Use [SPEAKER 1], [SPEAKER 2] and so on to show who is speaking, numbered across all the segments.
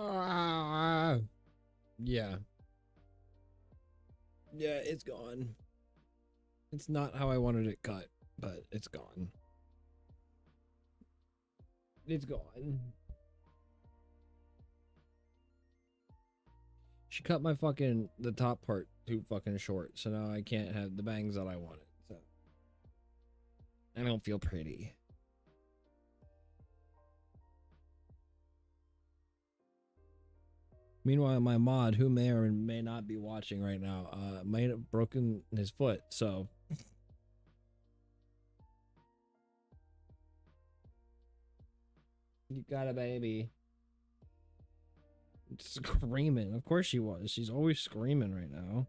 [SPEAKER 1] Ah, yeah. Yeah, it's gone. It's not how I wanted it cut, but it's gone. It's gone. She cut my fucking, the top part too fucking short, so now I can't have the bangs that I wanted, so. I don't feel pretty. Meanwhile, my mod, who may or may not be watching right now, might have broken his foot, so. You got a baby. Screaming. Of course she was. She's always screaming right now.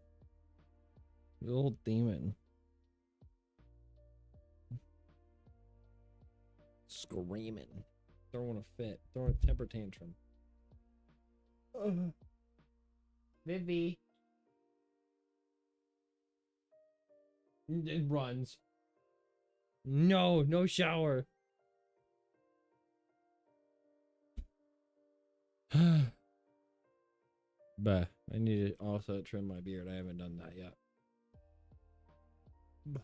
[SPEAKER 1] The old demon. Screaming. Throwing a fit. Throwing a temper tantrum. Vivi. It runs. No, no shower. Bah, I need to also trim my beard. I haven't done that yet. Bah.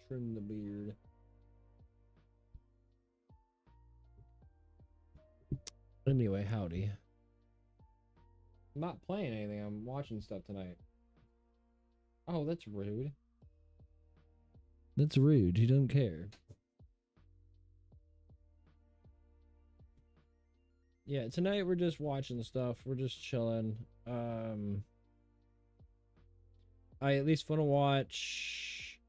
[SPEAKER 1] Trim the beard. Anyway, howdy. I'm not playing anything. I'm watching stuff tonight. Oh, that's rude. That's rude. He doesn't care. Yeah, tonight we're just watching stuff. We're just chilling. I at least want to watch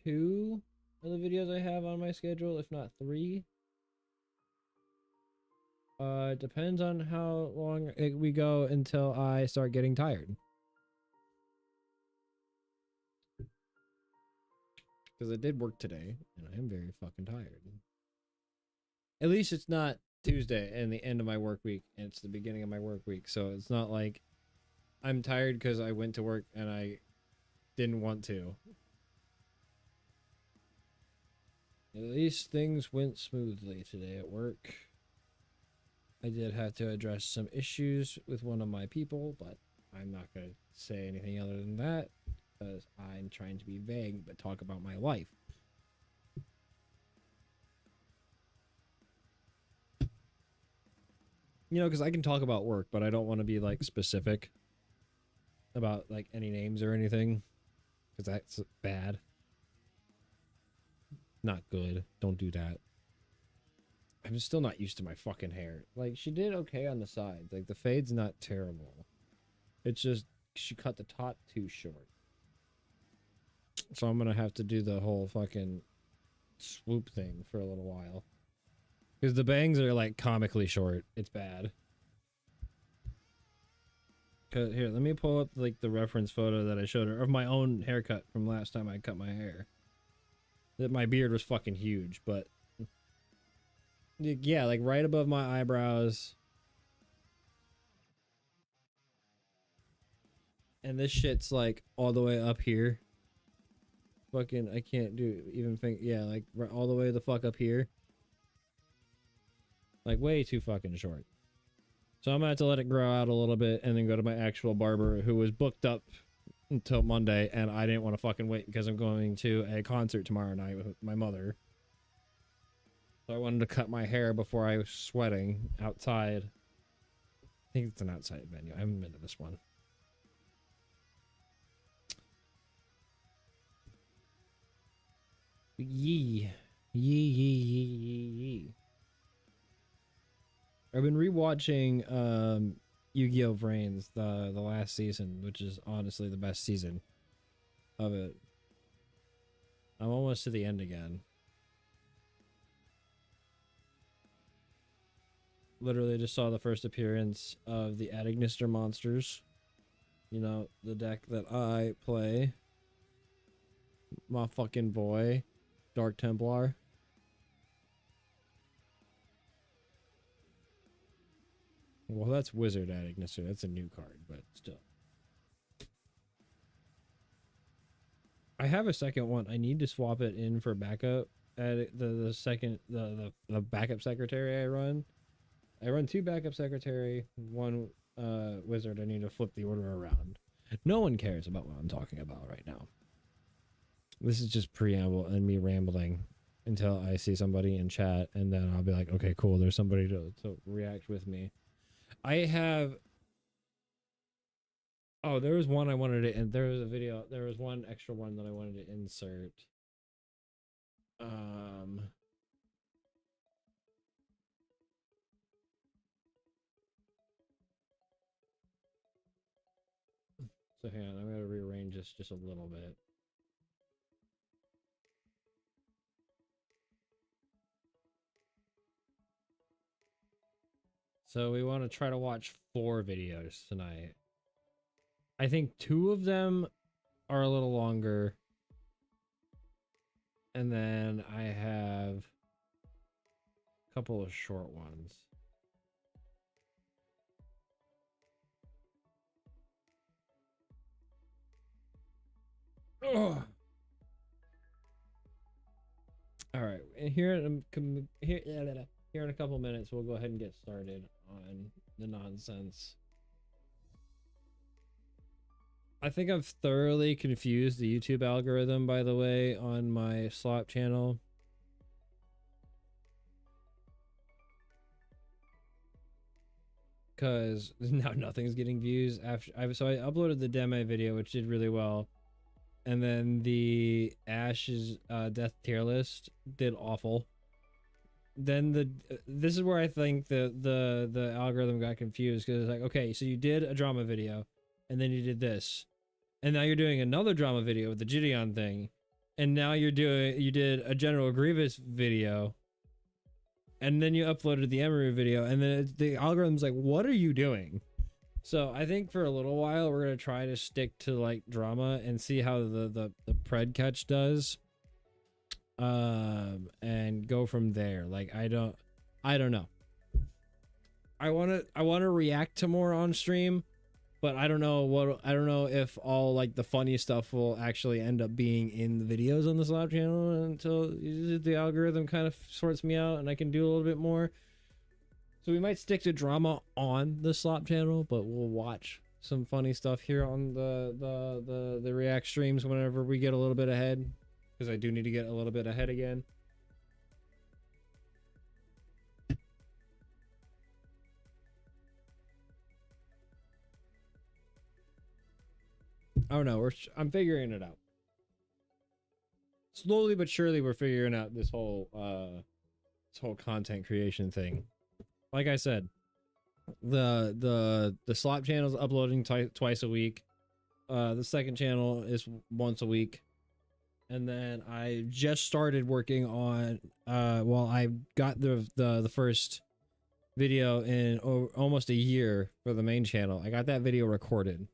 [SPEAKER 1] 2 of the videos I have on my schedule, if not 3. It depends on how long we go until I start getting tired. Because I did work today, and I am very fucking tired. At least it's not Tuesday and the end of my work week, and it's the beginning of my work week, so it's not like I'm tired because I went to work and I didn't want to. At least things went smoothly today at work. I did have to address some issues with one of my people, but I'm not going to say anything other than that because I'm trying to be vague but talk about my life. You know, because I can talk about work, but I don't want to be like specific about like any names or anything because that's bad. Not good. Don't do that. I'm still not used to my fucking hair. Like, she did okay on the sides. Like, the fade's not terrible. It's just she cut the top too short. So I'm gonna have to do the whole fucking swoop thing for a little while. Because the bangs are like comically short. It's bad. Cause here, let me pull up like the reference photo that I showed her of my own haircut from last time I cut my hair. That my beard was fucking huge, but yeah, like right above my eyebrows. And this shit's like all the way up here. Fucking, I can't do even think. Yeah, like all the way the fuck up here. Like way too fucking short. So I'm gonna have to let it grow out a little bit and then go to my actual barber who was booked up until Monday, and I didn't want to fucking wait because I'm going to a concert tomorrow night with my mother. So I wanted to cut my hair before I was sweating outside. I think it's an outside venue. I haven't been to this one. Yee. Yee, yee, yee, yee, yee. I've been rewatching Yu-Gi-Oh! Vrains, the last season, which is honestly the best season of it. I'm almost to the end again. Literally just saw the first appearance of the Ignister monsters. You know, the deck that I play. My fucking boy, Dark Templar. Well, that's Wizard at Ignister. That's a new card, but still. I have a second one. I need to swap it in for backup at the backup secretary I run two backup secretary, one wizard. I need to flip the order around. No one cares about what I'm talking about right now. This is just preamble and me rambling until I see somebody in chat, and then I'll be like, okay, cool, there's somebody to react with me. I have... Oh, there was one I wanted to... And there was a video... There was one extra one that I wanted to insert. So hang on, I'm going to rearrange this just a little bit. So we want to try to watch 4 videos tonight. I think 2 of them are a little longer. And then I have a couple of short ones. Ugh. All right, and here in a couple minutes, we'll go ahead and get started on the nonsense. I think I've thoroughly confused the YouTube algorithm, by the way, on my slop channel. Because now nothing's getting views after so I uploaded the demo video, which did really well. And then the Ash's death tier list did awful. Then this is where I think the algorithm got confused, because it's like, okay, so you did a drama video, and then you did this, and now you're doing another drama video with the Gideon thing, and now you did a General Grievous video, and then you uploaded the Emery video, and then the algorithm's like, what are you doing? So I think for a little while we're gonna try to stick to like drama and see how the pred catch does, and go from there. Like I don't know. I wanna react to more on stream, but I don't know if all like the funny stuff will actually end up being in the videos on the Slop channel until the algorithm kind of sorts me out and I can do a little bit more. So we might stick to drama on the Slop channel, but we'll watch some funny stuff here on the react streams whenever we get a little bit ahead, because I do need to get a little bit ahead again. I don't know. I'm figuring it out. Slowly but surely, we're figuring out this whole content creation thing. Like I said, the Slop channel is uploading twice a week. The second channel is once a week, and then I just started working on well, I got the first video in almost a year for the main channel. I got that video recorded.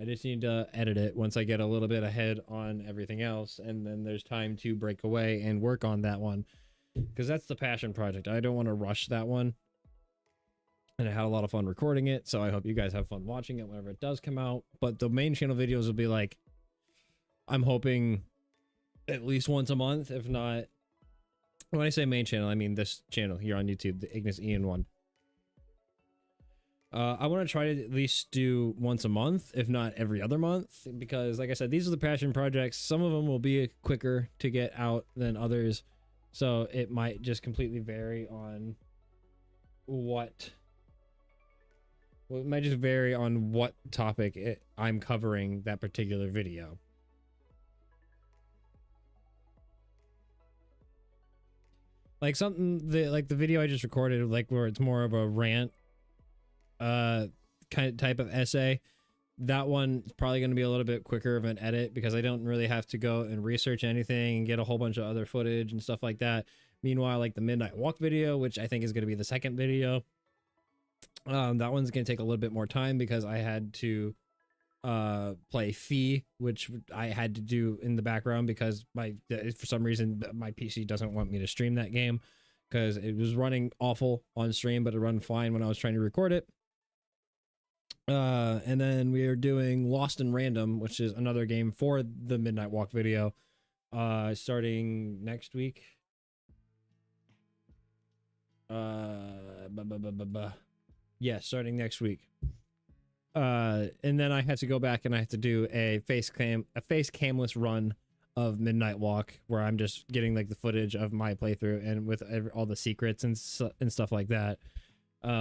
[SPEAKER 1] I just need to edit it once I get a little bit ahead on everything else, and then there's time to break away and work on that one, because that's the passion project. I don't want to rush that one. And I had a lot of fun recording it, so I hope you guys have fun watching it whenever it does come out. But the main channel videos will be like, I'm hoping at least once a month, if not... When I say main channel, I mean this channel here on YouTube, the ignisterian one. I want to try to at least do once a month, if not every other month, because like I said, these are the passion projects. Some of them will be quicker to get out than others, so it might just completely vary on what... Well, it might just vary on what topic I'm covering that particular video. Like like the video I just recorded, like where it's more of a rant, kind of type of essay. That one is probably going to be a little bit quicker of an edit, because I don't really have to go and research anything and get a whole bunch of other footage and stuff like that. Meanwhile, like the Midnight Walk video, which I think is going to be the second video, that one's going to take a little bit more time, because I had to play Fee, which I had to do in the background because for some reason my PC doesn't want me to stream that game, because it was running awful on stream, but it ran fine when I was trying to record it. And then we are doing Lost in Random, which is another game for the Midnight Walk video, starting next week. Yeah, starting next week. And then I had to go back and I had to do a face camless run of Midnight Walk, where I'm just getting like the footage of my playthrough and with all the secrets and stuff like that,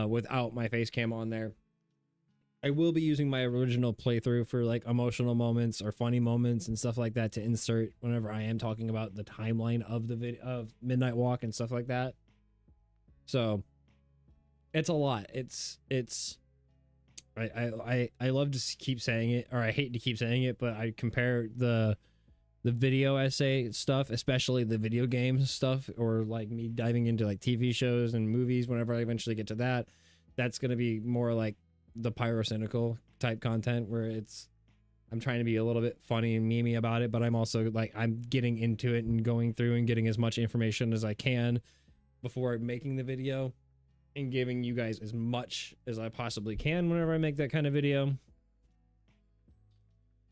[SPEAKER 1] without my face cam on there. I will be using my original playthrough for like emotional moments or funny moments and stuff like that to insert whenever I am talking about the timeline of the video of Midnight Walk and stuff like that. So it's a lot. I love to keep saying it, or I hate to keep saying it, but I compare the video essay stuff, especially the video game stuff, or like me diving into like TV shows and movies whenever I eventually get to that. That's going to be more like the pyrocynical type content, where I'm trying to be a little bit funny and memey about it, but I'm also like, I'm getting into it and going through and getting as much information as I can before making the video, and giving you guys as much as I possibly can whenever I make that kind of video.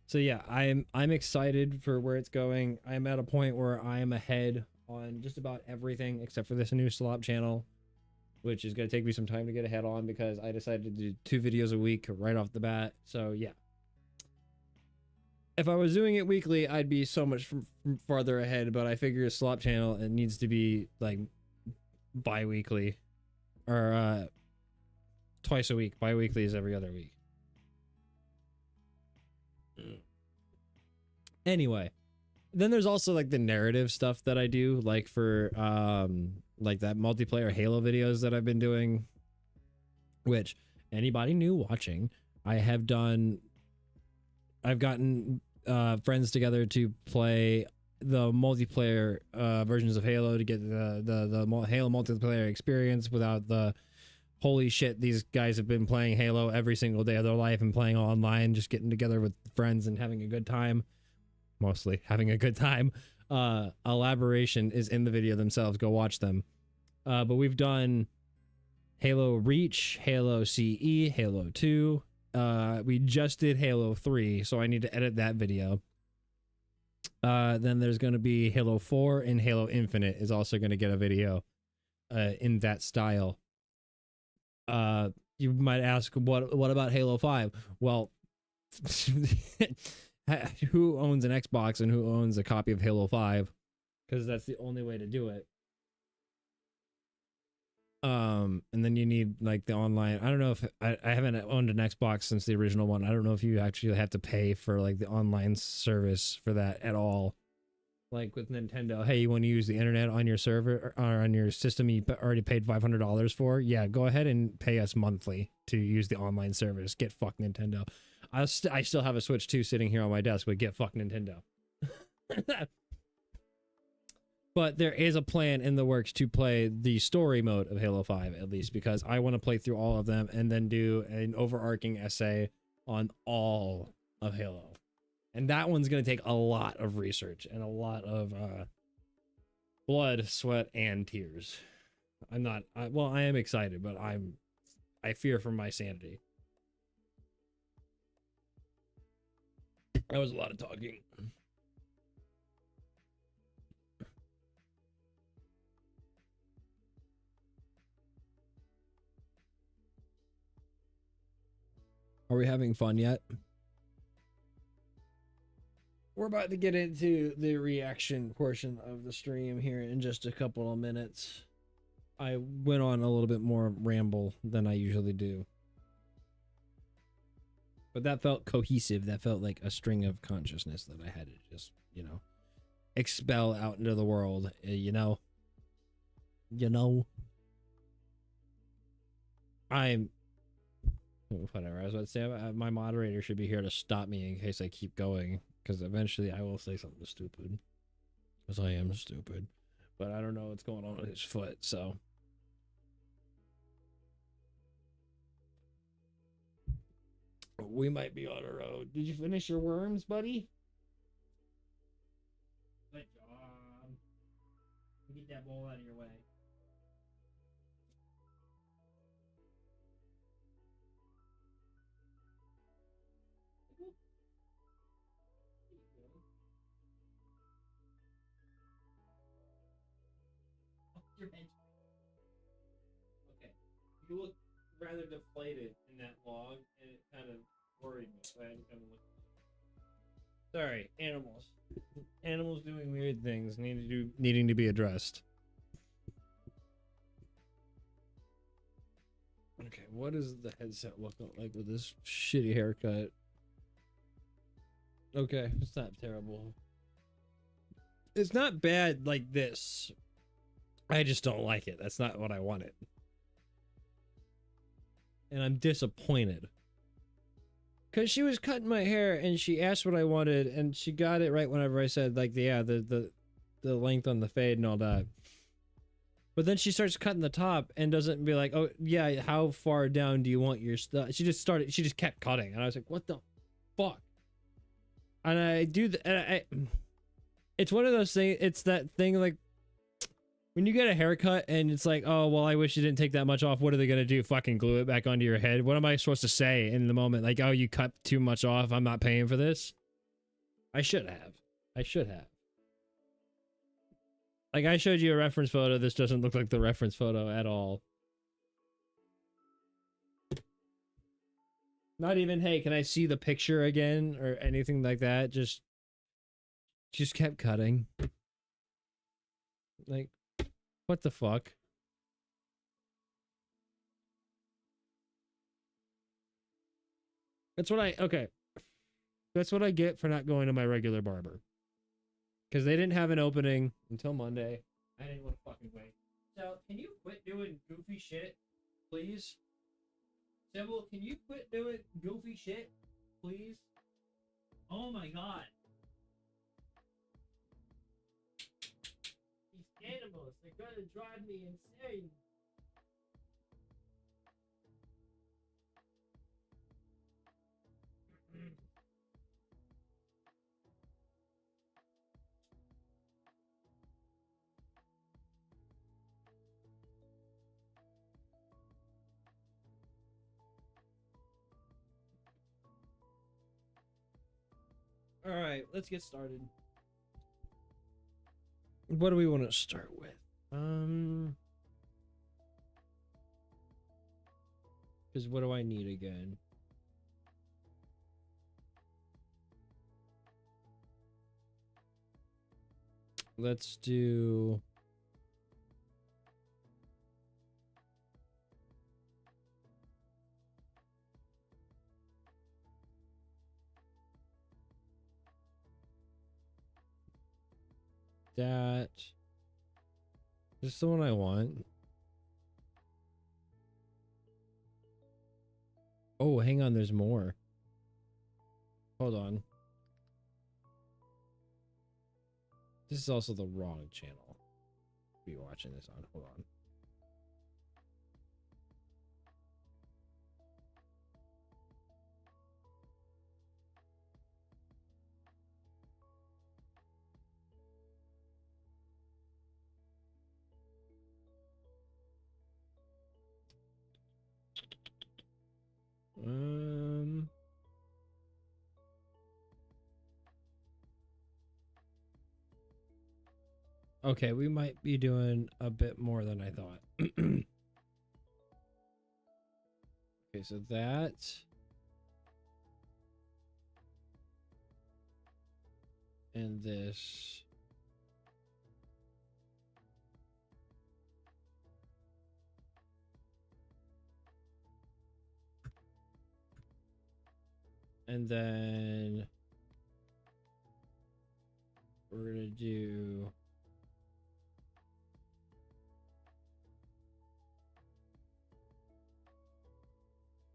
[SPEAKER 1] So yeah, I'm excited for where it's going. I'm at a point where I am ahead on just about everything except for this new slop channel, which is going to take me some time to get ahead on because I decided to do 2 videos a week right off the bat. So yeah, if I was doing it weekly, I'd be so much farther ahead, but I figure a slop channel, it needs to be like bi-weekly, or twice a week. Bi-weekly is every other week. Anyway, then there's also like the narrative stuff that I do, like for like that multiplayer Halo videos that I've been doing, which anybody new watching, I've gotten friends together to play the multiplayer versions of Halo to get the Halo multiplayer experience without the holy shit, these guys have been playing Halo every single day of their life and playing online, just getting together with friends and having a good time. Mostly having a good time. Elaboration is in the video themselves. Go watch them. But we've done Halo Reach, Halo CE, Halo 2. We just did Halo 3, so I need to edit that video. Then there's going to be Halo 4, and Halo Infinite is also going to get a video in that style. You might ask, what about Halo 5? Well, who owns an Xbox and who owns a copy of Halo 5? Because that's the only way to do it. And then you need like the online. I don't know if I haven't owned an Xbox since the original one. I don't know if you actually have to pay for like the online service for that at all. Like with Nintendo, hey, you want to use the internet on your server or on your system you already paid $500 for? Yeah, go ahead and pay us monthly to use the online service. Get fucked, Nintendo. I still have a Switch 2 sitting here on my desk, but get fucked, Nintendo. But there is a plan in the works to play the story mode of Halo 5, at least, because I want to play through all of them and then do an overarching essay on all of Halo. And that one's going to take a lot of research and a lot of blood, sweat, and tears. I am excited, but I fear for my sanity. That was a lot of talking. Are we having fun yet? We're about to get into the reaction portion of the stream here in just a couple of minutes. I went on a little bit more ramble than I usually do. But that felt cohesive. That felt like a string of consciousness that I had to just, expel out into the world, I'm whatever. I was about to say, my moderator should be here to stop me in case I keep going, because eventually I will say something stupid, because I am stupid, but I don't know what's going on with his foot, so. We might be on a road. Did you finish your worms, buddy? Good job. Get that ball out of your way. Your bench. You look rather deflated in that vlog, and it kind of worried me. So I had to come and look. Sorry, animals. Animals doing weird things needing to be addressed. Okay, what does the headset look like with this shitty haircut? Okay, it's not terrible. It's not bad like this. I just don't like it. That's not what I wanted. And I'm disappointed. Because she was cutting my hair and she asked what I wanted and she got it right whenever I said, like, the length on the fade and all that. But then she starts cutting the top and doesn't be like, oh, yeah, how far down do you want your stuff? She just kept cutting. And I was like, what the fuck? And I do it's one of those things, it's that thing like, when you get a haircut and it's like, oh, well, I wish you didn't take that much off. What are they going to do? Fucking glue it back onto your head? What am I supposed to say in the moment? Like, oh, you cut too much off. I'm not paying for this. I should have. Like, I showed you a reference photo. This doesn't look like the reference photo at all. Not even, hey, can I see the picture again? Or anything like that. Just kept cutting. Like, what the fuck? That's what I get for not going to my regular barber. Because they didn't have an opening until Monday. I didn't want to fucking wait. So, can you quit doing goofy shit, please? Sybil, can you quit doing goofy shit, please? Oh my god. These animals, they're gonna drive me insane. All right, let's get started. What do we want to start with? Because what do I need again? Let's do... that. This is the one I want. Oh, hang on, there's more. Hold on. This is also the wrong channel to be watching this on. Hold on. Okay, we might be doing a bit more than I thought. Okay, so that. And this. And then we're gonna do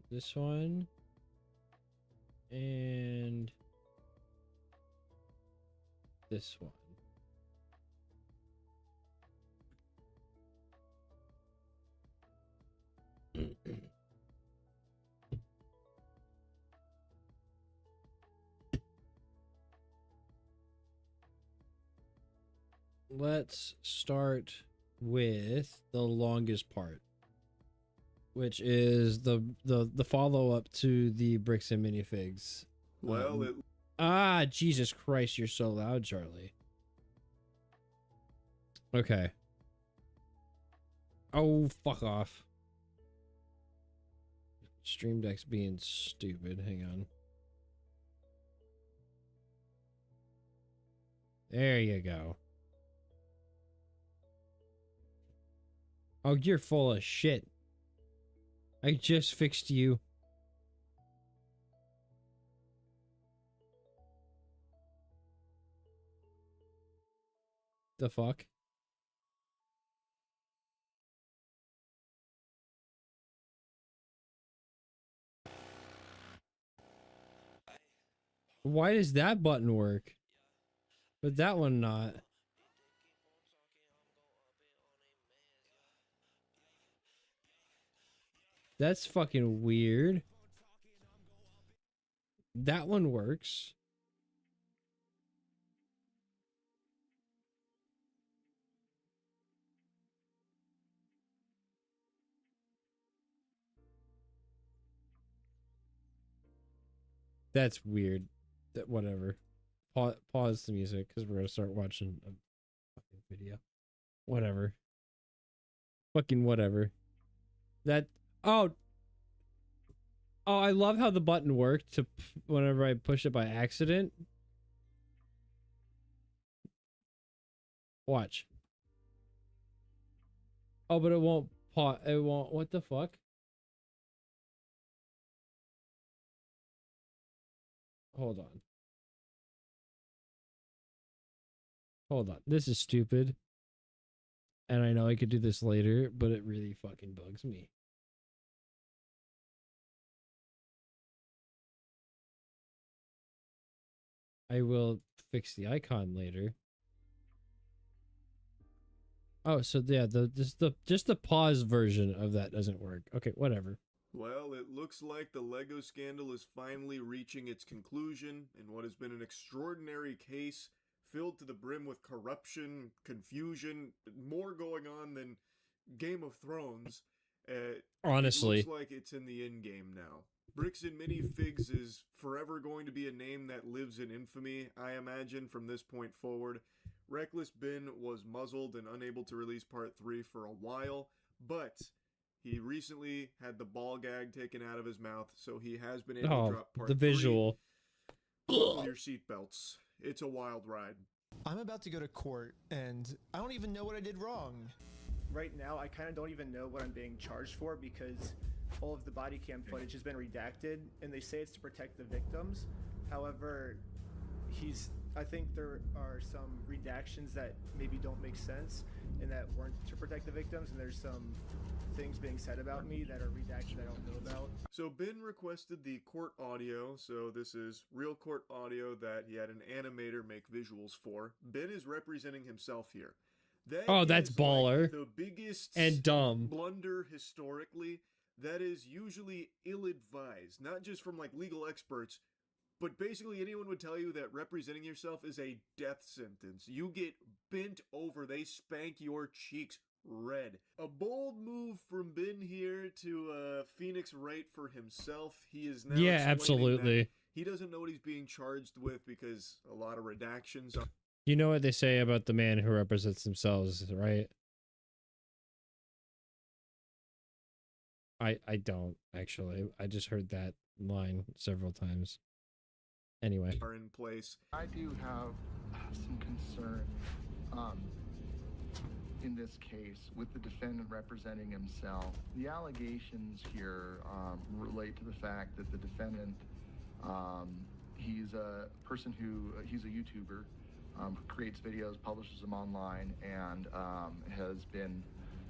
[SPEAKER 1] this one and this one. Let's start with the longest part, which is the follow-up to the bricks and minifigs. Well, Jesus Christ, you're so loud, Charlie. Okay. Oh, fuck off. Stream Deck's being stupid. Hang on. There you go. Oh, you're full of shit. I just fixed you. The fuck? Why does that button work? But that one not. That's fucking weird. That one works. That's weird. That whatever. Pause the music because we're gonna start watching a fucking video. Whatever. Fucking whatever. That. Oh. Oh, I love how the button worked to whenever I push it by accident. Watch. Oh, but it won't pause. It won't. What the fuck? Hold on. Hold on. This is stupid. And I know I could do this later, but it really fucking bugs me. I will fix the icon later. Oh, so yeah, just the pause version of that doesn't work. Okay, whatever.
[SPEAKER 2] Well, it looks like the Lego scandal is finally reaching its conclusion in what has been an extraordinary case filled to the brim with corruption, confusion, more going on than Game of Thrones.
[SPEAKER 1] Honestly,
[SPEAKER 2] it looks like it's in the end game now. Bricks and Minifigs is forever going to be a name that lives in infamy, I imagine, from this point forward. Reckless Ben was muzzled and unable to release Part 3 for a while, but he recently had the ball gag taken out of his mouth, so he has been able to drop Part 3.
[SPEAKER 1] The visual.
[SPEAKER 2] Buckle your seatbelts. It's a wild ride.
[SPEAKER 3] I'm about to go to court, and I don't even know what I did wrong.
[SPEAKER 4] Right now, I kind of don't even know what I'm being charged for because all of the body cam footage has been redacted, and they say it's to protect the victims. However, I think there are some redactions that maybe don't make sense and that weren't to protect the victims, and there's some things being said about me that are redacted I don't know about.
[SPEAKER 2] So Ben requested the court audio, so this is real court audio that he had an animator make visuals for. Ben is representing himself here.
[SPEAKER 1] That's baller.
[SPEAKER 2] Like the biggest
[SPEAKER 1] and dumb
[SPEAKER 2] blunder historically. That is usually ill-advised, not just from like legal experts, but basically anyone would tell you that representing yourself is a death sentence. You get bent over, they spank your cheeks red. A bold move from Ben here to Phoenix Wright for himself. He is now
[SPEAKER 1] absolutely.
[SPEAKER 2] He doesn't know what he's being charged with because a lot of redactions are.
[SPEAKER 1] You know what they say about the man who represents themselves, right? I don't actually. I just heard that line several times. Anyway.
[SPEAKER 2] Are in place.
[SPEAKER 5] I do have some concern in this case with the defendant representing himself. The allegations here relate to the fact that the defendant, he's a person he's a YouTuber, who creates videos, publishes them online, and has been.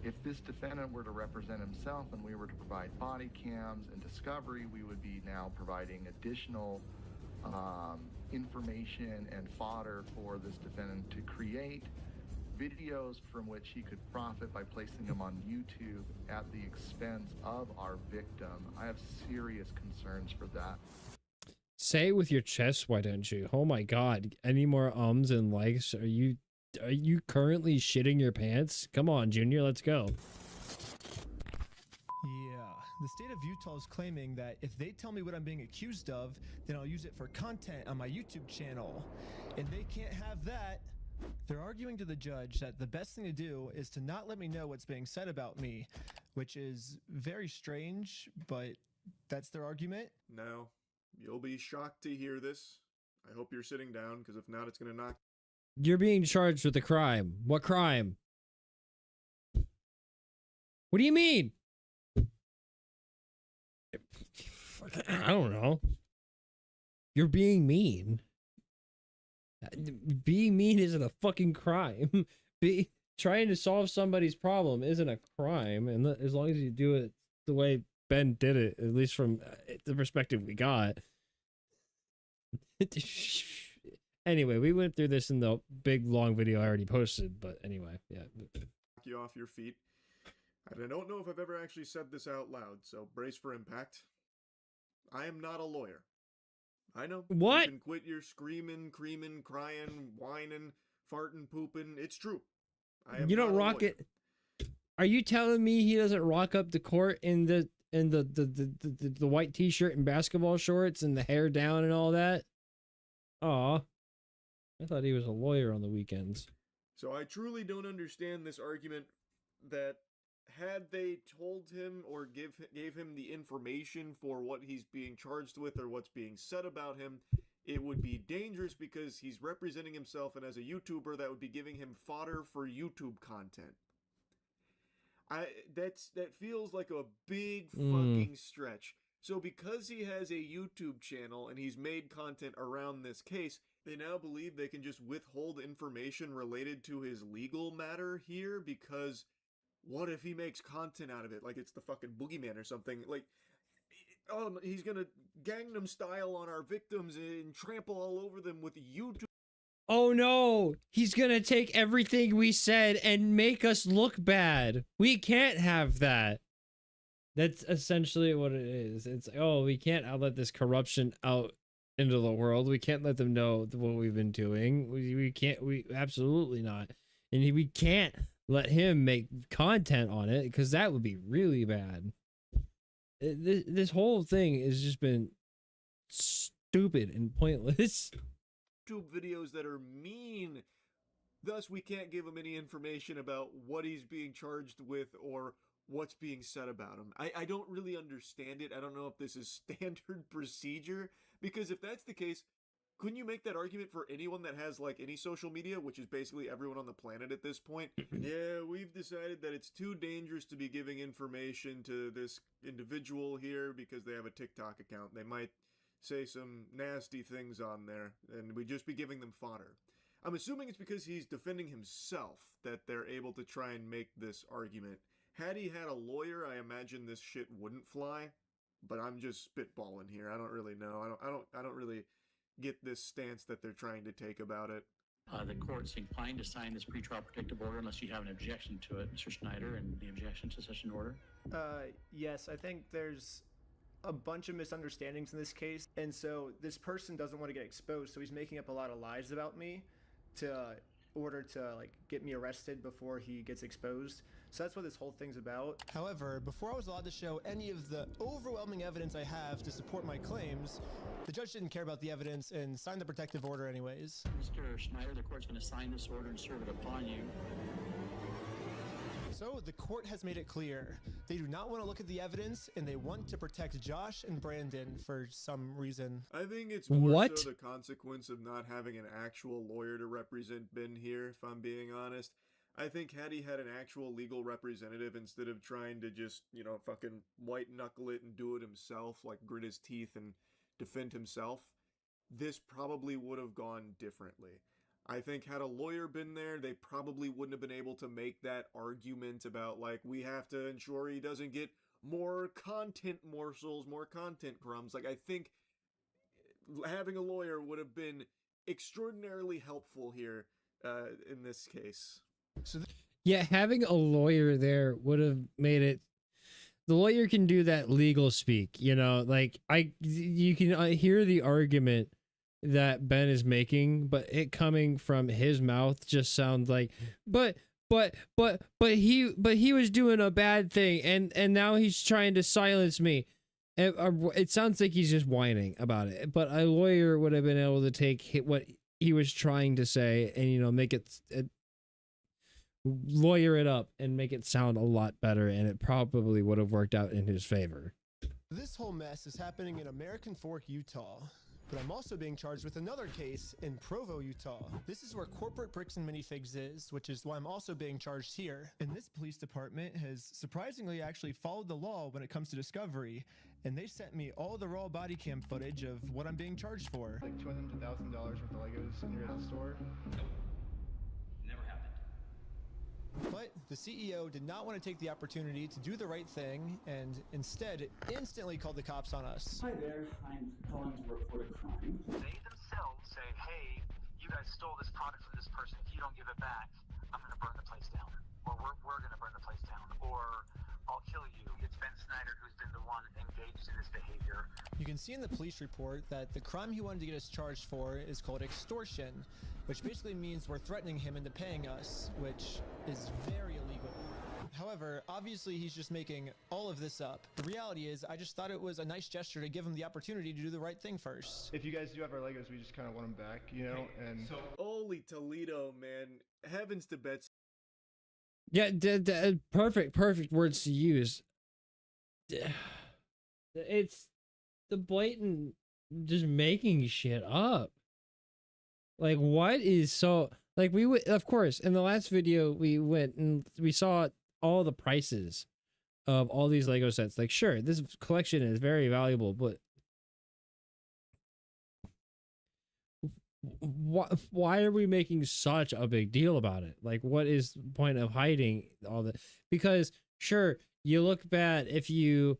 [SPEAKER 5] If this defendant were to represent himself and we were to provide body cams and discovery, we would be now providing additional information and fodder for this defendant to create videos from which he could profit by placing them on YouTube at the expense of our victim. I have serious concerns for that.
[SPEAKER 1] Say it with your chest, why don't you? Oh my god. Any more ums and likes? Are you currently shitting your pants? Come on, Junior, let's go.
[SPEAKER 3] Yeah, the state of Utah is claiming that if they tell me what I'm being accused of, then I'll use it for content on my YouTube channel. And they can't have that. They're arguing to the judge that the best thing to do is to not let me know what's being said about me, which is very strange, but That's their argument?
[SPEAKER 2] Now, you'll be shocked to hear this. I hope you're sitting down, because if not, it's going to knock.
[SPEAKER 1] You're being charged with a crime. What crime? What do you mean? I don't know. You're being mean. Being mean isn't a fucking crime. Trying to solve somebody's problem isn't a crime, and as long as you do it the way Ben did it, at least from the perspective we got. Anyway, we went through this in the big long video I already posted, but anyway, yeah.
[SPEAKER 2] You off your feet. And I don't know if I've ever actually said this out loud, so brace for impact. I am not a lawyer. I know.
[SPEAKER 1] What?
[SPEAKER 2] You can quit your screaming, creaming, crying, whining, farting, pooping. It's true.
[SPEAKER 1] You don't rock it. Are you telling me he doesn't rock up to court in the white t-shirt and basketball shorts and the hair down and all that? Aw. I thought he was a lawyer on the weekends.
[SPEAKER 2] So I truly don't understand this argument that had they told him or gave him the information for what he's being charged with or what's being said about him, it would be dangerous because he's representing himself, and as a YouTuber, that would be giving him fodder for YouTube content. That feels like a big fucking stretch. So because he has a YouTube channel and he's made content around this case, they now believe they can just withhold information related to his legal matter here because what if he makes content out of it? Like it's the fucking boogeyman or something. Like, oh, he's gonna Gangnam Style on our victims and trample all over them with YouTube.
[SPEAKER 1] Oh no, he's gonna take everything we said and make us look bad. We can't have that. That's essentially what it is. It's, oh, we can't let this corruption out into the world. We can't let them know what we've been doing. We absolutely not. And we can't let him make content on it because that would be really bad. This whole thing has just been stupid and pointless.
[SPEAKER 2] YouTube videos that are mean. Thus, we can't give him any information about what he's being charged with or what's being said about him. I don't really understand it. I don't know if this is standard procedure, because if that's the case, couldn't you make that argument for anyone that has like any social media, which is basically everyone on the planet at this point? Yeah, we've decided that it's too dangerous to be giving information to this individual here because they have a TikTok account. They might say some nasty things on there, and we'd just be giving them fodder. I'm assuming it's because he's defending himself that they're able to try and make this argument. Had he had a lawyer, I imagine this shit wouldn't fly. But I'm just spitballing here. I don't really know. I don't really get this stance that they're trying to take about it.
[SPEAKER 6] The court's inclined to sign this pretrial protective order unless you have an objection to it, Mr. Schneider, and the objection to such an order.
[SPEAKER 4] Yes, I think there's a bunch of misunderstandings in this case, and so this person doesn't want to get exposed, so he's making up a lot of lies about me to order to like get me arrested before he gets exposed. So that's what this whole thing's about.
[SPEAKER 3] However, before I was allowed to show any of the overwhelming evidence I have to support my claims, the judge didn't care about the evidence and signed the protective order anyways.
[SPEAKER 6] Mr. Schneider, the court's going to sign this order and serve it upon you.
[SPEAKER 3] So the court has made it clear. They do not want to look at the evidence, and they want to protect Josh and Brandon for some reason.
[SPEAKER 2] I think it's more
[SPEAKER 1] What?
[SPEAKER 2] so the consequence of not having an actual lawyer to represent Ben here, if I'm being honest. I think had he had an actual legal representative instead of trying to just, you know, fucking white knuckle it and do it himself, like grit his teeth and defend himself, this probably would have gone differently. I think had a lawyer been there, they probably wouldn't have been able to make that argument about, like, we have to ensure he doesn't get more content morsels, more content crumbs. Like, I think having a lawyer would have been extraordinarily helpful here in this case.
[SPEAKER 1] Yeah, having a lawyer there would have made it. The lawyer can do that legal speak, you know, like you can hear the argument that Ben is making, but it coming from his mouth just sounds like, but he was doing a bad thing, and now he's trying to silence me. It sounds like he's just whining about it, but a lawyer would have been able to take what he was trying to say and, you know, make it lawyer it up and make it sound a lot better, and it probably would have worked out in his favor.
[SPEAKER 3] This whole mess is happening in American Fork, Utah. But I'm also being charged with another case in Provo, Utah. This is where corporate bricks and minifigs is, which is why I'm also being charged here. And this police department has surprisingly actually followed the law when it comes to discovery, and they sent me all the raw body cam footage of what I'm being charged for.
[SPEAKER 4] Like $200,000 worth of Legos in your store?
[SPEAKER 7] Never happened.
[SPEAKER 3] But the CEO did not want to take the opportunity to do the right thing and instead instantly called the cops on us.
[SPEAKER 7] Hi there, I'm calling to report a crime.
[SPEAKER 8] They themselves say, hey, you guys stole this product from this person. If you don't give it back, I'm going to burn the place down. Or we're going to burn the place down. Or I'll kill you. It's Ben Snyder who's been the one engaged in this behavior.
[SPEAKER 3] You can see in the police report that the crime he wanted to get us charged for is called extortion, which basically means we're threatening him into paying us, which is very illegal. However, obviously he's just making all of this up. The reality is, I just thought it was a nice gesture to give him the opportunity to do the right thing first.
[SPEAKER 4] If you guys do have our Legos, we just kind of want them back, you know? And
[SPEAKER 7] So
[SPEAKER 2] Holy Toledo, man. Heavens to Betsy.
[SPEAKER 1] Yeah, perfect words to use. It's the blatant just making shit up. Like, what is so, like, we would, of course, in the last video we went and we saw all the prices of all these Lego sets. Like, sure, this collection is very valuable, but why are we making such a big deal about it? Like, what is the point of hiding all that? Because sure, you look bad if you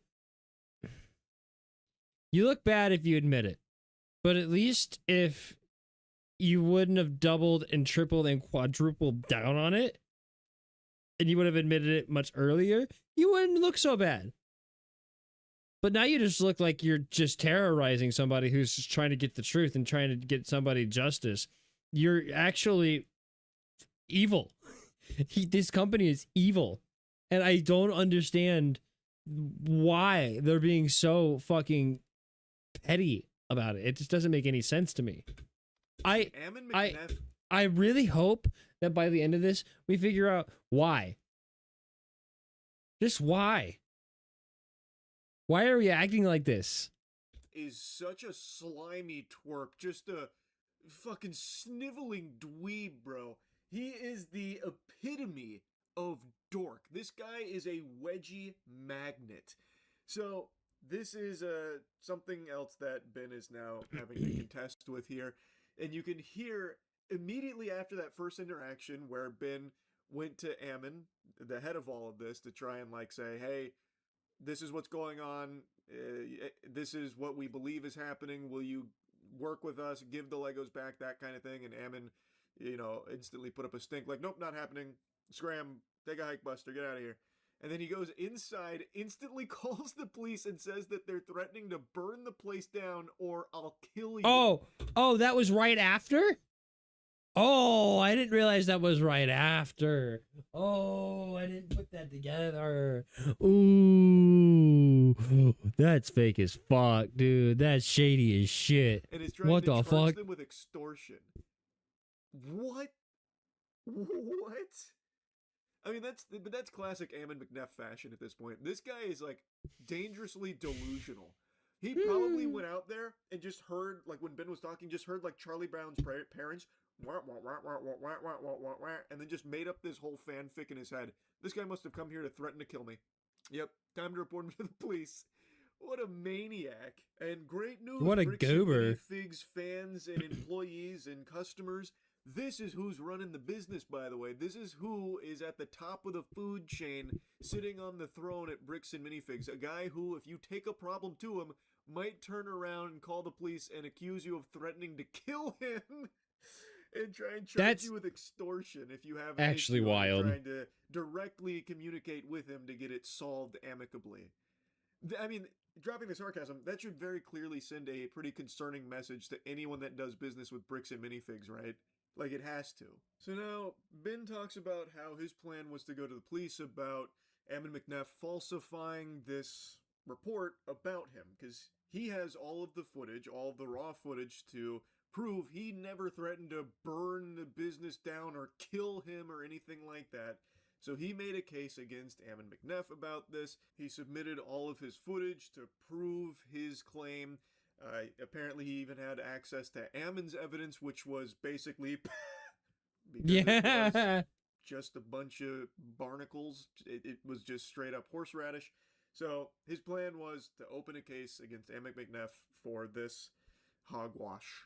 [SPEAKER 1] admit it, but at least if you wouldn't have doubled and tripled and quadrupled down on it, and you would have admitted it much earlier, you wouldn't look so bad. But now you just look like you're just terrorizing somebody who's just trying to get the truth and trying to get somebody justice. You're actually evil. This company is evil. And I don't understand why they're being so fucking petty about it. It just doesn't make any sense to me.
[SPEAKER 2] Ammon McNeff.
[SPEAKER 1] I really hope that by the end of this, we figure out why. Just why. Why are we acting like this?
[SPEAKER 2] Is such a slimy twerp, just a fucking sniveling dweeb, bro. He is the epitome of dork. This guy is a wedgie magnet. So this is something else that Ben is now having to contest with here. And you can hear immediately after that first interaction where Ben went to Ammon, the head of all of this, to try and like say, hey, this is what's going on. This is what we believe is happening. Will you work with us? Give the Legos back, that kind of thing. And Ammon, instantly put up a stink like, nope, not happening. Scram, take a hike, Buster, get out of here. And then he goes inside, instantly calls the police and says that they're threatening to burn the place down or I'll kill you.
[SPEAKER 1] Oh, that was right after? Oh, I didn't realize that was right after. Oh, I didn't put that together. Ooh, that's fake as fuck, dude. That's shady as shit.
[SPEAKER 2] And is trying
[SPEAKER 1] What
[SPEAKER 2] to
[SPEAKER 1] the
[SPEAKER 2] charge
[SPEAKER 1] fuck?
[SPEAKER 2] them with extortion. What? What? I mean, that's classic Ammon McNeff fashion at this point. This guy is like dangerously delusional. He probably went out there and just heard, like when Ben was talking, just heard like Charlie Brown's parents, wah, wah, wah, wah, wah, wah, wah, wah, wah, wah, and then just made up this whole fanfic in his head. This guy must have come here to threaten to kill me. Yep, time to report him to the police. What a maniac. And great news.
[SPEAKER 1] What a
[SPEAKER 2] Bricks and
[SPEAKER 1] goober.
[SPEAKER 2] Minifigs fans and employees and customers. This is who's running the business, by the way. This is who is at the top of the food chain, sitting on the throne at Bricks and Minifigs. A guy who, if you take a problem to him, might turn around and call the police and accuse you of threatening to kill him and try and charge
[SPEAKER 1] That's
[SPEAKER 2] you with extortion if you have
[SPEAKER 1] actually
[SPEAKER 2] an issue.
[SPEAKER 1] wild.
[SPEAKER 2] Trying to directly communicate with him to get it solved amicably. I mean, dropping the sarcasm, that should very clearly send a pretty concerning message to anyone that does business with Bricks and Minifigs, right? Like, it has to. So now, Ben talks about how his plan was to go to the police about Ammon McNeff falsifying this report about him, because he has all of the footage, all of the raw footage to prove he never threatened to burn the business down or kill him or anything like that. So he made a case against Ammon McNeff about this. He submitted all of his footage to prove his claim. Apparently, he even had access to Ammon's evidence, which was basically because it was just a bunch of barnacles. It was just straight up horseradish. So his plan was to open a case against Ammon McNeff for this hogwash.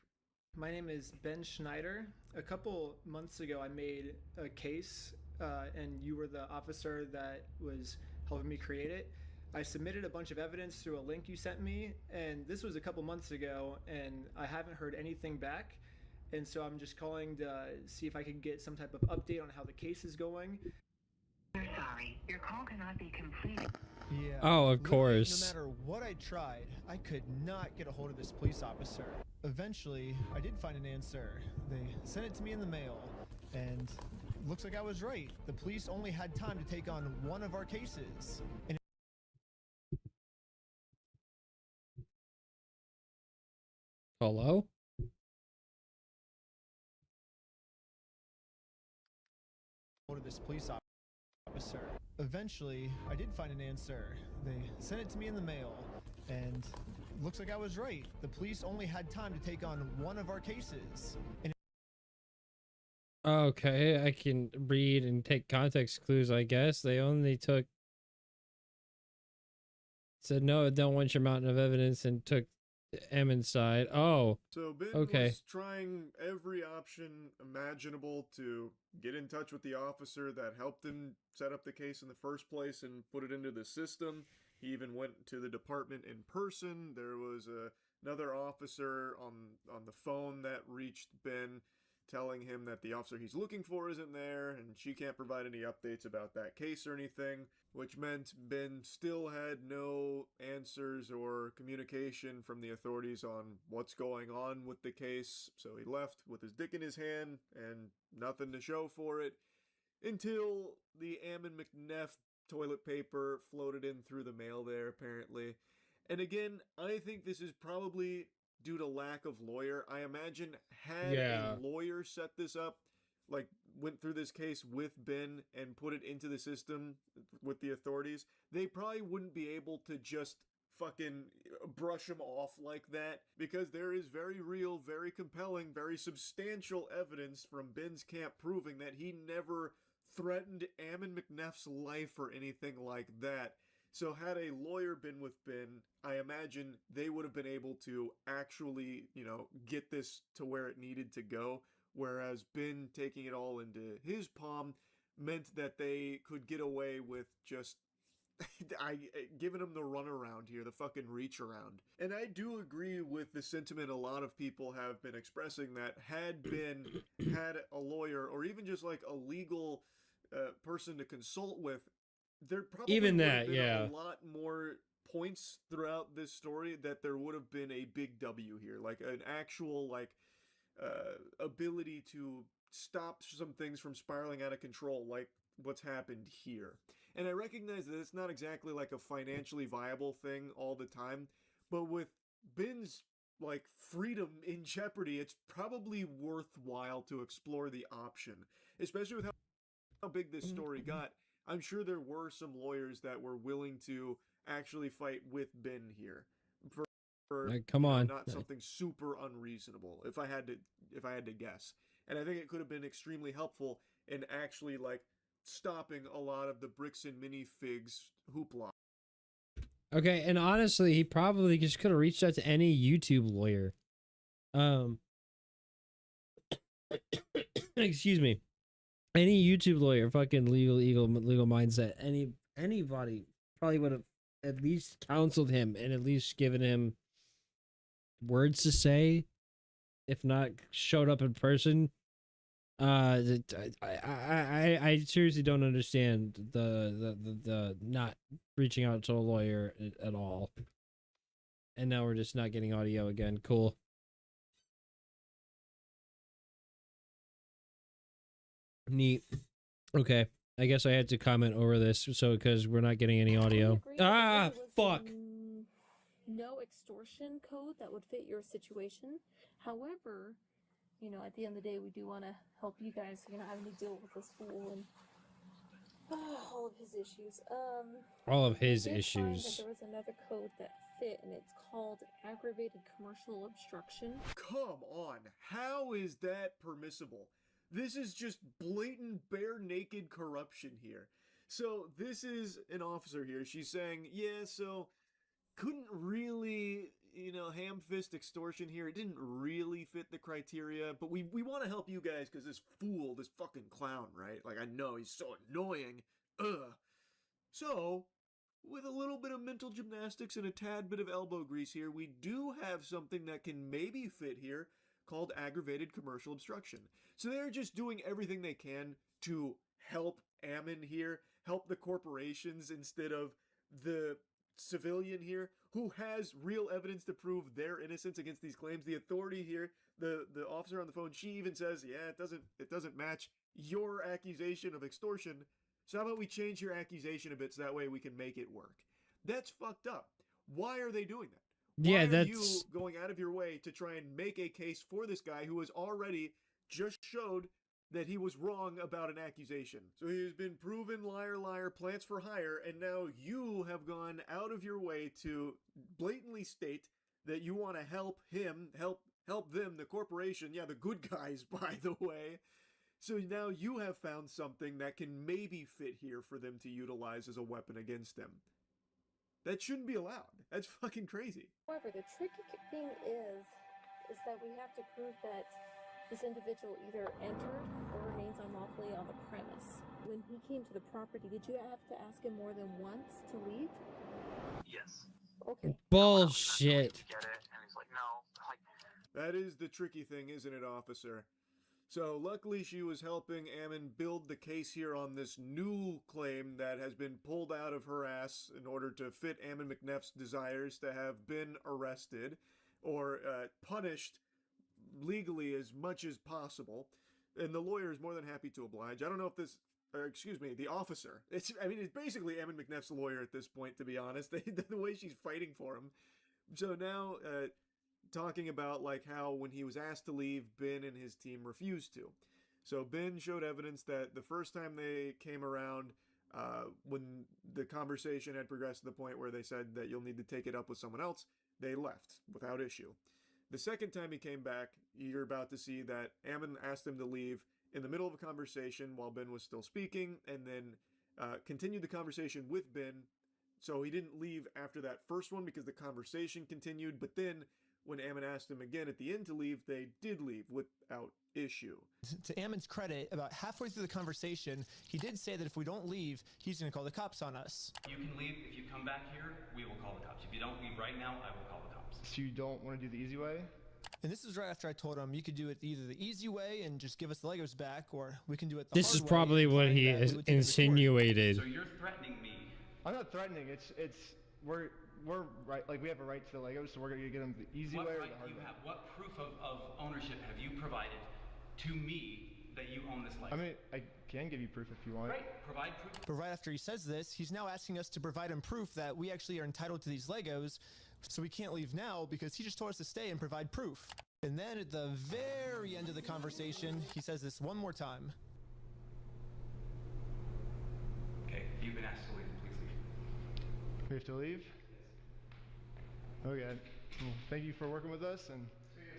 [SPEAKER 4] My name is Ben Schneider. A couple months ago, I made a case, and you were the officer that was helping me create it. I submitted a bunch of evidence through a link you sent me, and this was a couple months ago, and I haven't heard anything back. And so I'm just calling to see if I can get some type of update on how the case is going.
[SPEAKER 9] We're sorry. Your call cannot be completed.
[SPEAKER 3] Yeah.
[SPEAKER 1] Oh, of
[SPEAKER 3] literally,
[SPEAKER 1] course.
[SPEAKER 3] No matter what I tried, I could not get a hold of this police officer. Eventually, I did find an answer. They sent it to me in the mail, and looks like I was right. The police only had time to take on one of our cases. And
[SPEAKER 1] Hello?
[SPEAKER 3] hold of this police officer. Eventually, I did find an answer. They sent it to me in the mail, and looks like I was right. The police only had time to take on one of our cases. And
[SPEAKER 1] Okay, I can read and take context clues, I guess. They only took... Said, no, I don't want your mountain of evidence, and took Ammon's side. Oh,
[SPEAKER 2] So Ben
[SPEAKER 1] okay.
[SPEAKER 2] was trying every option imaginable to get in touch with the officer that helped him set up the case in the first place and put it into the system. He even went to the department in person. There was another officer on the phone that reached Ben, telling him that the officer he's looking for isn't there, and she can't provide any updates about that case or anything, which meant Ben still had no answers or communication from the authorities on what's going on with the case. So he left with his dick in his hand and nothing to show for it, until the Ammon McNeff toilet paper floated in through the mail there, apparently. And again, I think this is probably due to lack of lawyer. I imagine had
[SPEAKER 1] Yeah.
[SPEAKER 2] a lawyer set this up, like went through this case with Ben and put it into the system with the authorities, they probably wouldn't be able to just fucking brush him off like that, because there is very real, very compelling, very substantial evidence from Ben's camp proving that he never threatened Ammon McNeff's life or anything like that. So had a lawyer been with Ben, I imagine they would have been able to actually, get this to where it needed to go. Whereas Ben taking it all into his palm meant that they could get away with just giving him the runaround here, the fucking reach around. And I do agree with the sentiment a lot of people have been expressing, that had Ben had a lawyer or even just like a legal person to consult with, there probably
[SPEAKER 1] Even
[SPEAKER 2] would
[SPEAKER 1] that,
[SPEAKER 2] have been
[SPEAKER 1] yeah.
[SPEAKER 2] a lot more points throughout this story that there would have been a big W here, like an actual ability to stop some things from spiraling out of control, like what's happened here. And I recognize that it's not exactly like a financially viable thing all the time, but with Ben's freedom in jeopardy, it's probably worthwhile to explore the option, especially with how big this story got. I'm sure there were some lawyers that were willing to actually fight with Ben here for
[SPEAKER 1] Come on.
[SPEAKER 2] not something super unreasonable, if I had to guess. And I think it could have been extremely helpful in actually stopping a lot of the bricks and minifigs hoopla.
[SPEAKER 1] Okay, and honestly, he probably just could have reached out to any YouTube lawyer. Excuse me. Any YouTube lawyer, fucking legal mindset, anybody probably would have at least counseled him and at least given him words to say, if not showed up in person. I seriously don't understand the not reaching out to a lawyer at all. And now we're just not getting audio again. Cool. Neat. Okay. I guess I had to comment over this, so because we're not getting any audio. Ah, fuck.
[SPEAKER 10] No extortion code that would fit your situation. However, at the end of the day, we do want to help you guys, having to deal with this fool. And All of his issues.
[SPEAKER 1] All of
[SPEAKER 10] I
[SPEAKER 1] his
[SPEAKER 10] did find that
[SPEAKER 1] issues.
[SPEAKER 10] there was another code that fit, and it's called aggravated commercial obstruction.
[SPEAKER 2] Come on, how is that permissible? This is just blatant, bare naked corruption here. So, this is an officer here. She's saying, yeah, so couldn't really, ham fist extortion here. It didn't really fit the criteria, but we want to help you guys because this fool, this fucking clown, right? Like, I know he's so annoying. Ugh. So, with a little bit of mental gymnastics and a tad bit of elbow grease here, we do have something that can maybe fit here called aggravated commercial obstruction. So they're just doing everything they can to help Ammon here, help the corporations instead of the civilian here who has real evidence to prove their innocence against these claims. The authority here, the officer on the phone, she even says, yeah, it doesn't match your accusation of extortion. So how about we change your accusation a bit so that way we can make it work? That's fucked up. Why are they doing that? Why are you going out of your way to try and make a case for this guy who has already just showed that he was wrong about an accusation? So he has been proven liar, liar, plants for hire, and now you have gone out of your way to blatantly state that you want to help him, help them, the corporation, yeah, the good guys, by the way. So now you have found something that can maybe fit here for them to utilize as a weapon against them. That shouldn't be allowed. That's fucking crazy.
[SPEAKER 10] However, the tricky thing is that we have to prove that this individual either entered or remains unlawfully on the premise. When he came to the property, did you have to ask him more than once to leave?
[SPEAKER 8] Yes.
[SPEAKER 10] Okay.
[SPEAKER 1] Bullshit.
[SPEAKER 8] Get it? And he's like, no. Like,
[SPEAKER 2] that is the tricky thing, isn't it, officer? So luckily she was helping Ammon build the case here on this new claim that has been pulled out of her ass in order to fit Ammon McNeff's desires to have been arrested or punished legally as much as possible. And the lawyer is more than happy to oblige. I don't know if this, the officer. It's basically Ammon McNeff's lawyer at this point, to be honest. The way she's fighting for him. So now, talking about like how when he was asked to leave, Ben and his team refused to. So Ben showed evidence that the first time they came around, when the conversation had progressed to the point where they said that you'll need to take it up with someone else, they left without issue. The second time he came back, you're about to see that Ammon asked him to leave in the middle of a conversation while Ben was still speaking, and then continued the conversation with Ben. So he didn't leave after that first one because the conversation continued, but then when Ammon asked him again at the end to leave, they did leave without issue.
[SPEAKER 3] To Ammon's credit, about halfway through the conversation, he did say that if we don't leave, he's going to call the cops on us.
[SPEAKER 7] You can leave. If you come back here, we will call the cops. If you don't leave right now, I will call the cops.
[SPEAKER 4] So you don't want to do the easy way?
[SPEAKER 3] And this is right after I told him you could do it either the easy way and just give us the Legos back, or we can do it the
[SPEAKER 1] This
[SPEAKER 3] hard
[SPEAKER 1] is
[SPEAKER 3] way
[SPEAKER 1] probably
[SPEAKER 3] and
[SPEAKER 1] what
[SPEAKER 3] find
[SPEAKER 1] he
[SPEAKER 3] that
[SPEAKER 1] has
[SPEAKER 3] we would take it to court.
[SPEAKER 1] insinuated.
[SPEAKER 7] So you're threatening me.
[SPEAKER 4] I'm not threatening. We're right. Like, we have a right to the Legos, so we're gonna get them the easy way or the hard way.
[SPEAKER 7] What proof of ownership have you provided to me that you own this Lego?
[SPEAKER 4] I mean, I can give you proof if you want.
[SPEAKER 7] Right, provide proof.
[SPEAKER 3] But right after he says this, he's now asking us to provide him proof that we actually are entitled to these Legos, so we can't leave now because he just told us to stay and provide proof. And then at the very end of the conversation, he says this one more time.
[SPEAKER 7] Okay, you've been asked to leave. Please leave.
[SPEAKER 4] We have to leave? Okay. Well, thank you for working with us, and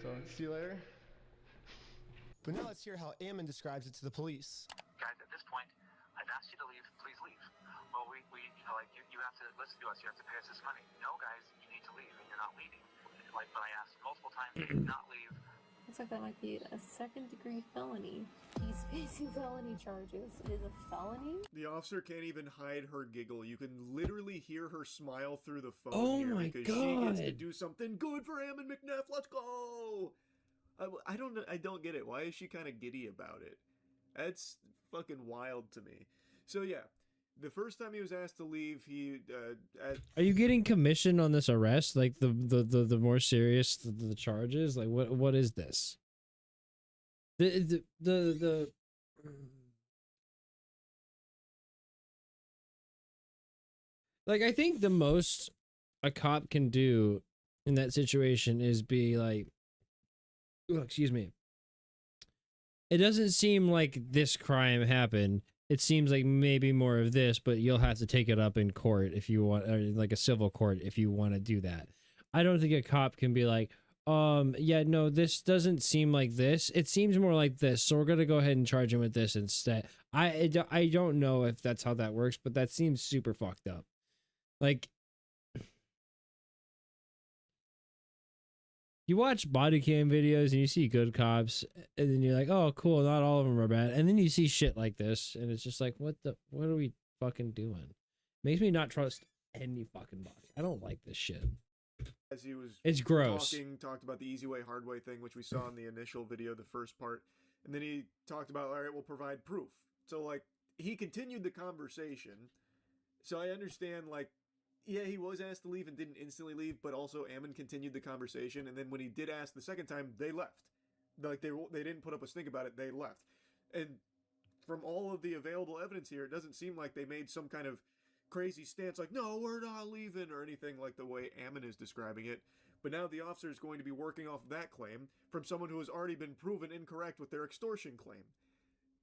[SPEAKER 4] so see you later.
[SPEAKER 3] But now let's hear how Ammon describes it to the police.
[SPEAKER 8] guys, at this point, I've asked you to leave. Please leave. Well, we you have to listen to us. You have to pay us this money. No, guys, you need to leave, and you're not leaving. Like, but I asked multiple times, you did not leave.
[SPEAKER 10] Looks like that might be a second-degree felony. He's facing felony charges. It is a felony?
[SPEAKER 2] The officer can't even hide her giggle. You can literally hear her smile through the phone
[SPEAKER 1] Oh
[SPEAKER 2] here
[SPEAKER 1] my
[SPEAKER 2] because she gets to
[SPEAKER 1] God.
[SPEAKER 2] do something good for Ammon McNeff. Let's go! I don't get it. Why is she kind of giddy about it? That's fucking wild to me. So yeah, the first time he was asked to leave, he
[SPEAKER 1] Are you getting commission on this arrest? Like the more serious the charges? Like what is this? The like, I think the most a cop can do in that situation is be like, oh, excuse me. It doesn't seem like this crime happened. it seems like maybe more of this, but you'll have to take it up in court if you want, or like a civil court if you want to do that. I don't think a cop can be like, yeah, no, this doesn't seem like this. It seems more like this, so we're gonna go ahead and charge him with this instead. I don't know if that's how that works, but that seems super fucked up. Like, you watch body cam videos and you see good cops, and then you're like, oh, cool, not all of them are bad. And then you see shit like this, and it's just like, what are we fucking doing? Makes me not trust any fucking body. I don't like this shit.
[SPEAKER 2] As he was
[SPEAKER 1] it's gross.
[SPEAKER 2] Talked about the easy way, hard way thing, which we saw in the initial video, the first part. And then he talked about, all right, we'll provide proof. So, like, he continued the conversation. So I understand, like, yeah, he was asked to leave and didn't instantly leave, but also Ammon continued the conversation. And then when he did ask the second time, they left. Like, they didn't put up a stink about it. They left. And from all of the available evidence here, it doesn't seem like they made some kind of crazy stance like, no, we're not leaving, or anything like the way Ammon is describing it. But now the officer is going to be working off that claim from someone who has already been proven incorrect with their extortion claim.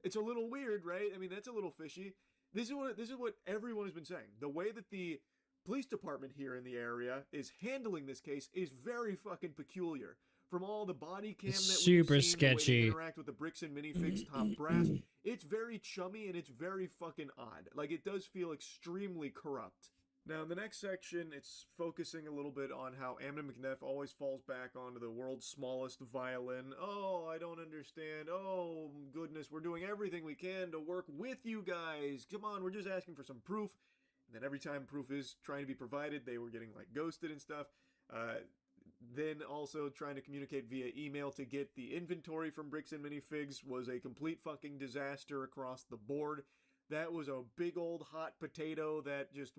[SPEAKER 2] It's a little weird, right? I mean, that's a little fishy. This is what everyone has been saying. The way that the police department here in the area is handling this case is very fucking peculiar. From all the body cam that
[SPEAKER 1] super
[SPEAKER 2] we've seen,
[SPEAKER 1] sketchy.
[SPEAKER 2] The way they interact with the Bricks and Minifigs top brass, it's very chummy and it's very fucking odd. Like, it does feel extremely corrupt. Now, in the next section, it's focusing a little bit on how Ammon McNeff always falls back onto the world's smallest violin. Oh, I don't understand. Oh, goodness, we're doing everything we can to work with you guys. Come on, we're just asking for some proof. And then every time proof is trying to be provided, they were getting, like, ghosted and stuff. Then also trying to communicate via email to get the inventory from Bricks and Minifigs was a complete fucking disaster across the board. That was a big old hot potato that just,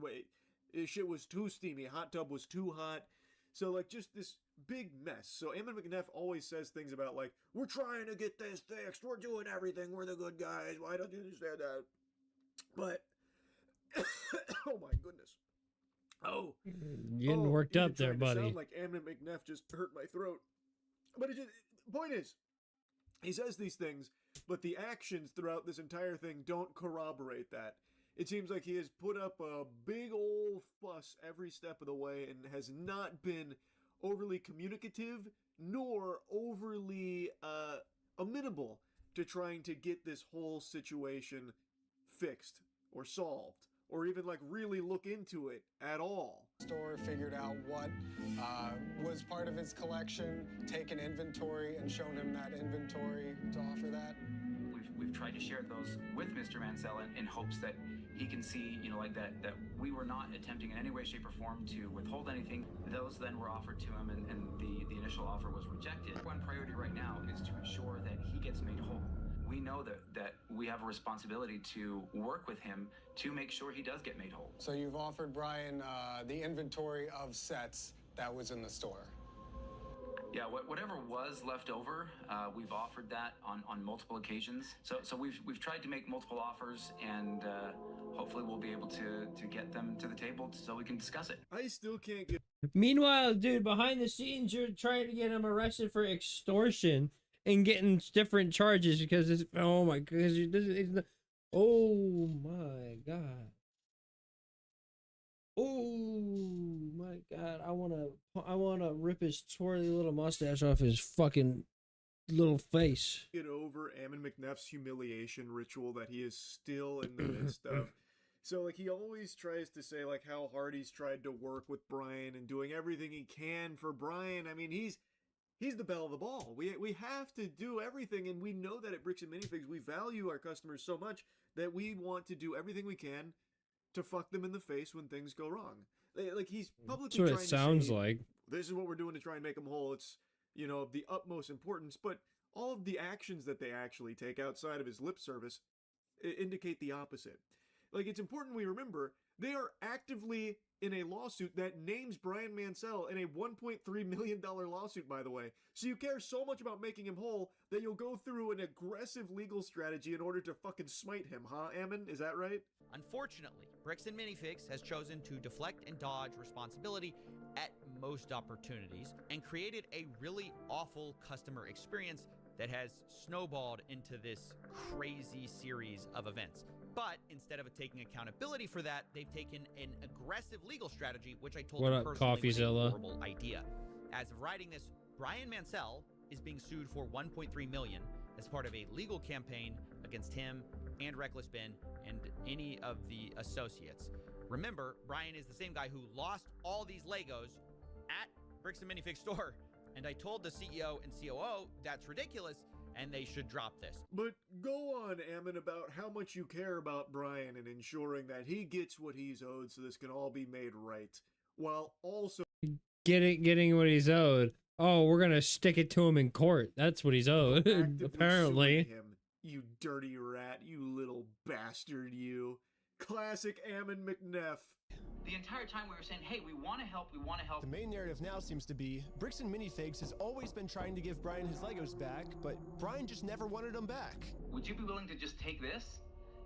[SPEAKER 2] shit was too steamy. Hot tub was too hot. So, like, just this big mess. So Ammon McNeff always says things about, like, we're trying to get this fixed. We're doing everything. We're the good guys. Why don't you understand that? But, oh my goodness. Oh,
[SPEAKER 1] getting worked up there, buddy.
[SPEAKER 2] Sound like Ammon McNeff just hurt my throat. But point is, he says these things, but the actions throughout this entire thing don't corroborate that. It seems like he has put up a big old fuss every step of the way and has not been overly communicative nor overly amenable to trying to get this whole situation fixed or solved, or even like really look into it at all.
[SPEAKER 11] Store figured out what was part of his collection, taken inventory and shown him that inventory to offer that.
[SPEAKER 12] We've tried to share those with Mr. Mansell in hopes that he can see, like that we were not attempting in any way, shape, or form to withhold anything. Those then were offered to him, and the initial offer was rejected. One priority right now is to ensure that he gets made whole. We know that we have a responsibility to work with him to make sure he does get made whole.
[SPEAKER 11] So you've offered Brian the inventory of sets that was in the store.
[SPEAKER 12] Yeah, whatever was left over, we've offered that on multiple occasions. So we've tried to make multiple offers, and hopefully we'll be able to get them to the table so we can discuss it.
[SPEAKER 2] I still can't get...
[SPEAKER 1] Meanwhile, dude, behind the scenes, you're trying to get him arrested for extortion and getting different charges because it's, oh my god, oh my god. Oh my god, I wanna rip his twirly little mustache off his fucking little face.
[SPEAKER 2] Get over Ammon McNeff's humiliation ritual that he is still in the midst of. So, like, he always tries to say, like, how hard he's tried to work with Brian and doing everything he can for Brian. I mean, he's the belle of the ball. We have to do everything, and we know that at Bricks and Minifigs, we value our customers so much that we want to do everything we can to fuck them in the face when things go wrong. Like, he's publicly trying to say,
[SPEAKER 1] that's what it sounds like.
[SPEAKER 2] This is what we're doing to try and make them whole. It's, of the utmost importance, but all of the actions that they actually take outside of his lip service indicate the opposite. Like, it's important we remember, they are actively in a lawsuit that names Brian Mansell in a $1.3 million lawsuit, by the way. So you care so much about making him whole that you'll go through an aggressive legal strategy in order to fucking smite him, huh, Ammon? Is that right?
[SPEAKER 13] Unfortunately, Bricks and Minifigs has chosen to deflect and dodge responsibility at most opportunities and created a really awful customer experience that has snowballed into this crazy series of events. But instead of taking accountability for that, they've taken an aggressive legal strategy, which I told
[SPEAKER 1] What
[SPEAKER 13] them
[SPEAKER 1] up,
[SPEAKER 13] personally was a
[SPEAKER 1] CoffeeZilla?
[SPEAKER 13] horrible idea. As of writing this, Brian Mansell is being sued for $1.3 million as part of a legal campaign against him and Reckless Ben and any of the associates. Remember, Brian is the same guy who lost all these Legos at Bricks and Minifig store. And I told the CEO and COO that's ridiculous and they should drop this.
[SPEAKER 2] But go on, Ammon, about how much you care about Brian and ensuring that he gets what he's owed so this can all be made right, while also
[SPEAKER 1] Getting what he's owed. Oh, we're gonna stick it to him in court. That's what he's owed,
[SPEAKER 2] actively
[SPEAKER 1] apparently.
[SPEAKER 2] suing him. You dirty rat, you little bastard, you. Classic Ammon McNeff.
[SPEAKER 12] The entire time we were saying, hey, we want to help, we want to help.
[SPEAKER 3] The main narrative now seems to be Bricks and Minifigs has always been trying to give Brian his Legos back, but Brian just never wanted them back.
[SPEAKER 12] Would you be willing to just take this?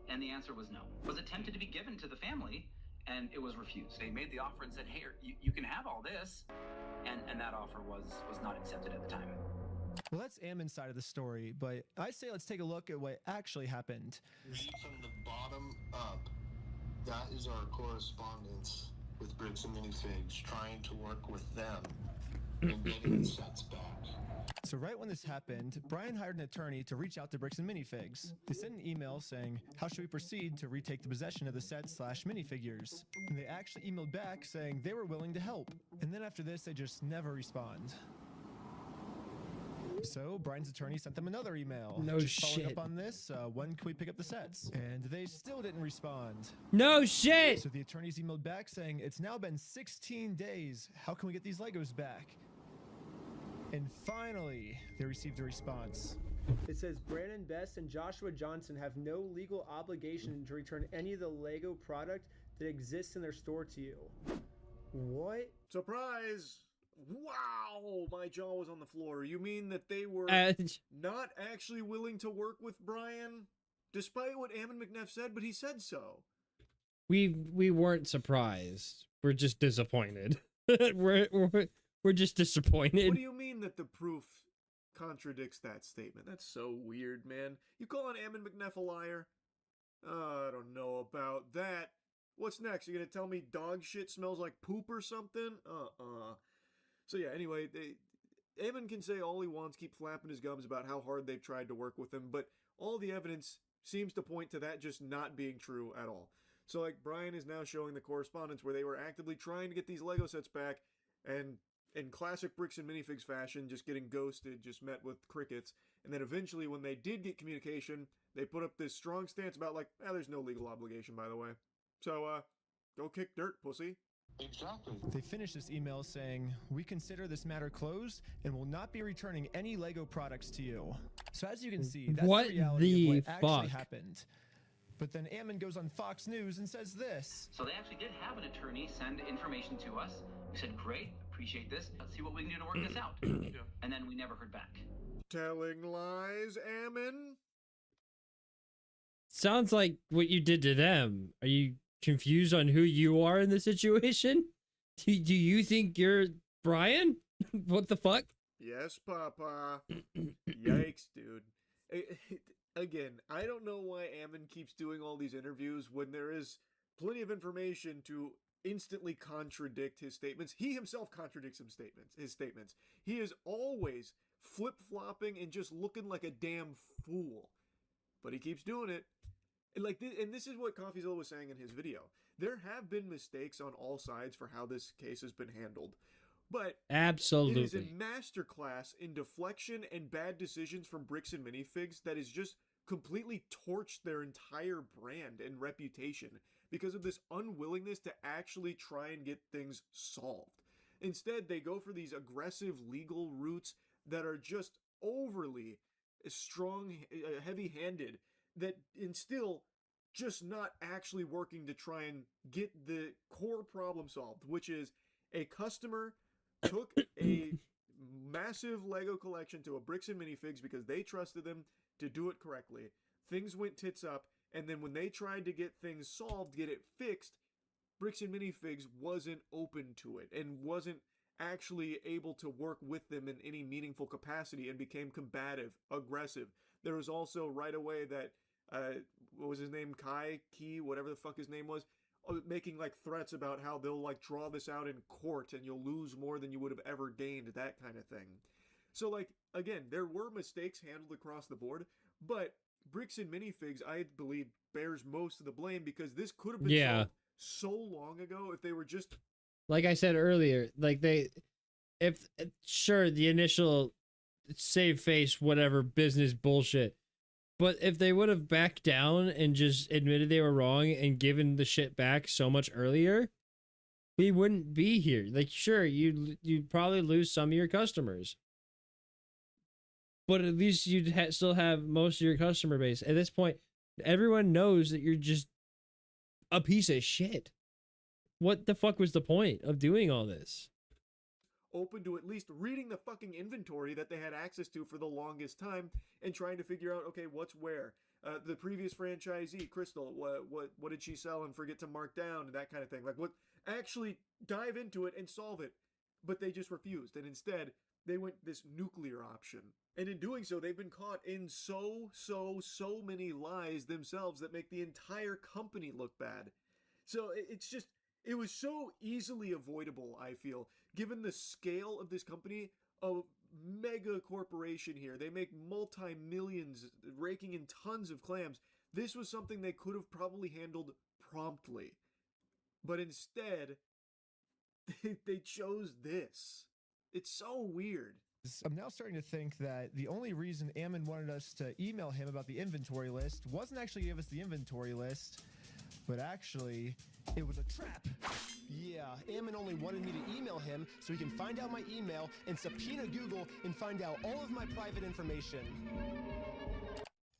[SPEAKER 12] And the answer was no. It was attempted to be given to the family, and it was refused. They made the offer and said, hey, you can have all this. And that offer was not accepted at the time.
[SPEAKER 3] Well, that's Ammon's side of the story, but I say let's take a look at what actually happened.
[SPEAKER 14] Read from the bottom up. That is our correspondence with Bricks and Minifigs, trying to work with them and getting the sets back.
[SPEAKER 3] So right when this happened, Brian hired an attorney to reach out to Bricks and Minifigs. They sent an email saying, how should we proceed to retake the possession of the sets/minifigures? And they actually emailed back saying they were willing to help. And then after this, they just never respond. So Brian's attorney sent them another email.
[SPEAKER 1] No
[SPEAKER 3] just following
[SPEAKER 1] shit.
[SPEAKER 3] up on this, when can we pick up the sets? And they still didn't respond.
[SPEAKER 1] No shit!
[SPEAKER 3] So the attorneys emailed back saying, it's now been 16 days. How can we get these Legos back? And finally, they received a response.
[SPEAKER 4] It says Brandon Best and Joshua Johnson have no legal obligation to return any of the Lego product that exists in their store to you. What?
[SPEAKER 2] Surprise! Wow! My jaw was on the floor. You mean that they were not actually willing to work with Brian? Despite what Ammon McNeff said, but he said so.
[SPEAKER 1] We weren't surprised. We're just disappointed. We're just disappointed.
[SPEAKER 2] What do you mean that the proof contradicts that statement? That's so weird, man. You calling Ammon McNeff a liar? I don't know about that. What's next? You gonna tell me dog shit smells like poop or something? So yeah, anyway, Ammon can say all he wants, keep flapping his gums about how hard they've tried to work with him, but all the evidence seems to point to that just not being true at all. So like, Brian is now showing the correspondence where they were actively trying to get these Lego sets back, and in classic Bricks and Minifigs fashion, just getting ghosted, just met with crickets. And then eventually, when they did get communication, they put up this strong stance about like, there's no legal obligation, by the way. So, go kick dirt, pussy.
[SPEAKER 14] Exactly.
[SPEAKER 3] They finished this email saying, we consider this matter closed and will not be returning any Lego products to you. So as you can see, that's
[SPEAKER 1] What
[SPEAKER 3] the reality of
[SPEAKER 1] the
[SPEAKER 3] what actually
[SPEAKER 1] fuck?
[SPEAKER 3] happened. But then Ammon goes on Fox News and says this.
[SPEAKER 12] So they actually did have an attorney send information to us. We said, great, appreciate this. Let's see what we can do to work this out. And then we never heard back.
[SPEAKER 2] Telling lies, Ammon?
[SPEAKER 1] Sounds like what you did to them. Are you confused on who you are in the situation? Do you think you're Brian? What the fuck?
[SPEAKER 2] Yes, Papa. Yikes, dude. Again, I don't know why Ammon keeps doing all these interviews when there is plenty of information to instantly contradict his statements. He himself contradicts his statements. He is always flip-flopping and just looking like a damn fool. But he keeps doing it. And this is what CoffeeZilla was saying in his video. There have been mistakes on all sides for how this case has been handled. But
[SPEAKER 1] Absolutely.
[SPEAKER 2] it is a masterclass in deflection and bad decisions from Bricks and Minifigs that has just completely torched their entire brand and reputation because of this unwillingness to actually try and get things solved. Instead, they go for these aggressive legal routes that are just overly strong, heavy-handed, that instill just not actually working to try and get the core problem solved, which is a customer took a massive Lego collection to a Bricks and Minifigs because they trusted them to do it correctly. Things went tits up, and then when they tried to get things solved, get it fixed, Bricks and Minifigs wasn't open to it and wasn't actually able to work with them in any meaningful capacity and became combative, aggressive. There was also right away that what was his name, Key, whatever the fuck his name was, making like threats about how they'll like draw this out in court and you'll lose more than you would have ever gained, that kind of thing. So like, again, there were mistakes handled across the board, but Bricks and Minifigs, I believe, bears most of the blame because this could have been solved so long ago if they were just,
[SPEAKER 1] like I said earlier, like sure, the initial save face, whatever business bullshit, but if they would have backed down and just admitted they were wrong and given the shit back so much earlier, we wouldn't be here. Like, sure, you'd probably lose some of your customers, but at least you'd still have most of your customer base. At this point, everyone knows that you're just a piece of shit. What the fuck was the point of doing all this?
[SPEAKER 2] open to at least reading the fucking inventory that they had access to for the longest time and trying to figure out, okay, what's where. The previous franchisee, Crystal, what did she sell and forget to mark down and that kind of thing. Like, what, actually dive into it and solve it. But they just refused. And instead, they went this nuclear option. And in doing so, they've been caught in so many lies themselves that make the entire company look bad. So it's just, it was so easily avoidable, I feel, given the scale of this company, a mega corporation here. They make multi-millions, raking in tons of clams. This was something they could have probably handled promptly. But instead, they chose this. It's so weird.
[SPEAKER 3] I'm now starting to think that the only reason Ammon wanted us to email him about the inventory list wasn't actually give us the inventory list, but actually, it was a trap. Yeah, Ammon only wanted me to email him so he can find out my email and subpoena Google and find out all of my private information.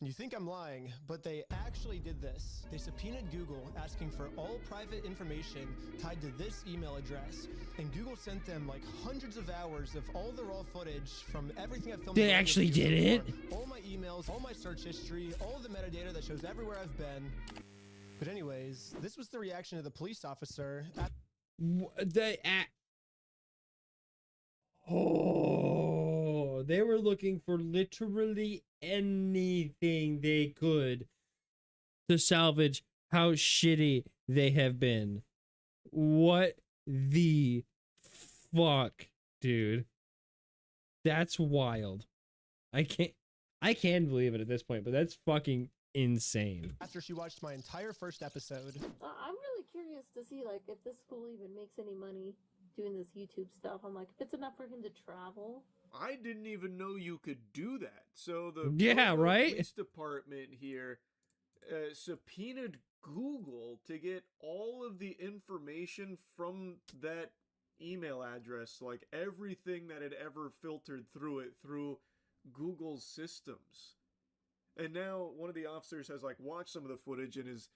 [SPEAKER 3] And you think I'm lying, but they actually did this. They subpoenaed Google asking for all private information tied to this email address. And Google sent them like hundreds of hours of all the raw footage from everything I've filmed.
[SPEAKER 1] They actually did it?
[SPEAKER 3] All my emails, all my search history, all the metadata that shows everywhere I've been. But anyways, this was the reaction of the police officer.
[SPEAKER 1] They were looking for literally anything they could to salvage how shitty they have been. What the fuck, dude? That's wild. I can't believe it at this point, but that's fucking insane.
[SPEAKER 3] After she watched my entire first episode.
[SPEAKER 10] I'm really curious to see, like, if this fool even makes any money doing this YouTube stuff. I'm like, if it's enough for him to travel.
[SPEAKER 2] I didn't even know you could do that. So the police department here subpoenaed Google to get all of the information from that email address, like everything that had ever filtered through it through Google's systems. And now one of the officers has like watched some of the footage and is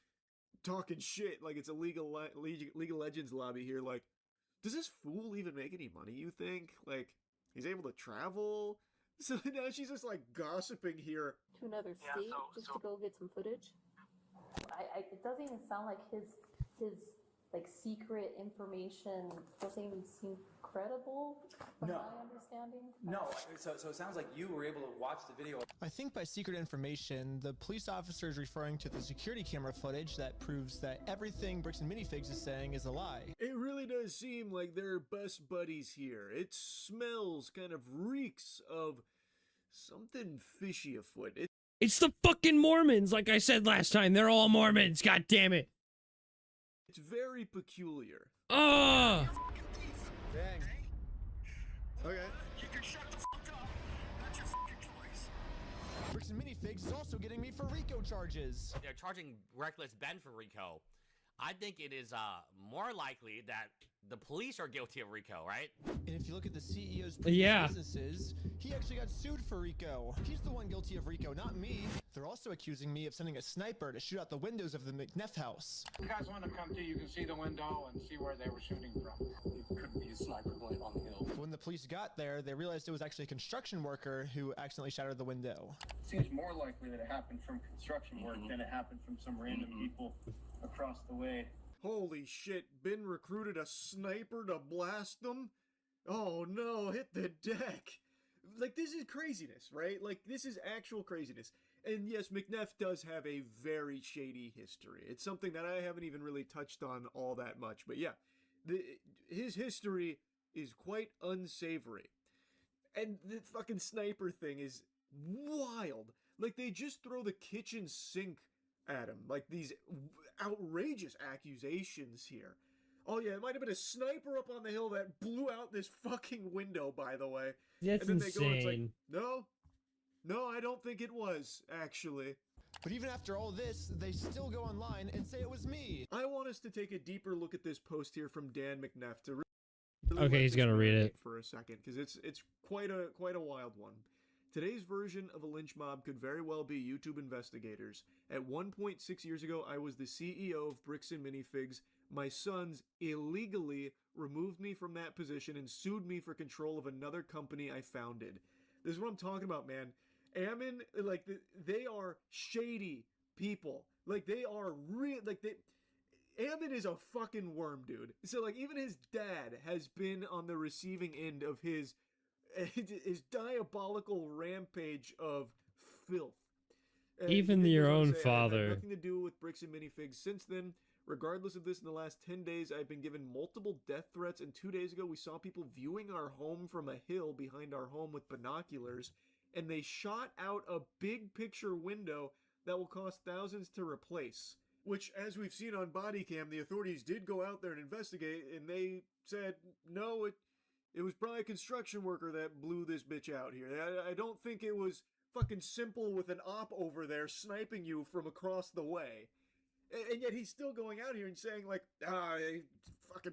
[SPEAKER 2] talking shit like it's a League of Legends lobby here. Like, does this fool even make any money, you think? Like, he's able to travel? So now she's just like gossiping here.
[SPEAKER 10] To another state just to go get some footage? It doesn't even sound like his like secret information doesn't even seem credible from my understanding.
[SPEAKER 12] No, so it sounds like you were able to watch the video.
[SPEAKER 3] I think by secret information, the police officer is referring to the security camera footage that proves that everything Bricks and Minifigs is saying is a lie.
[SPEAKER 2] It really does seem like they're best buddies here. It smells, kind of reeks of something fishy afoot.
[SPEAKER 1] It's the fucking Mormons, like I said last time. They're all Mormons, god damn it.
[SPEAKER 2] It's very peculiar.
[SPEAKER 1] Oh!
[SPEAKER 3] Dang. Okay.
[SPEAKER 14] You can shut the fuck up. That's your fucking choice.
[SPEAKER 3] Bricks and Minifigs is also getting me for RICO charges.
[SPEAKER 15] They're charging Reckless Ben for RICO. I think it is more likely that the police are guilty of RICO, right?
[SPEAKER 3] And if you look at the CEO's businesses, he actually got sued for RICO. He's the one guilty of RICO, not me. They're also accusing me of sending a sniper to shoot out the windows of the McNeff house.
[SPEAKER 14] You guys want to come to, you can see the window and see where they were shooting from. It could be a sniper blade on the hill.
[SPEAKER 3] When the police got there, they realized it was actually a construction worker who accidentally shattered the window.
[SPEAKER 14] It seems more likely that it happened from construction work than it happened from some random people across the way.
[SPEAKER 2] Holy shit, Ben recruited a sniper to blast them? Oh no, hit the deck. Like, this is craziness, right? Like, this is actual craziness. And yes, McNeff does have a very shady history. It's something that I haven't even really touched on all that much. But yeah, his history is quite unsavory. And the fucking sniper thing is wild. Like, they just throw the kitchen sink at him. Like, these outrageous accusations here. Oh yeah, it might have been a sniper up on the hill that blew out this fucking window, by the way.
[SPEAKER 1] That's
[SPEAKER 2] and then
[SPEAKER 1] insane.
[SPEAKER 2] They go, it's like, no, I don't think it was, actually.
[SPEAKER 3] But even after all this, they still go online and say it was me.
[SPEAKER 2] I want us to take a deeper look at this post here from Dan McNeff to really
[SPEAKER 1] Okay, he's gonna read it
[SPEAKER 2] for a second, because it's quite a wild one. Today's version of a lynch mob could very well be YouTube investigators. At 1.6 years ago, I was the CEO of Bricks and Minifigs. My sons illegally removed me from that position and sued me for control of another company I founded. This is what I'm talking about, man. Ammon, like, they are shady people. Like, they are real, like, Ammon is a fucking worm, dude. So, like, even his dad has been on the receiving end of his diabolical rampage of filth.
[SPEAKER 1] Even your own
[SPEAKER 2] I've
[SPEAKER 1] father.
[SPEAKER 2] had nothing to do with Bricks and Minifigs since then. Regardless of this, in the last 10 days, I've been given multiple death threats, and 2 days ago, we saw people viewing our home from a hill behind our home with binoculars, and they shot out a big picture window that will cost thousands to replace. Which, as we've seen on body cam, the authorities did go out there and investigate, and they said, no, it was probably a construction worker that blew this bitch out here. I don't think it was fucking simple with an op over there sniping you from across the way. And yet he's still going out here and saying, like, they fucking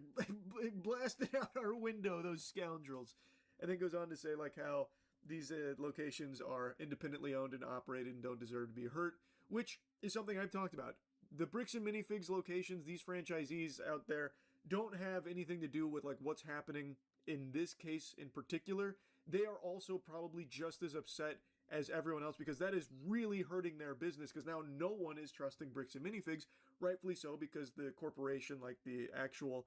[SPEAKER 2] blasted out our window, those scoundrels. And then goes on to say, like, how these locations are independently owned and operated and don't deserve to be hurt, which is something I've talked about. The Bricks and Minifigs locations, these franchisees out there, don't have anything to do with, like, what's happening in this case in particular. They are also probably just as upset as everyone else, because that is really hurting their business, because now no one is trusting Bricks and Minifigs, rightfully so, because the corporation, like the actual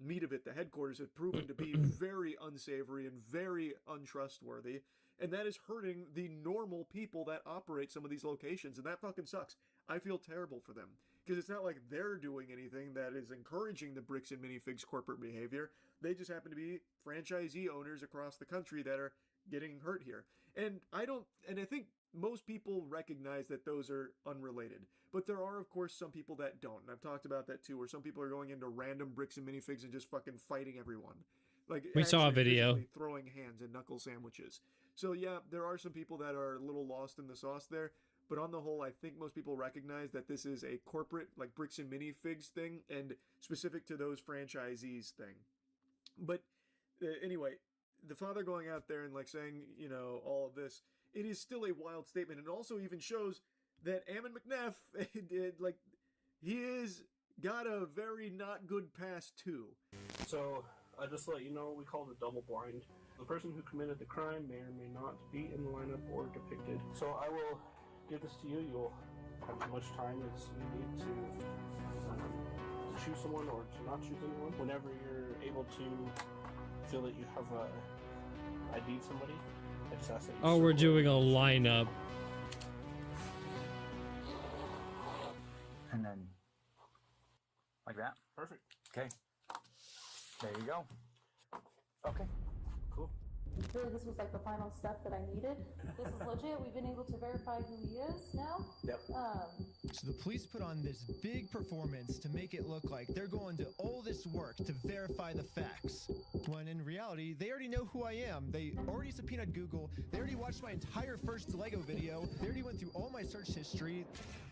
[SPEAKER 2] meat of it, the headquarters, has proven to be very unsavory and very untrustworthy, and that is hurting the normal people that operate some of these locations, and that fucking sucks. I feel terrible for them, because it's not like they're doing anything that is encouraging the Bricks and Minifigs corporate behavior. They just happen to be franchisee owners across the country that are getting hurt here. And I think most people recognize that those are unrelated. But there are, of course, some people that don't. And I've talked about that too, where some people are going into random Bricks and Minifigs and just fucking fighting everyone. Like,
[SPEAKER 1] we saw a video
[SPEAKER 2] throwing hands and knuckle sandwiches. So yeah, there are some people that are a little lost in the sauce there. But on the whole, I think most people recognize that this is a corporate, like, Bricks and Minifigs thing, and specific to those franchisees thing. But anyway, the father going out there and, like, saying, you know, all of this, it is still a wild statement, and also even shows that Ammon McNeff, like, he is got a very not good past too.
[SPEAKER 16] So, just to let you know, we call it double blind. The person who committed the crime may or may not be in the lineup or depicted. So I will give this to you. You'll have as much time as you need to choose someone or to not choose anyone. Whenever you're able to feel that you have ID'd somebody, I just ask that you
[SPEAKER 1] we're doing a lineup.
[SPEAKER 17] And then, like that?
[SPEAKER 16] Perfect.
[SPEAKER 17] Okay. There you go. Okay.
[SPEAKER 16] Cool.
[SPEAKER 10] Really, this was like the final step that I needed. This is legit. We've been able to verify who he is now.
[SPEAKER 16] Yep.
[SPEAKER 3] So the police put on this big performance to make it look like they're going to all this work to verify the facts. When in reality, they already know who I am. They already subpoenaed Google. They already watched my entire first Lego video. They already went through all my search history.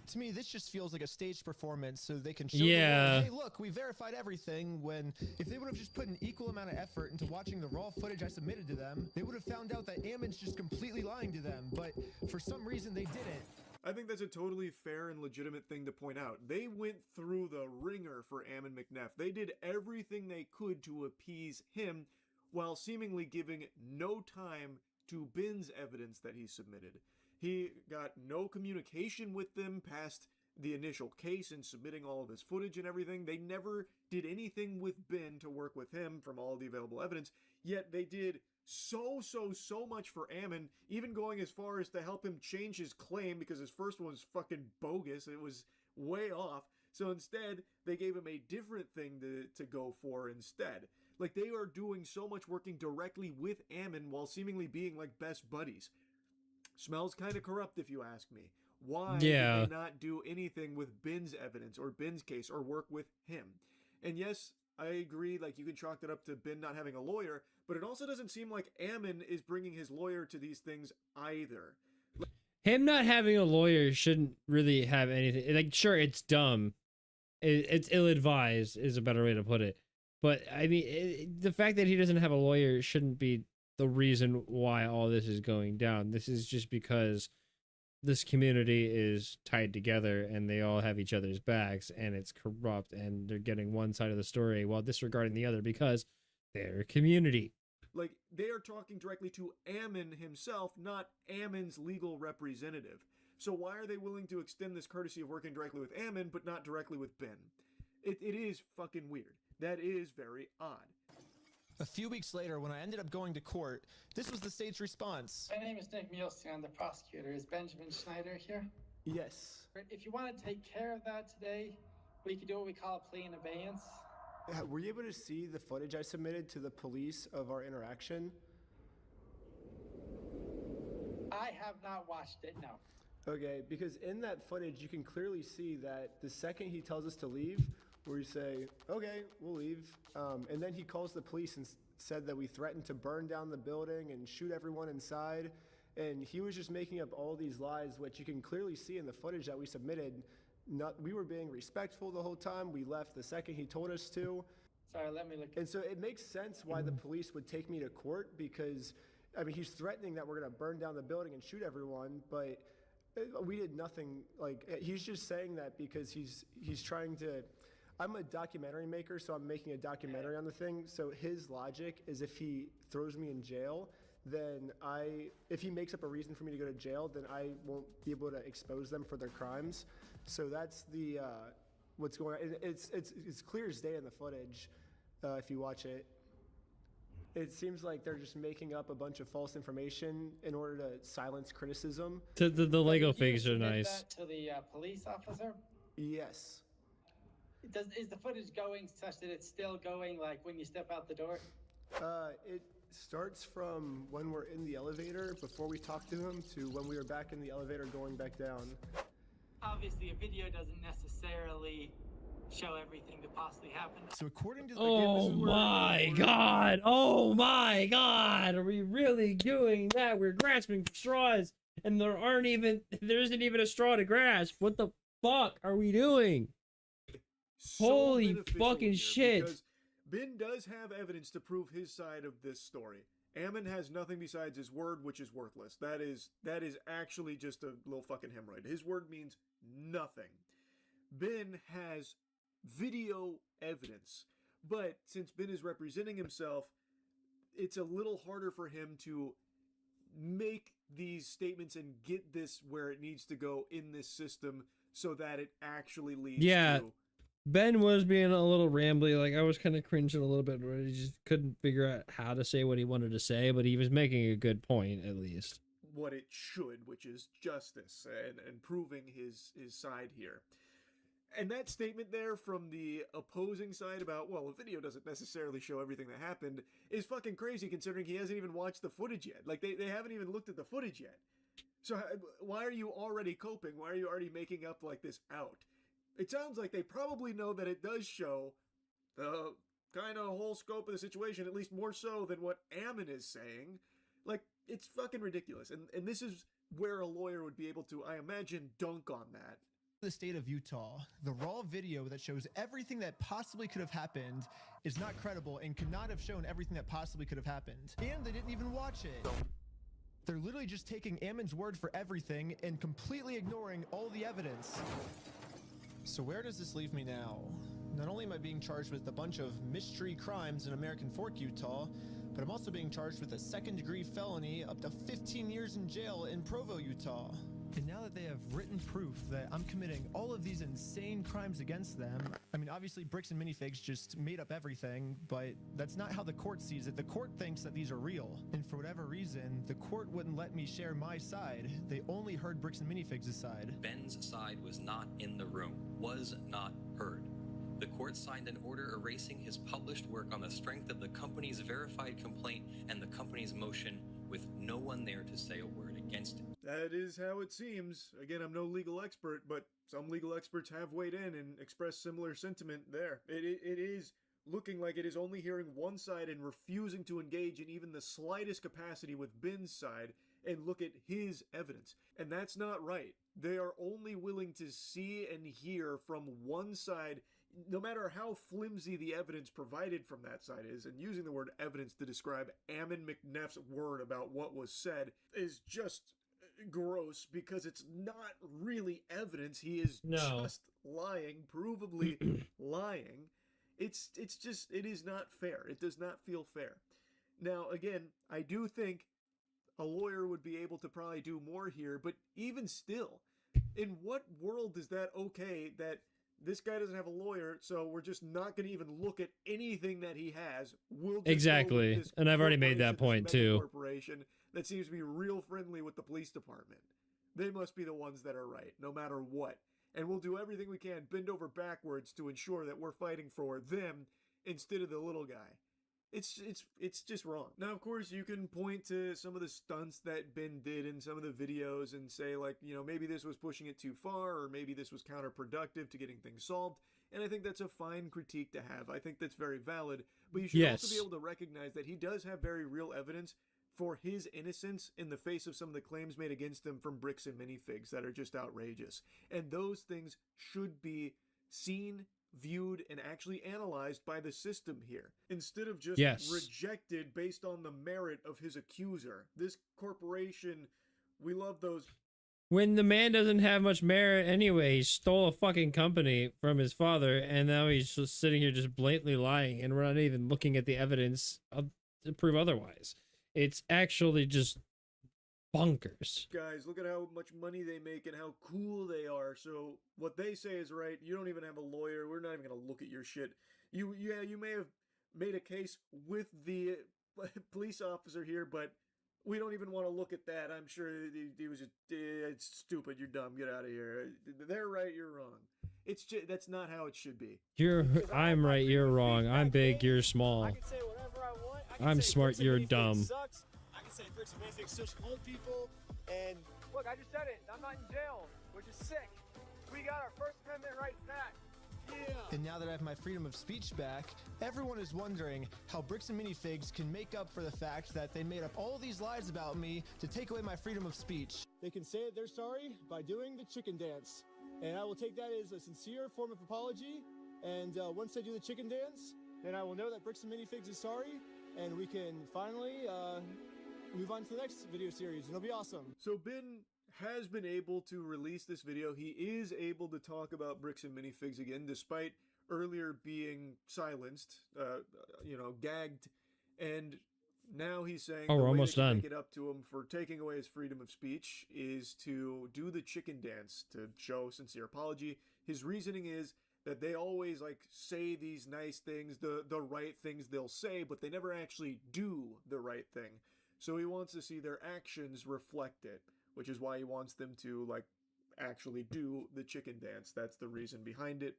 [SPEAKER 3] To me, this just feels like a staged performance so they can show the world, hey, look, we verified everything, when if they would have just put an equal amount of effort into watching the raw footage I submitted to them, they would have found out that Ammon's just completely lying to them, but for some reason they didn't.
[SPEAKER 2] I think that's a totally fair and legitimate thing to point out. They went through the ringer for Ammon McNeff. They did everything they could to appease him while seemingly giving no time to Ben's evidence that he submitted. He got no communication with them past the initial case and submitting all of his footage and everything. They never did anything with Ben to work with him from all the available evidence. Yet they did so much for Ammon, even going as far as to help him change his claim because his first one was fucking bogus. It was way off. So instead, they gave him a different thing to go for instead. Like, they are doing so much working directly with Ammon while seemingly being like best buddies. Smells kind of corrupt if you ask me. Why did they not do anything with Ben's evidence or Ben's case or work with him? And yes, I agree, like, you can chalk that up to Ben not having a lawyer, but it also doesn't seem like Ammon is bringing his lawyer to these things either.
[SPEAKER 1] Him not having a lawyer shouldn't really have anything. Like, sure, it's dumb. It's ill-advised is a better way to put it. But, I mean, the fact that he doesn't have a lawyer shouldn't be the reason why all this is going down. This is just because this community is tied together and they all have each other's backs, and it's corrupt, and they're getting one side of the story while disregarding the other because they're a community.
[SPEAKER 2] Like, they are talking directly to Ammon himself, not Ammon's legal representative. So why are they willing to extend this courtesy of working directly with Ammon, but not directly with Ben? It is fucking weird. That is very odd.
[SPEAKER 3] A few weeks later, when I ended up going to court, this was the state's response.
[SPEAKER 18] My name is Nick Mielstein. I'm the prosecutor. Is Benjamin Schneider here?
[SPEAKER 3] Yes.
[SPEAKER 18] If you want to take care of that today, we can do what we call a plea in abeyance.
[SPEAKER 4] Were you able to see the footage I submitted to the police of our interaction?
[SPEAKER 18] I have not watched it, no.
[SPEAKER 4] Okay, because in that footage, you can clearly see that the second he tells us to leave, we say, okay, we'll leave. And then he calls the police and said that we threatened to burn down the building and shoot everyone inside. And he was just making up all these lies, which you can clearly see in the footage that we submitted. We were being respectful the whole time. We left the second he told us to.
[SPEAKER 18] Sorry, let me look.
[SPEAKER 4] And so it makes sense why the police would take me to court because, I mean, he's threatening that we're going to burn down the building and shoot everyone, but we did nothing. Like, he's just saying that because he's trying to. I'm a documentary maker, so I'm making a documentary on the thing. So his logic is if he throws me in jail, then if he makes up a reason for me to go to jail, then I won't be able to expose them for their crimes. So that's the what's going on. It's clear as day in the footage if you watch it. It seems like they're just making up a bunch of false information in order to silence criticism.
[SPEAKER 1] The Lego figs are nice.
[SPEAKER 18] That to the police officer?
[SPEAKER 4] Yes.
[SPEAKER 18] Is the footage going such that it's still going like when you step out the door?
[SPEAKER 4] It starts from when we're in the elevator before we talk to him to when we were back in the elevator going back down.
[SPEAKER 18] Obviously, a video doesn't necessarily show everything that possibly happened.
[SPEAKER 3] So according to the
[SPEAKER 1] Oh my god! Oh my god! Are we really doing that? We're grasping for straws, and there isn't even a straw to grasp. What the fuck are we doing?
[SPEAKER 2] So
[SPEAKER 1] Holy
[SPEAKER 2] beneficial
[SPEAKER 1] fucking
[SPEAKER 2] here
[SPEAKER 1] shit!
[SPEAKER 2] Because Ben does have evidence to prove his side of this story. Ammon has nothing besides his word, which is worthless. That is actually just a little fucking hemorrhoid. His word means nothing. Ben has video evidence, but since Ben is representing himself, it's a little harder for him to make these statements and get this where it needs to go in this system so that it actually leads to...
[SPEAKER 1] Ben was being a little rambly. Like, I was kind of cringing a little bit where he just couldn't figure out how to say what he wanted to say, but he was making a good point, at least.
[SPEAKER 2] What it should, which is justice and proving his side here. And that statement there from the opposing side about, well, a video doesn't necessarily show everything that happened is fucking crazy considering he hasn't even watched the footage yet. Like, they haven't even looked at the footage yet. So why are you already coping? Why are you already making up like this out? It sounds like they probably know that it does show the kind of whole scope of the situation, at least more so than what Ammon is saying. Like, it's fucking ridiculous. And this is where a lawyer would be able to, I imagine, dunk on that.
[SPEAKER 3] The state of Utah, the raw video that shows everything that possibly could have happened is not credible and could not have shown everything that possibly could have happened. And they didn't even watch it. They're literally just taking Ammon's word for everything and completely ignoring all the evidence. So where does this leave me now? Not only am I being charged with a bunch of mystery crimes in American Fork, Utah, but I'm also being charged with a second-degree felony up to 15 years in jail in Provo, Utah. And now that they have written proof that I'm committing all of these insane crimes against them, I mean, obviously Bricks and Minifigs just made up everything, but that's not how the court sees it. The court thinks that these are real. And for whatever reason, the court wouldn't let me share my side. They only heard Bricks and Minifigs' side.
[SPEAKER 19] Ben's side was not in the room, was not heard. The court signed an order erasing his published work on the strength of the company's verified complaint and the company's motion, with no one there to say a word against it.
[SPEAKER 2] That is how it seems. Again, I'm no legal expert, but some legal experts have weighed in and expressed similar sentiment there. It is looking like it is only hearing one side and refusing to engage in even the slightest capacity with Ben's side and look at his evidence. And that's not right. They are only willing to see and hear from one side, no matter how flimsy the evidence provided from that side is. And using the word evidence to describe Ammon McNeff's word about what was said is just gross, because it's not really evidence. He is just lying, provably lying. It's just, it is not fair. It does not feel fair. Now, again, I do think a lawyer would be able to probably do more here, but even still, in what world is that okay that this guy doesn't have a lawyer, so we're just not going to even look at anything that he has? We'll just
[SPEAKER 1] Exactly. And I've already made that point too.
[SPEAKER 2] Corporation that seems to be real friendly with the police department. They must be the ones that are right, no matter what. And we'll do everything we can, bend over backwards, to ensure that we're fighting for them instead of the little guy. It's just wrong. Now, of course, you can point to some of the stunts that Ben did in some of the videos and say, like, you know, maybe this was pushing it too far, or maybe this was counterproductive to getting things solved. And I think that's a fine critique to have. I think that's very valid. But you should also be able to recognize that he does have very real evidence for his innocence in the face of some of the claims made against him from Bricks and Minifigs that are just outrageous. And those things should be seen, viewed, and actually analyzed by the system here, instead of just rejected based on the merit of his accuser. This corporation, we love those.
[SPEAKER 1] When the man doesn't have much merit anyway, he stole a fucking company from his father, and now he's just sitting here just blatantly lying, and we're not even looking at the evidence to prove otherwise. It's actually just bonkers.
[SPEAKER 2] Guys, look at how much money they make and how cool they are. So what they say is right. You don't even have a lawyer. We're not even going to look at your shit. You may have made a case with the police officer here, but we don't even want to look at that. I'm sure he was just, it's stupid. You're dumb. Get out of here. They're right. You're wrong. It's just, that's not how it should be.
[SPEAKER 1] I'm right. You're wrong. I'm big. You're small.
[SPEAKER 4] I can say whatever I want.
[SPEAKER 1] I'm smart. You're dumb.
[SPEAKER 4] Sucks. I can say Bricks and Minifigs such old people. And look, I just said it. I'm not in jail, which is sick. We got our First Amendment rights back. Yeah.
[SPEAKER 3] And now that I have my freedom of speech back, everyone is wondering how Bricks and Minifigs can make up for the fact that they made up all these lies about me to take away my freedom of speech.
[SPEAKER 4] They can say they're sorry by doing the chicken dance. And I will take that as a sincere form of apology. And once they do the chicken dance, then I will know that Bricks and Minifigs is sorry. And we can finally move on to the next video series. It'll be awesome.
[SPEAKER 2] So Ben has been able to release this video. He is able to talk about Bricks and Minifigs again, despite earlier being silenced, gagged. And now he's saying
[SPEAKER 1] we're almost done.
[SPEAKER 2] Make it up to him for taking away his freedom of speech is to do the chicken dance to show sincere apology. His reasoning is that they always say these nice things, the right things they'll say, but they never actually do the right thing. So he wants to see their actions reflect it, which is why he wants them to actually do the chicken dance. That's the reason behind it.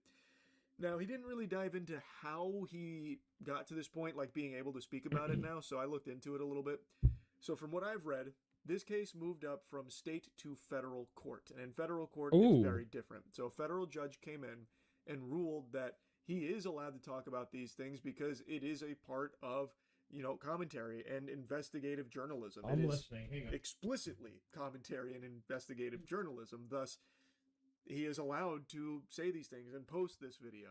[SPEAKER 2] Now, he didn't really dive into how he got to this point, being able to speak about it now, so I looked into it a little bit. So from what I've read, this case moved up from state to federal court, and in federal court, it's very different. So a federal judge came in and ruled that he is allowed to talk about these things because it is a part of, commentary and investigative journalism.
[SPEAKER 1] I'm
[SPEAKER 2] it is
[SPEAKER 1] listening. Hang on.
[SPEAKER 2] Explicitly commentary and investigative journalism. Thus, he is allowed to say these things and post this video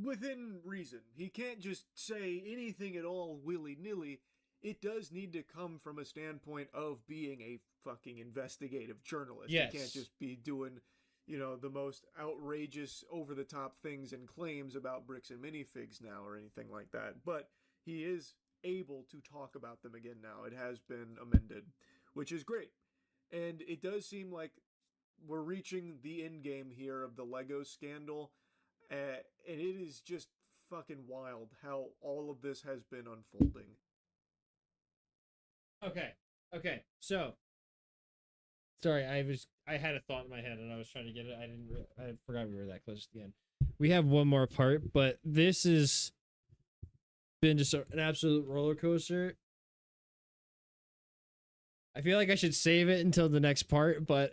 [SPEAKER 2] within reason. He can't just say anything at all willy-nilly. It does need to come from a standpoint of being a fucking investigative journalist.
[SPEAKER 1] Yes.
[SPEAKER 2] He can't just be doing, the most outrageous, over-the-top things and claims about Bricks and Minifigs now or anything like that. But he is able to talk about them again now. It has been amended, which is great. And it does seem like we're reaching the end game here of the Lego scandal, and it is just fucking wild how all of this has been unfolding.
[SPEAKER 1] Okay. So, sorry, I had a thought in my head and I was trying to get it. I forgot we were that close to the end. We have one more part, but this has been just an absolute roller coaster. I feel like I should save it until the next part, but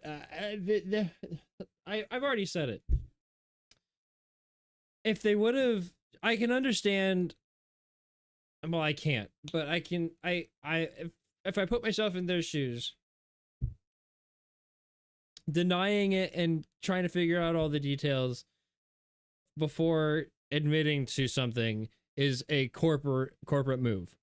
[SPEAKER 1] I've already said it. If they would have, I can understand. Well, I can't, but I can. If I put myself in their shoes, denying it and trying to figure out all the details before admitting to something is a corporate move.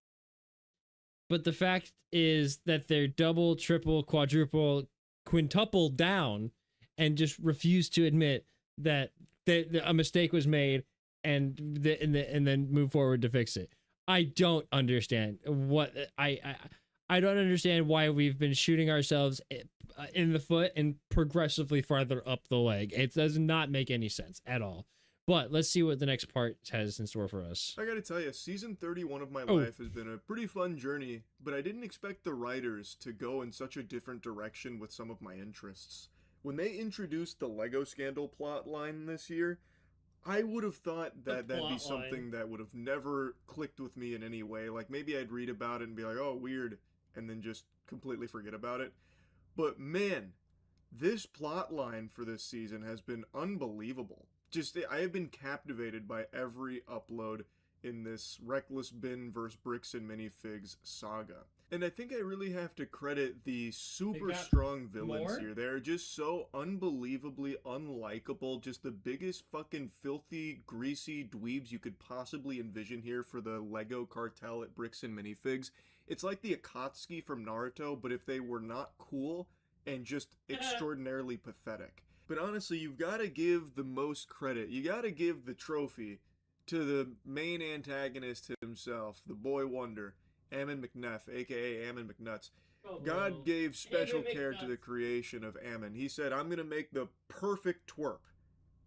[SPEAKER 1] But the fact is that they're double, triple, quadruple, quintuple down and just refuse to admit that a mistake was made and then move forward to fix it. I don't understand what I don't understand why we've been shooting ourselves in the foot and progressively farther up the leg. It does not make any sense at all. But let's see what the next part has in store for us.
[SPEAKER 2] I gotta tell you, season 31 of my life has been a pretty fun journey, but I didn't expect the writers to go in such a different direction with some of my interests. When they introduced the Lego scandal plot line this year, I would have thought that that'd be something that would have never clicked with me in any way. Like, maybe I'd read about it and be like, oh, weird, and then just completely forget about it. But man, this plot line for this season has been unbelievable. I have been captivated by every upload in this Reckless Bin vs. Bricks and Minifigs saga. And I think I really have to credit the super strong villains here. They're just so unbelievably unlikable. Just the biggest fucking filthy, greasy dweebs you could possibly envision here for the Lego cartel at Bricks and Minifigs. It's like the Akatsuki from Naruto, but if they were not cool and just extraordinarily pathetic. But honestly, you've got to give the most credit. You got to give the trophy to the main antagonist himself, the boy wonder, Ammon McNeff, aka Ammon McNuts. God gave special care to the creation of Ammon. He said, I'm going to make the perfect twerp.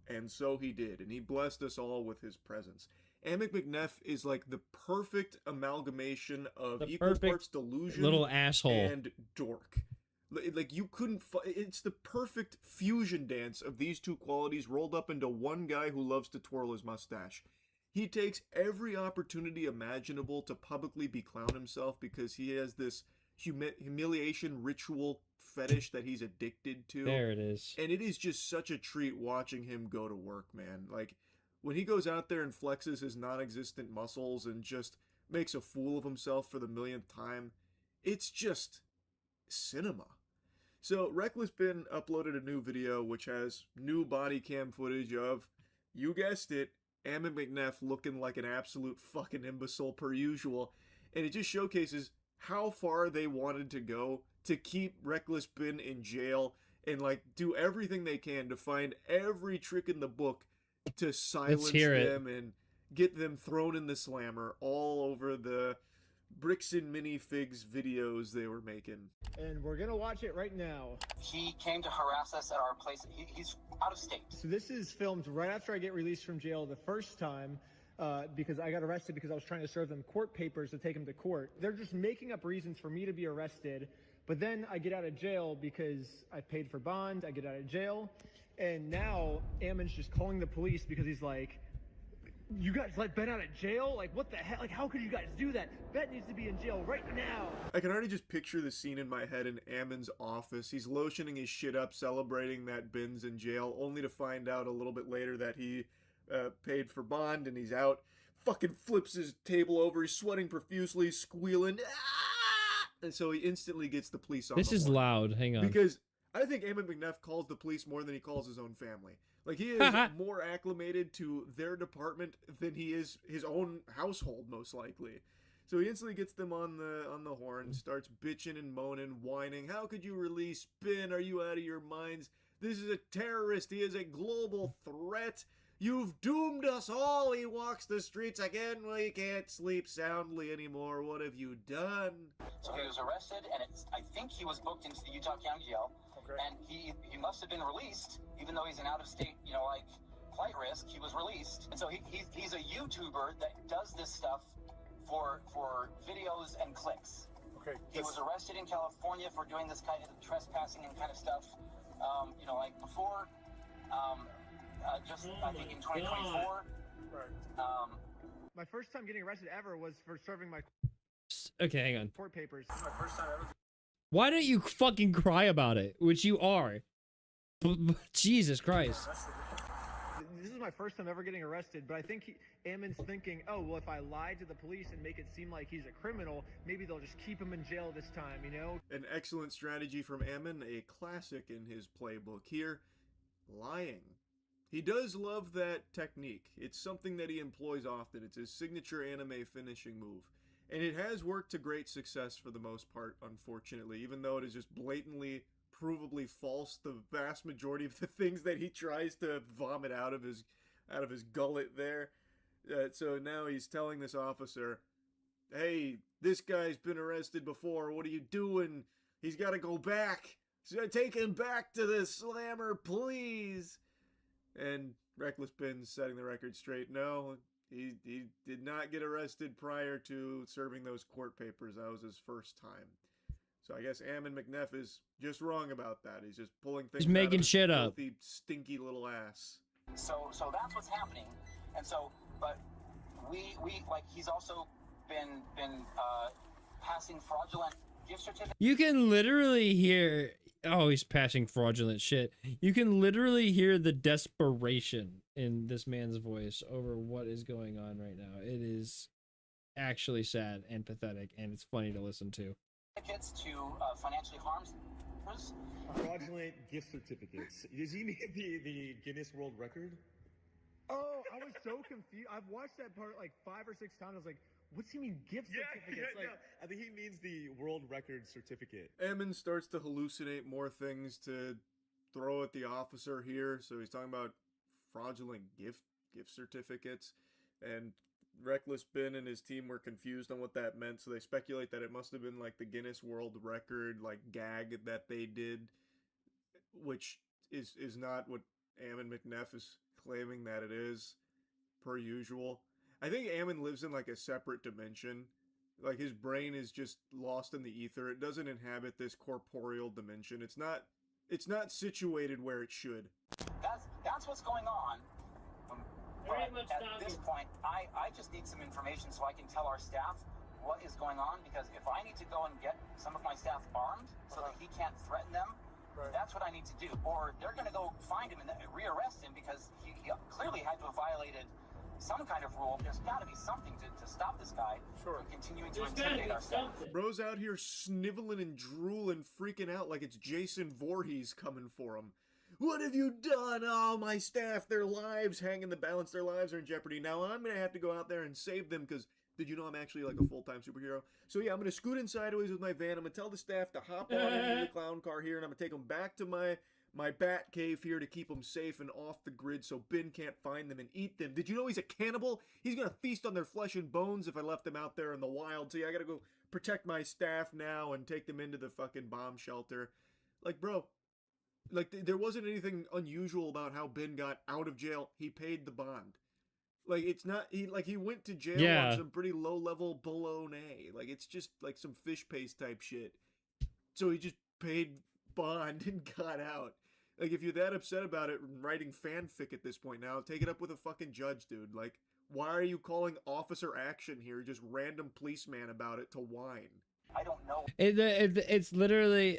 [SPEAKER 2] And so he did, and he blessed us all with his presence. Ammon McNeff is like the perfect amalgamation of equal parts delusion
[SPEAKER 1] little asshole
[SPEAKER 2] and dork. Like, you couldn't it's the perfect fusion dance of these two qualities rolled up into one guy who loves to twirl his mustache. He takes every opportunity imaginable to publicly beclown himself because he has this humiliation ritual fetish that he's addicted to.
[SPEAKER 1] There it is.
[SPEAKER 2] And it is just such a treat watching him go to work, man. Like, when he goes out there and flexes his non-existent muscles and just makes a fool of himself for the millionth time, it's just cinema. So, Reckless Bin uploaded a new video which has new body cam footage of, you guessed it, Ammon McNeff looking like an absolute fucking imbecile per usual, and it just showcases how far they wanted to go to keep Reckless Bin in jail and, like, do everything they can to find every trick in the book to silence them and get them thrown in the slammer all over the Bricks and Minifigs videos they were making.
[SPEAKER 4] And we're gonna watch it right now.
[SPEAKER 8] He came to harass us at our place. He's out of state.
[SPEAKER 4] So this is filmed right after I get released from jail the first time, because I got arrested because I was trying to serve them court papers to take them to court. They're just making up reasons for me to be arrested, but then I get out of jail because I paid for bond, I get out of jail, and now Ammon's just calling the police because he's like, you guys let Ben out of jail? Like, what the hell? Like, how could you guys do that? Ben needs to be in jail right now.
[SPEAKER 2] I can already just picture the scene in my head in Ammon's office. He's lotioning his shit up, celebrating that Ben's in jail, only to find out a little bit later that he paid for bond and he's out. Fucking flips his table over, he's sweating profusely, squealing. Ah! And so he instantly gets the police on
[SPEAKER 1] This is loud. Hang on.
[SPEAKER 2] Because I think Ammon McNeff calls the police more than he calls his own family. Like, he is more acclimated to their department than he is his own household, most likely. So he instantly gets them on the horn, starts bitching and moaning, whining. How could you release Ben? Are you out of your minds? This is a terrorist. He is a global threat. You've doomed us all. He walks the streets again. We can't sleep soundly anymore. What have you done?
[SPEAKER 8] So he was arrested, and I think he was booked into the Utah County Jail.
[SPEAKER 12] And he must have been released, even though he's an out-of-state, like flight risk. He was released, and so he's a YouTuber that does this stuff for videos and clicks.
[SPEAKER 20] Okay.
[SPEAKER 12] He was arrested in California for doing this kind of trespassing and kind of stuff. Like before, I think in 2024.
[SPEAKER 20] Right.
[SPEAKER 4] My first time getting arrested ever was for serving my
[SPEAKER 1] Okay, hang on.
[SPEAKER 4] court papers.
[SPEAKER 20] My first time ever.
[SPEAKER 1] Why don't you fucking cry about it? Which you are. Jesus Christ.
[SPEAKER 4] This is my first time ever getting arrested, but I think Ammon's thinking, oh, well, if I lie to the police and make it seem like he's a criminal, maybe they'll just keep him in jail this time,
[SPEAKER 2] An excellent strategy from Ammon, a classic in his playbook here. Lying. He does love that technique. It's something that he employs often. It's his signature anime finishing move. And it has worked to great success for the most part, unfortunately, even though it is just blatantly, provably false, the vast majority of the things that he tries to vomit out of his gullet there. So now he's telling this officer, hey, this guy's been arrested before, what are you doing? He's got to go back. So take him back to the slammer, please. And Reckless Ben's setting the record straight. No, he did not get arrested prior to serving those court papers. That was his first time. So I guess Ammon McNeff is just wrong about that. He's just pulling things
[SPEAKER 1] He's making
[SPEAKER 2] out of his
[SPEAKER 1] shit up.
[SPEAKER 2] filthy, stinky little ass.
[SPEAKER 12] So that's what's happening. And so, but we like he's also been passing fraudulent gift certificates.
[SPEAKER 1] You can literally hear... Oh, he's passing fraudulent shit. You can literally hear the desperation in this man's voice over what is going on right now. It is actually sad and pathetic, and it's funny to listen to.
[SPEAKER 12] To financially harm others.
[SPEAKER 21] Fraudulent gift certificates. Does he mean the Guinness World Record?
[SPEAKER 4] Oh, I was so confused. I've watched that part like 5 or 6 times. I was like, what's he mean gift certificates?
[SPEAKER 21] Yeah. I think he means the world record certificate.
[SPEAKER 2] Ammon starts to hallucinate more things to throw at the officer here. So he's talking about fraudulent gift certificates. And Reckless Ben and his team were confused on what that meant. So they speculate that it must have been like the Guinness World Record like gag that they did, which is not what Ammon McNeff is claiming that it is, per usual. I think Ammon lives in like a separate dimension. Like his brain is just lost in the ether. It doesn't inhabit this corporeal dimension. It's not situated where it should.
[SPEAKER 12] That's what's going on. But at this point, I just need some information so I can tell our staff what is going on, because if I need to go and get some of my staff armed so that he can't threaten them, that's what I need to do. Or they're going to go find him and rearrest him because he clearly had to have violated some kind of rule. There's got to be something to stop this guy from continuing to intimidate our staff.
[SPEAKER 2] Bro's out here sniveling and drooling, freaking out like it's Jason Voorhees coming for him. What have you done? Oh, my staff, their lives hang in the balance. Their lives are in jeopardy. Now I'm going to have to go out there and save them because did you know I'm actually like a full-time superhero? So yeah, I'm going to scoot in sideways with my van. I'm going to tell the staff to hop on into the clown car here, and I'm going to take them back to my bat cave here to keep them safe and off the grid so Ben can't find them and eat them. Did you know he's a cannibal? He's going to feast on their flesh and bones if I left them out there in the wild. So yeah, I got to go protect my staff now and take them into the fucking bomb shelter. Like, bro, like there wasn't anything unusual about how Ben got out of jail. He paid the bond. Like, it's not, he went to jail on some pretty low-level bologna. Like, it's just, like, some fish paste type shit. So he just paid bond and got out. Like, if you're that upset about it, writing fanfic at this point now, take it up with a fucking judge, dude. Like, why are you calling officer action here, just random policeman about it to whine?
[SPEAKER 12] I don't know.
[SPEAKER 1] It's literally,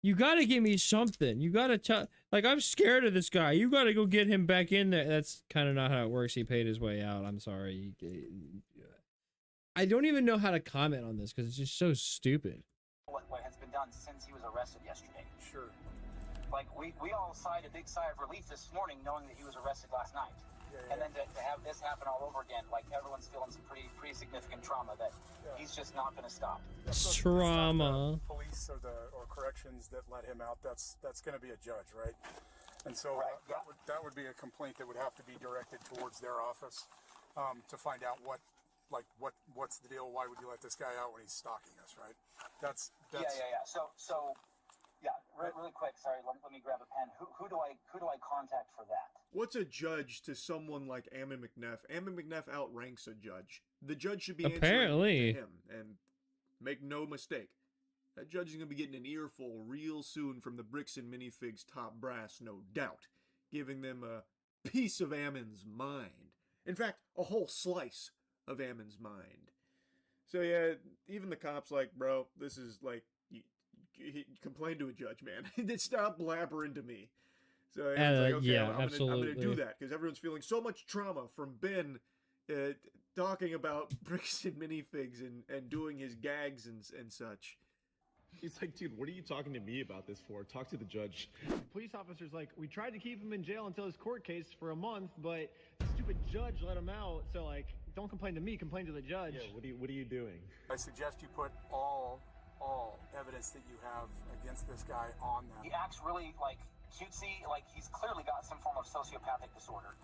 [SPEAKER 1] you gotta give me something. You gotta tell, like, I'm scared of this guy. You gotta go get him back in there. That's kind of not how it works. He paid his way out. I'm sorry. I don't even know how to comment on this because it's just so stupid.
[SPEAKER 12] What has been done since he was arrested yesterday.
[SPEAKER 20] Sure.
[SPEAKER 12] Like, we all sighed a big sigh of relief this morning knowing that he was arrested last night. And then to have this happen all over again, like, everyone's feeling some pretty significant trauma that he's just not going to stop.
[SPEAKER 1] Trauma.
[SPEAKER 20] Police or corrections that let him out. That's going to be a judge, right? And so that would be a complaint that would have to be directed towards their office to find out what like what's the deal? Why would you let this guy out when he's stalking us, right? That's
[SPEAKER 17] Yeah. So yeah, really quick. Sorry, let me grab a pen. Who do I contact for that?
[SPEAKER 2] What's a judge to someone like Ammon McNeff? Ammon McNeff outranks a judge. The judge should be
[SPEAKER 1] Apparently.
[SPEAKER 2] answering to him, and make no mistake, that judge is going to be getting an earful real soon from the Bricks and Minifigs top brass, no doubt, giving them a piece of Ammon's mind. In fact, a whole slice of Ammon's mind. So yeah, even the cops like, bro, this is like, you complain to a judge, man. Stop blabbering to me. So Ammon's like, okay,
[SPEAKER 1] yeah,
[SPEAKER 2] I'm
[SPEAKER 1] absolutely.
[SPEAKER 2] gonna do that because everyone's feeling so much trauma from Ben talking about Bricks and Minifigs and doing his gags and such.
[SPEAKER 21] He's like, dude, what are you talking to me about this for? Talk to the judge.
[SPEAKER 3] Police officer's like, we tried to keep him in jail until his court case for a month, but the stupid judge let him out. So like, don't complain to me, complain to the judge.
[SPEAKER 21] Yeah, what are you doing?
[SPEAKER 20] I suggest you put all evidence that you have against this guy on that.
[SPEAKER 17] He acts really like cutesy, like he's clearly got some form of sociopathic disorder.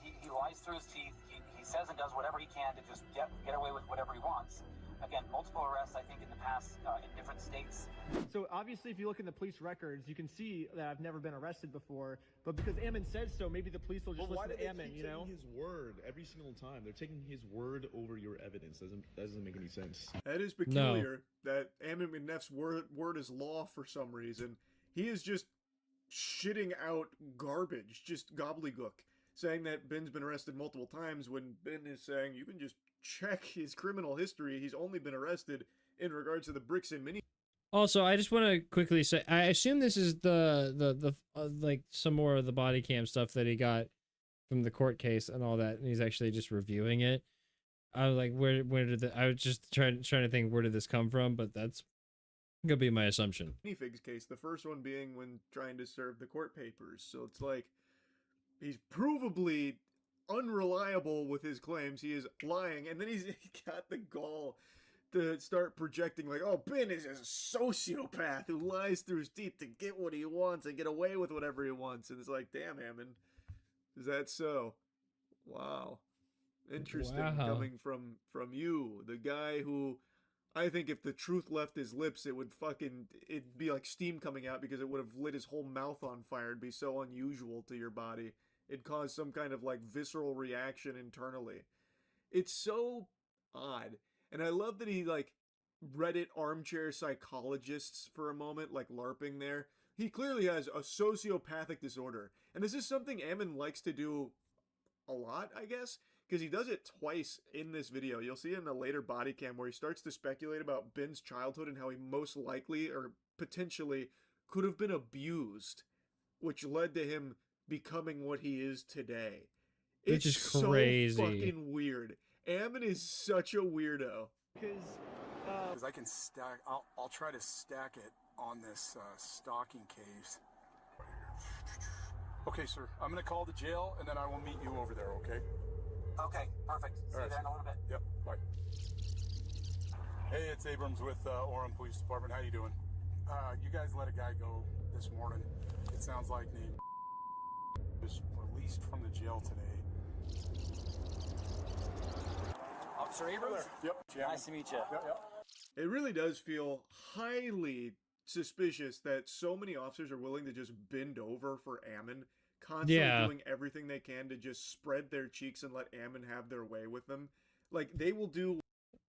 [SPEAKER 17] He lies through his teeth. He says and does whatever he can to just get away with whatever he wants. Again, multiple arrests, I think, in the past in different states.
[SPEAKER 3] So obviously, if you look in the police records, you can see that I've never been arrested before. But because Ammon says so, maybe the police will just listen to Ammon. You know,
[SPEAKER 21] his word every single time. They're taking his word over your evidence. Doesn't make any sense.
[SPEAKER 2] That is peculiar. That Ammon McNeff's word is law for some reason. He is just shitting out garbage, just gobbledygook, saying that Ben's been arrested multiple times when Ben is saying you can just check his criminal history. He's only been arrested in regards to the Bricks and Mini.
[SPEAKER 1] Also, I just want to quickly say, I assume this is the like some more of the body cam stuff that he got from the court case and all that, and he's actually just reviewing it. I was like, where did I was just trying to think, where did this come from? But that's gonna be my assumption.
[SPEAKER 2] Minifigs case, the first one being when trying to serve the court papers. So it's like he's provably unreliable with his claims. He is lying, and then he got the gall to start projecting like, oh, Ben is a sociopath who lies through his teeth to get what he wants and get away with whatever he wants. And it's like, damn, Ammon, is that so? Wow. Interesting. Coming from you, the guy who I think if the truth left his lips, it'd be like steam coming out because it would have lit his whole mouth on fire. It'd be so unusual to your body. It'd cause some kind of like visceral reaction internally. It's so odd. And I love that he like Reddit armchair psychologists for a moment, like LARPing there. He clearly has a sociopathic disorder. And this is something Ammon likes to do a lot, I guess, because he does it twice in this video. You'll see it in a later body cam where he starts to speculate about Ben's childhood and how he most likely or potentially could have been abused, which led to him becoming what he is today.
[SPEAKER 1] Which is crazy.
[SPEAKER 2] So fucking weird. Ammon is such a weirdo.
[SPEAKER 20] Because I can stack, I'll try to stack it on this stalking case. Okay, sir. I'm going to call the jail, and then I will meet you over there, okay?
[SPEAKER 17] Okay, perfect. See you there in a little bit.
[SPEAKER 20] Yep, bye. Hey, it's Abrams with Orem Police Department. How you doing? You guys let a guy go this morning. It sounds like named was released from the jail today.
[SPEAKER 17] Officer Abrams?
[SPEAKER 20] Yep.
[SPEAKER 17] Nice to meet you.
[SPEAKER 20] Yep.
[SPEAKER 2] It really does feel highly suspicious that so many officers are willing to just bend over for Ammon, constantly doing everything they can to just spread their cheeks and let Ammon have their way with them. Like, they will do...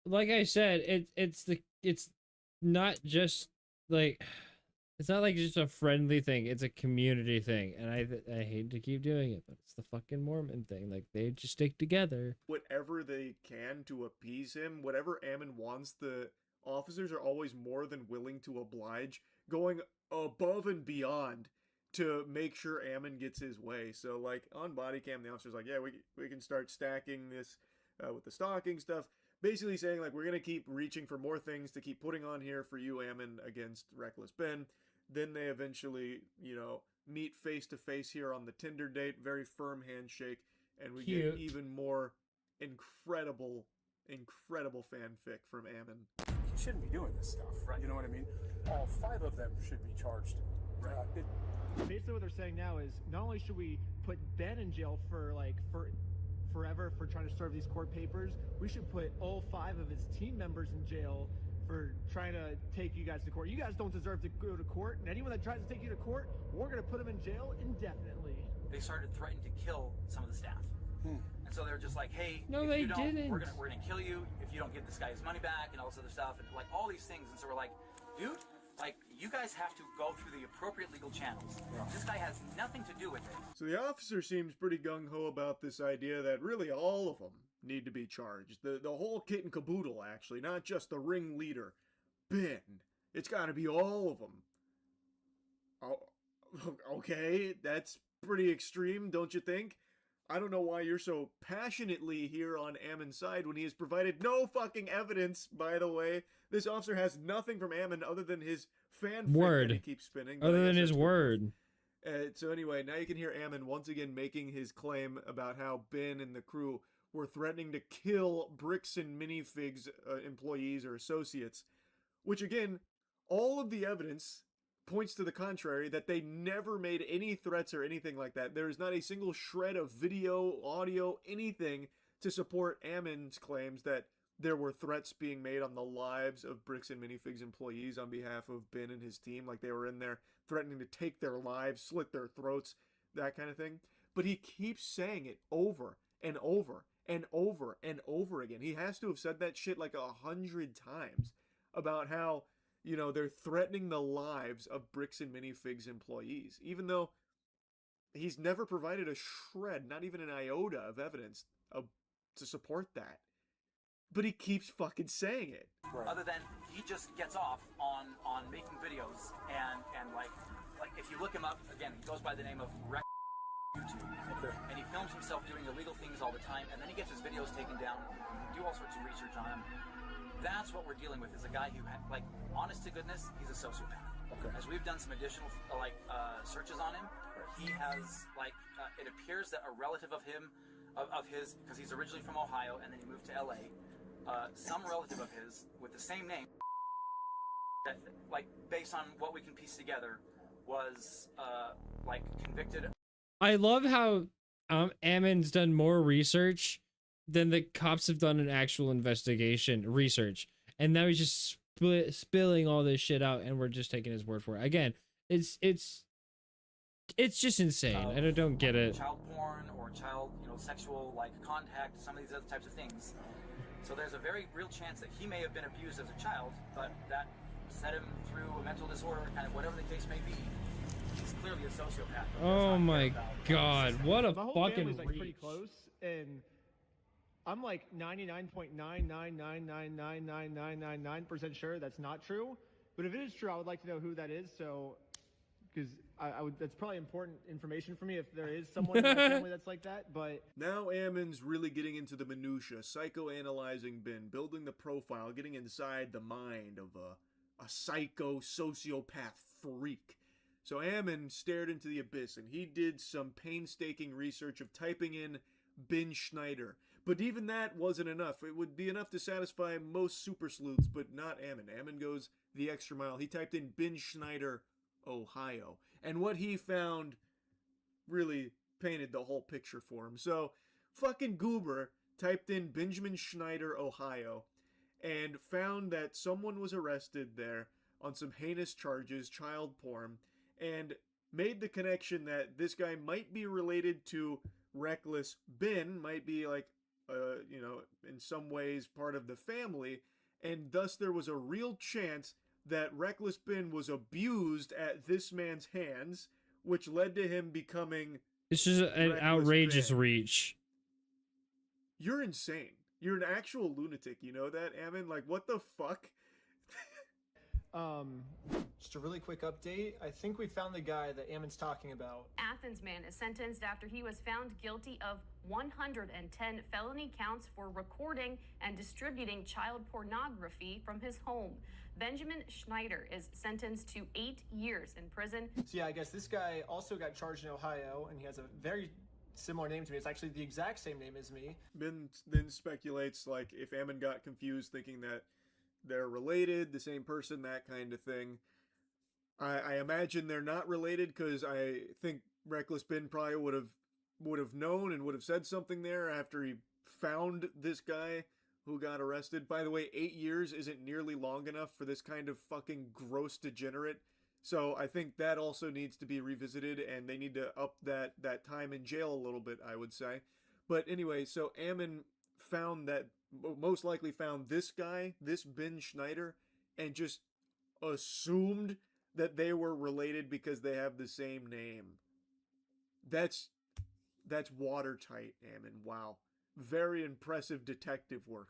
[SPEAKER 1] Like I said, it's not just like... It's not like just a friendly thing. It's a community thing. And I hate to keep doing it, but it's the fucking Mormon thing. Like, they just stick together.
[SPEAKER 2] Whatever they can to appease him, whatever Ammon wants, the officers are always more than willing to oblige, going above and beyond to make sure Ammon gets his way. So, like, on body cam, the officer's like, yeah, we can start stacking this with the stalking stuff. Basically saying, like, we're going to keep reaching for more things to keep putting on here for you, Ammon, against Reckless Ben. Then they eventually, meet face-to-face here on the Tinder date. Very firm handshake. And we get even more incredible fanfic from Ammon.
[SPEAKER 20] You shouldn't be doing this stuff, right? You know what I mean? All 5 of them should be charged.
[SPEAKER 3] Basically what they're saying now is not only should we put Ben in jail for
[SPEAKER 4] forever for trying to serve these court papers. We should put all 5 of his team members in jail for trying to take you guys to court. You guys don't deserve to go to court, and anyone that tries to take you to court, we're going to put them in jail indefinitely.
[SPEAKER 12] They started threatening to kill some of the staff. And so they're just like, hey,
[SPEAKER 1] No,
[SPEAKER 12] if
[SPEAKER 1] they
[SPEAKER 12] you don't,
[SPEAKER 1] didn't.
[SPEAKER 12] we're gonna kill you if you don't give this guy his money back and all this other stuff and like all these things. And so we're like, dude, like you guys have to go through the appropriate legal channels. This guy has nothing to do with it.
[SPEAKER 2] So the officer seems pretty gung-ho about this idea that really all of them need to be charged. The whole kit and caboodle, actually, not just the ringleader, Ben. It's got to be all of them. Oh, okay, that's pretty extreme, don't you think? I don't know why you're so passionately here on Ammon's side when he has provided no fucking evidence, by the way. This officer has nothing from Ammon other than his fanfic that he keeps spinning. but I
[SPEAKER 1] Other than
[SPEAKER 2] guess
[SPEAKER 1] his
[SPEAKER 2] that's good.
[SPEAKER 1] word.
[SPEAKER 2] So anyway, now you can hear Ammon once again making his claim about how Ben and the crew were threatening to kill Bricks and Minifigs employees or associates, which again, all of the evidence points to the contrary, that they never made any threats or anything like that. There is not a single shred of video, audio, anything to support Ammon's claims that there were threats being made on the lives of Bricks and Minifigs employees on behalf of Ben and his team, like they were in there threatening to take their lives, slit their throats, that kind of thing. But he keeps saying it over and over and over and over again. He has to have said that shit like 100 times about how, you know, they're threatening the lives of Bricks and Minifigs employees, even though he's never provided a shred, not even an iota of evidence to support that. But he keeps fucking saying it.
[SPEAKER 12] Other than he just gets off on making videos and like if you look him up again, he goes by the name of Rex YouTube, and he films himself doing illegal things all the time, and then he gets his videos taken down, do all sorts of research on him. That's what we're dealing with, is a guy who, like, honest to goodness, he's a sociopath. As we've done some additional searches on him, he has it appears that a relative of him, of his, because he's originally from Ohio and then he moved to LA. Some relative of his with the same name, that, like, based on what we can piece together, was convicted.
[SPEAKER 1] I love how Ammon's done more research than the cops have done an actual investigation research, and now he's just spilling all this shit out, and we're just taking his word for it. Again, it's just insane. I don't get it.
[SPEAKER 12] Child porn or child, sexual contact, some of these other types of things. So there's a very real chance that he may have been abused as a child, but that set him through a mental disorder, kind of whatever the case may be. He's clearly a sociopath.
[SPEAKER 1] Oh my god, what a
[SPEAKER 4] My whole
[SPEAKER 1] fucking
[SPEAKER 4] family's pretty close, and I'm 99.999999999% sure that's not true. But if it is true, I would like to know who that is. So, because I would, that's probably important information for me if there is someone in my family that's like that. But
[SPEAKER 2] now Ammon's really getting into the minutia, psychoanalyzing Ben, building the profile, getting inside the mind of a psycho sociopath freak. So Ammon stared into the abyss, and he did some painstaking research of typing in Ben Schneider. But even that wasn't enough. It would be enough to satisfy most super sleuths, but not Ammon. Ammon goes the extra mile. He typed in Ben Schneider, Ohio. And what he found really painted the whole picture for him. So, fucking Goober typed in Benjamin Schneider, Ohio, and found that someone was arrested there on some heinous charges, child porn, and made the connection that this guy might be related to Reckless Ben, might be in some ways part of the family, and thus there was a real chance that Reckless Ben was abused at this man's hands, which led to him becoming...
[SPEAKER 1] It's just an outrageous reach.
[SPEAKER 2] You're insane. You're an actual lunatic, you know that, Ammon? What the fuck?
[SPEAKER 4] Just a really quick update. I think we found the guy that Ammon's talking about.
[SPEAKER 5] Athens man is sentenced after he was found guilty of 110 felony counts for recording and distributing child pornography from his home. Benjamin Schneider is sentenced to 8 years in prison.
[SPEAKER 4] So yeah, I guess this guy also got charged in Ohio, and he has a very similar name to me. It's actually the exact same name as me.
[SPEAKER 2] Ben then speculates, if Ammon got confused thinking that they're related, the same person, that kind of thing. I imagine they're not related, because I think Reckless Ben probably would have would have known and would have said something there after he found this guy who got arrested. By the way, 8 years isn't nearly long enough for this kind of fucking gross degenerate. So I think that also needs to be revisited, and they need to up that time in jail a little bit, I would say. But anyway, so Ammon most likely found this guy, this Ben Schneider, and just assumed that they were related because they have the same name. That's watertight, Ammon. Wow. Very impressive detective work.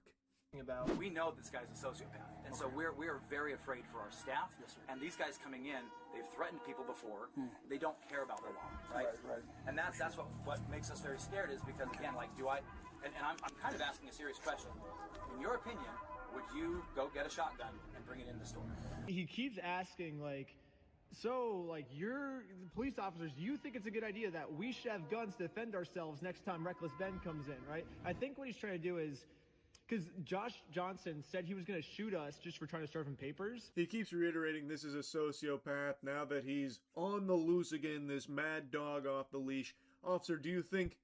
[SPEAKER 6] We know this guy's a sociopath, and so we're very afraid for our staff.
[SPEAKER 22] Yes, sir.
[SPEAKER 6] And these guys coming in, they've threatened people before. They don't care about the law, right?
[SPEAKER 22] Right.
[SPEAKER 6] And that's what makes us very scared, is because again, like, and I'm kind of asking a serious question. In your opinion, would you go get a shotgun and bring it in the store?
[SPEAKER 4] He keeps asking, like, so, like, you're the police officers, do you think it's a good idea that we should have guns to defend ourselves next time Reckless Ben comes in, right? I think what he's trying to do is, because Josh Johnson said he was going to shoot us just for trying to serve him papers.
[SPEAKER 2] He keeps reiterating this is a sociopath now that he's on the loose again, this mad dog off the leash. Officer, do you think,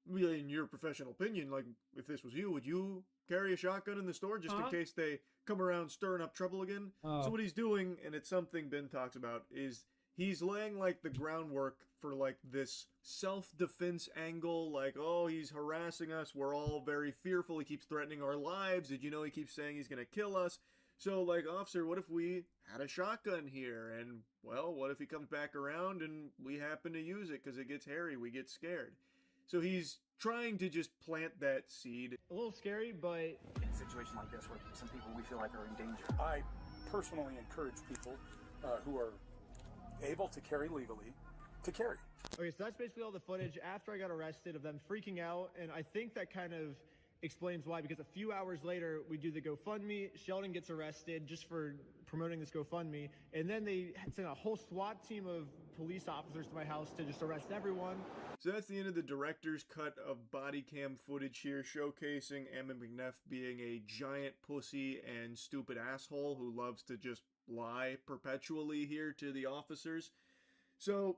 [SPEAKER 2] in your professional opinion, like, if this was you, would you carry a shotgun in the store just in case they come around stirring up trouble again? So what he's doing, and it's something Ben talks about, is he's laying, like, the groundwork for, like, this self-defense angle, like, oh, he's harassing us, we're all very fearful, he keeps threatening our lives, did you know he keeps saying he's gonna kill us? So, like, officer, what if we had a shotgun here, and, well, what if he comes back around and we happen to use it because it gets hairy, we get scared? So he's trying to just plant that seed.
[SPEAKER 4] A little scary, but
[SPEAKER 6] In a situation like this, where some people we feel like are in danger.
[SPEAKER 20] I personally encourage people who are able to carry legally to carry.
[SPEAKER 4] Okay, so that's basically all the footage after I got arrested of them freaking out, and I think that kind of explains why, because a few hours later, we do the GoFundMe, Sheldon gets arrested just for promoting this GoFundMe, and then they sent a whole SWAT team of police officers to my house to just arrest everyone.
[SPEAKER 2] So that's the end of the director's cut of body cam footage here, showcasing Ammon McNeff being a giant pussy and stupid asshole who loves to just lie perpetually here to the officers. So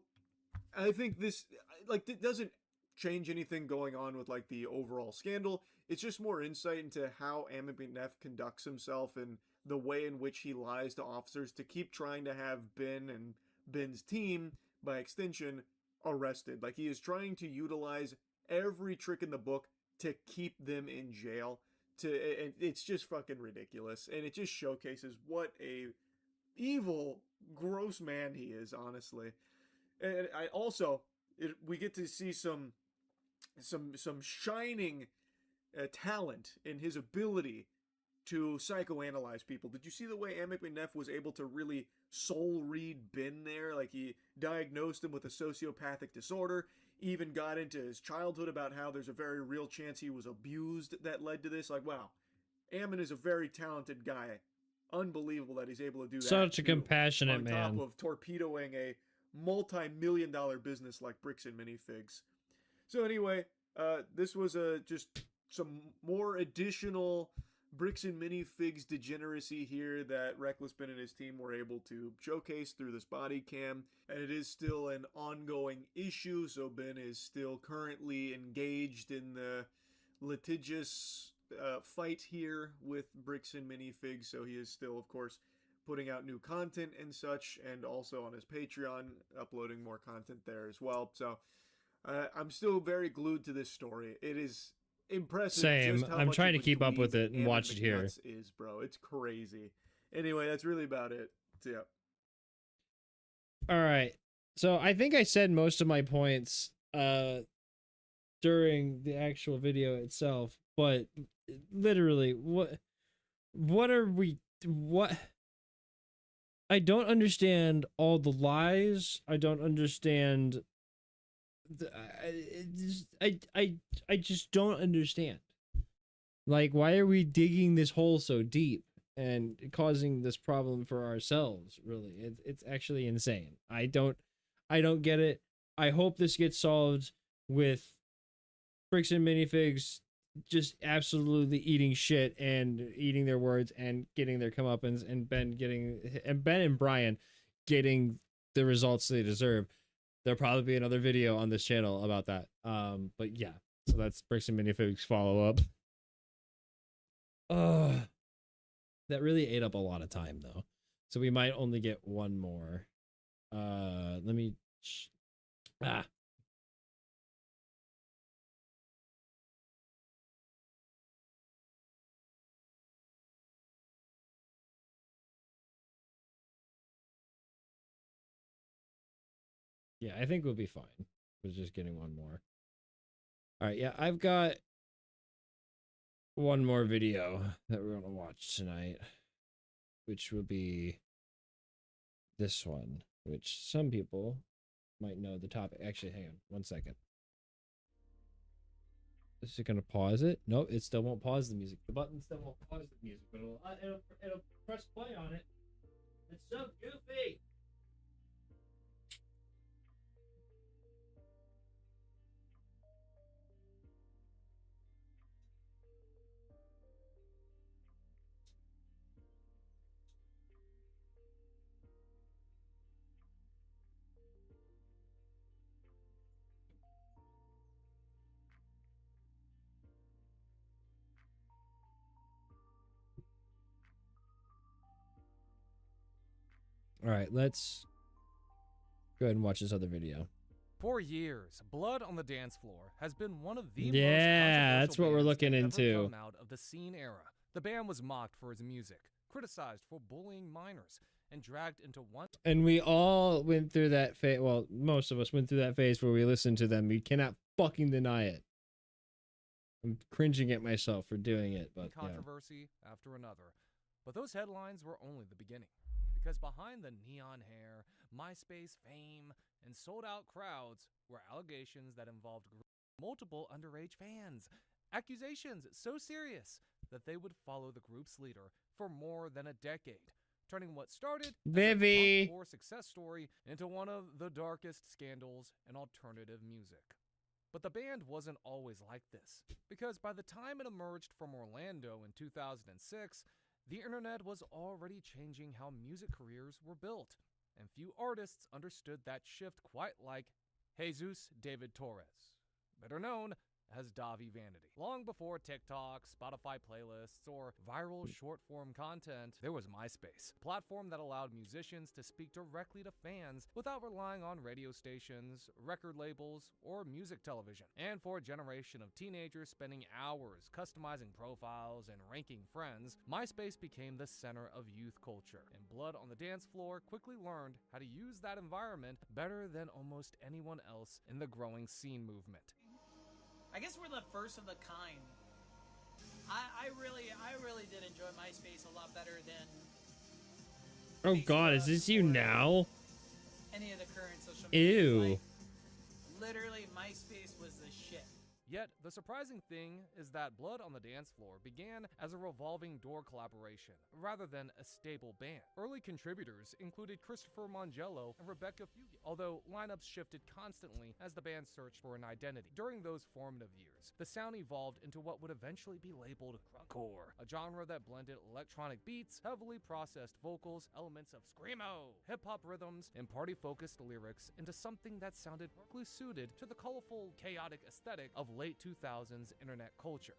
[SPEAKER 2] I think this, like, it doesn't change anything going on with, like, the overall scandal. It's just more insight into how Ammon McNeff conducts himself and the way in which he lies to officers to keep trying to have Ben and Ben's team, by extension, arrested. Like, he is trying to utilize every trick in the book to keep them in jail. And it's just fucking ridiculous. And it just showcases what a evil, gross man he is, honestly. And I also, we get to see some shining talent in his ability to psychoanalyze people. Did you see the way Ammon McNeff was able to really soul read Ben there? Like, he diagnosed him with a sociopathic disorder, even got into his childhood about how there's a very real chance he was abused that led to this. Like, wow, Ammon is a very talented guy. Unbelievable that he's able to do that.
[SPEAKER 1] Such a compassionate man.
[SPEAKER 2] On top of torpedoing a multi-million-dollar business like Bricks and Minifigs. So anyway, this was just some more additional Bricks and Minifigs degeneracy here that Reckless Ben and his team were able to showcase through this body cam. And it is still an ongoing issue, so Ben is still currently engaged in the litigious fight here with Bricks and Minifigs, so he is still, of course, putting out new content and such, and also on his Patreon, uploading more content there as well. So I'm still very glued to this story. It is impressive.
[SPEAKER 1] Same.
[SPEAKER 2] Just how
[SPEAKER 1] I'm
[SPEAKER 2] much
[SPEAKER 1] trying
[SPEAKER 2] of
[SPEAKER 1] to
[SPEAKER 2] a
[SPEAKER 1] keep up
[SPEAKER 2] dweeb
[SPEAKER 1] with it and
[SPEAKER 2] Ammon
[SPEAKER 1] watch it here.
[SPEAKER 2] McNutt is, bro. It's crazy. Anyway, that's really about it. So, yeah.
[SPEAKER 1] All right. So I think I said most of my points during the actual video itself, but literally, what I don't understand all the lies. I don't understand I just don't understand. Like, why are we digging this hole so deep and causing this problem for ourselves? Really, it's actually insane. I don't get it. I hope this gets solved with Bricks and Minifigs just absolutely eating shit and eating their words and getting their comeuppance, and Ben and Brian getting the results they deserve. There'll probably be another video on this channel about that. But yeah, so that's Bricks and Minifigs follow up. That really ate up a lot of time though, so we might only get one more. Let me. Yeah, I think we'll be fine with just getting one more. All right, yeah, I've got one more video that we're gonna watch tonight, which will be this one, which some people might know the topic. Actually, hang on one second. Is it gonna pause it? No, it still won't pause the music. The button still won't pause the music, but it'll press play on it. It's so goofy. All right, let's go ahead and watch this other video.
[SPEAKER 9] For years, Blood on the Dance Floor has been one of the
[SPEAKER 1] Yeah, that's what we're looking into.
[SPEAKER 9] Come out of the scene era. The band was mocked for its music, criticized for bullying minors, and dragged into one.
[SPEAKER 1] And we all went through that phase. Well, most of us went through that phase where we listened to them. We cannot fucking deny it. I'm cringing at myself for doing it, but
[SPEAKER 9] controversy after another. But those headlines were only the beginning. Because behind the neon hair, MySpace fame, and sold-out crowds were allegations that involved multiple underage fans. Accusations so serious that they would follow the group's leader for more than a decade, turning what started as a hardcore success story into one of the darkest scandals in alternative music. But the band wasn't always like this, because by the time it emerged from Orlando in 2006, the internet was already changing how music careers were built, and few artists understood that shift quite like Jesus David Torres, better known as Davi Vanity. Long before TikTok, Spotify playlists, or viral short-form content, there was MySpace, a platform that allowed musicians to speak directly to fans without relying on radio stations, record labels, or music television. And for a generation of teenagers spending hours customizing profiles and ranking friends, MySpace became the center of youth culture, and Blood on the Dance Floor quickly learned how to use that environment better than almost anyone else in the growing scene movement.
[SPEAKER 22] I guess we're the first of the kind. I really did enjoy MySpace a lot better than
[SPEAKER 1] Oh God, is this you now?
[SPEAKER 22] any of the current social media.
[SPEAKER 1] Ew.
[SPEAKER 22] Like, literally, MySpace was the shit.
[SPEAKER 9] Yet, the surprising thing is that Blood on the Dance Floor began as a revolving door collaboration, rather than a stable band. Early contributors included Christopher Mongello and Rebecca Fugi, although lineups shifted constantly as the band searched for an identity. During those formative years, the sound evolved into what would eventually be labeled grindcore, a genre that blended electronic beats, heavily processed vocals, elements of screamo, hip-hop rhythms, and party-focused lyrics into something that sounded perfectly suited to the colorful, chaotic aesthetic of late 2000s internet culture.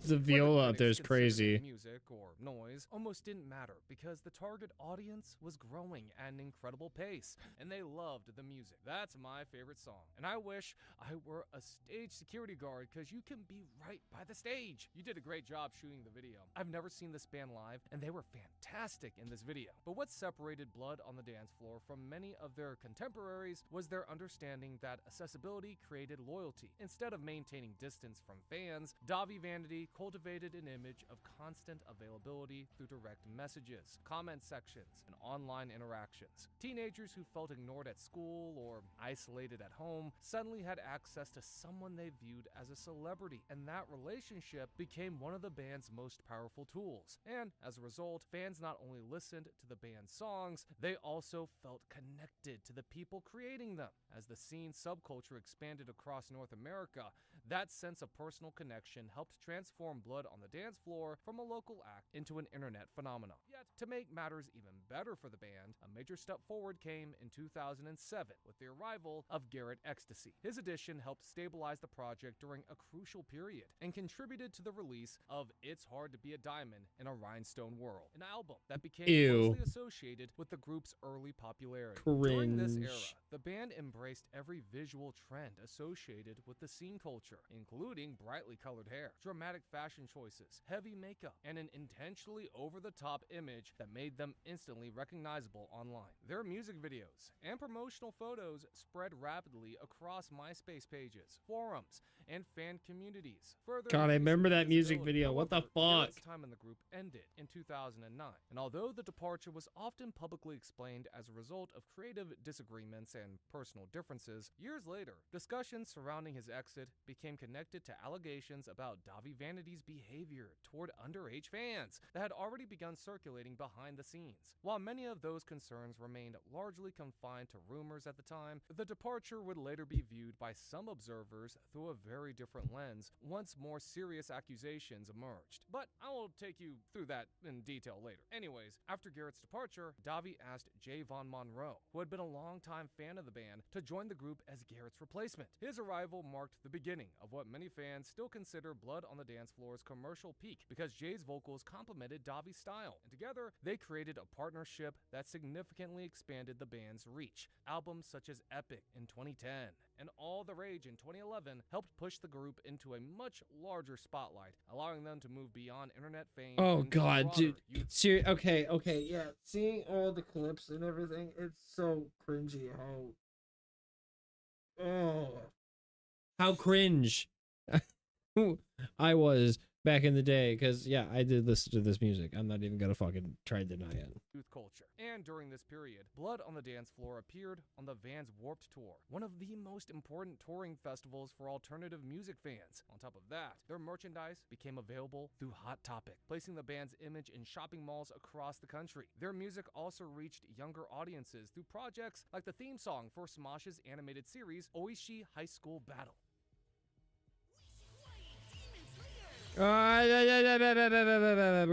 [SPEAKER 1] The viola up there is crazy.
[SPEAKER 9] Music or noise almost didn't matter because the target audience was growing at an incredible pace, and they loved the music. That's my favorite song, and I wish I were a stage security guard because you can be right by the stage. You did a great job shooting the video. I've never seen this band live, and they were fantastic in this video. But what separated Blood on the Dance Floor from many of their contemporaries was their understanding that accessibility created loyalty. Instead of maintaining distance from fans, Davi Vanity cultivated an image of constant availability through direct messages, comment sections, and online interactions. Teenagers who felt ignored at school or isolated at home suddenly had access to someone they viewed as a celebrity, and that relationship became one of the band's most powerful tools. And as a result, fans not only listened to the band's songs, they also felt connected to the people creating them. As the scene subculture expanded across North America, That sense of personal connection helped transform Blood on the Dance Floor from a local act into an internet phenomenon. Yet, to make matters even better for the band, a major step forward came in 2007 with the arrival of Garrett Ecstasy. His addition helped stabilize the project during a crucial period and contributed to the release of It's Hard to Be a Diamond in a Rhinestone World, an album that became closely associated with the group's early popularity. During this era, the band embraced every visual trend associated with the scene culture, including brightly colored hair, dramatic fashion choices, heavy makeup, and an intentionally over-the-top image that made them instantly recognizable online. Their music videos and promotional photos spread rapidly across MySpace pages, forums, and fan communities. Further
[SPEAKER 1] God, I remember that music
[SPEAKER 9] visibility.
[SPEAKER 1] video. What the
[SPEAKER 9] However,
[SPEAKER 1] fuck?
[SPEAKER 9] Garrett's time in the group ended in 2009, and although the departure was often publicly explained as a result of creative disagreements and personal differences, years later, discussions surrounding his exit became connected to allegations about Davi Vanity's behavior toward underage fans that had already begun circulating behind the scenes. While many of those concerns remained largely confined to rumors at the time, the departure would later be viewed by some observers through a very different lens once more serious accusations emerged. But I will take you through that in detail later. Anyways, after Garrett's departure, Davi asked Jay Von Monroe, who had been a longtime fan of the band, to join the group as Garrett's replacement. His arrival marked the beginning of what many fans still consider Blood on the Dance Floor's commercial peak, because Jay's vocals complemented Davi's style, and together they created a partnership that significantly expanded the band's reach. Albums such as Epic in 2010 and All the Rage in 2011 helped push the group into a much larger spotlight, allowing them to move beyond internet fame.
[SPEAKER 1] Oh god, dude. Okay, yeah. Seeing all the clips and everything, it's so cringy how cringe I was back in the day, because yeah, I did listen to this music. I'm not even gonna fucking try to deny it.
[SPEAKER 9] Youth culture. And during this period, Blood on the Dance Floor appeared on the Vans Warped Tour, one of the most important touring festivals for alternative music fans. On top of that, their merchandise became available through Hot Topic, placing the band's image in shopping malls across the country. Their music also reached younger audiences through projects like the theme song for Smosh's animated series, Oishi High School Battle.
[SPEAKER 1] We're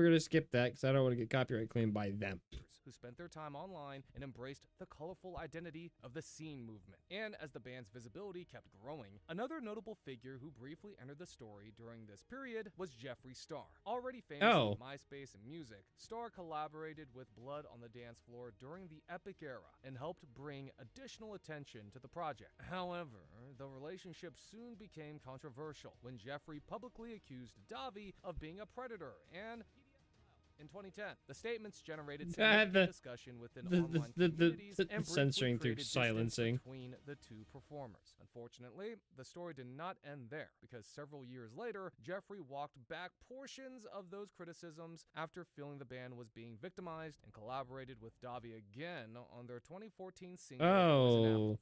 [SPEAKER 1] gonna skip that because I don't want to get copyright claimed by them.
[SPEAKER 9] Who spent their time online and embraced the colorful identity of the scene movement. And as the band's visibility kept growing, another notable figure who briefly entered the story during this period was Jeffree Star. Already famous in MySpace and music, Star collaborated with Blood on the Dance Floor during the Epic era and helped bring additional attention to the project. However, the relationship soon became controversial when Jeffree publicly accused Davi of being a predator, and in 2010, the statements generated significant discussion within online communities and
[SPEAKER 1] censoring through
[SPEAKER 9] created
[SPEAKER 1] silencing
[SPEAKER 9] between the two performers. Unfortunately, the story did not end there, because several years later, Jeffree walked back portions of those criticisms after feeling the band was being victimized and collaborated with Davi again on their 2014 single.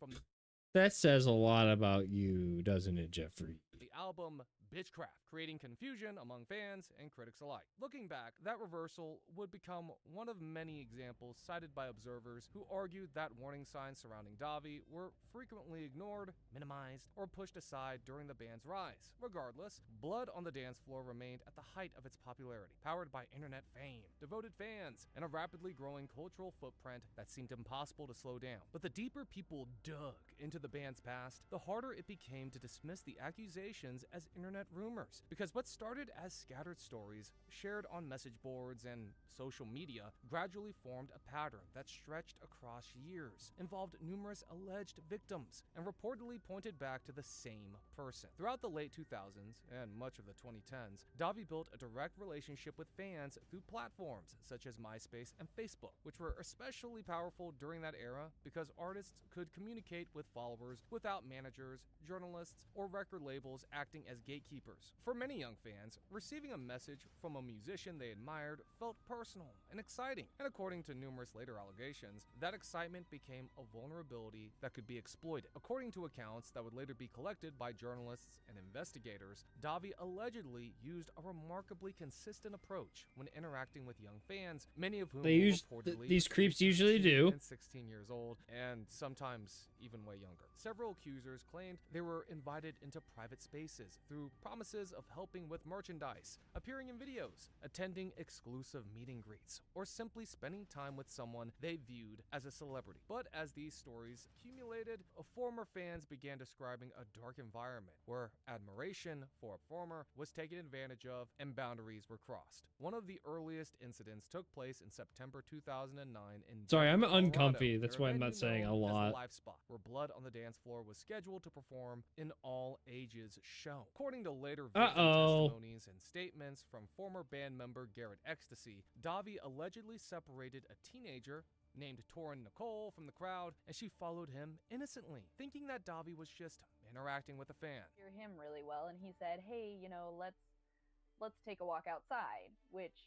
[SPEAKER 1] That says a lot about you, doesn't it, Jeffree?
[SPEAKER 9] The album Bitchcraft, creating confusion among fans and critics alike. Looking back, that reversal would become one of many examples cited by observers who argued that warning signs surrounding Davi were frequently ignored, minimized, or pushed aside during the band's rise. Regardless, Blood on the Dance Floor remained at the height of its popularity, powered by internet fame, devoted fans, and a rapidly growing cultural footprint that seemed impossible to slow down. But the deeper people dug into the band's past, the harder it became to dismiss the accusations as internet rumors, because what started as scattered stories shared on message boards and social media gradually formed a pattern that stretched across years, involved numerous alleged victims, and reportedly pointed back to the same person. Throughout the late 2000s and much of the 2010s, Davi built a direct relationship with fans through platforms such as MySpace and Facebook, which were especially powerful during that era because artists could communicate with followers without managers, journalists, or record labels acting as gatekeepers gatekeepers. For many young fans, receiving a message from a musician they admired felt personal and exciting, and according to numerous later allegations, that excitement became a vulnerability that could be exploited. According to accounts that would later be collected by journalists and investigators, Davi allegedly used a remarkably consistent approach when interacting with young fans, many of whom
[SPEAKER 1] these creeps usually do.
[SPEAKER 9] And 16 years old, and sometimes even way younger. Several accusers claimed they were invited into private spaces through promises of helping with merchandise, appearing in videos, attending exclusive meet and greets, or simply spending time with someone they viewed as a celebrity. But as these stories accumulated, former fans began describing a dark environment where admiration for a performer was taken advantage of and boundaries were crossed. One of the earliest incidents took place in September 2009 in
[SPEAKER 1] Sorry, I'm
[SPEAKER 9] Denver,
[SPEAKER 1] uncomfy.
[SPEAKER 9] Colorado,
[SPEAKER 1] That's
[SPEAKER 9] near
[SPEAKER 1] why
[SPEAKER 9] a
[SPEAKER 1] I'm
[SPEAKER 9] venue
[SPEAKER 1] not saying a
[SPEAKER 9] known as the
[SPEAKER 1] lot.
[SPEAKER 9] Live Spot, where Blood on the Dance Floor was scheduled to perform an all-ages show. According to later victim testimonies and statements from former band member Garrett Ecstasy, Davi allegedly separated a teenager named Torin Nicole from the crowd, and she followed him innocently, thinking that Davi was just interacting with a fan.
[SPEAKER 7] Hear him really well, and he said, "Hey, you know, let's take a walk outside," which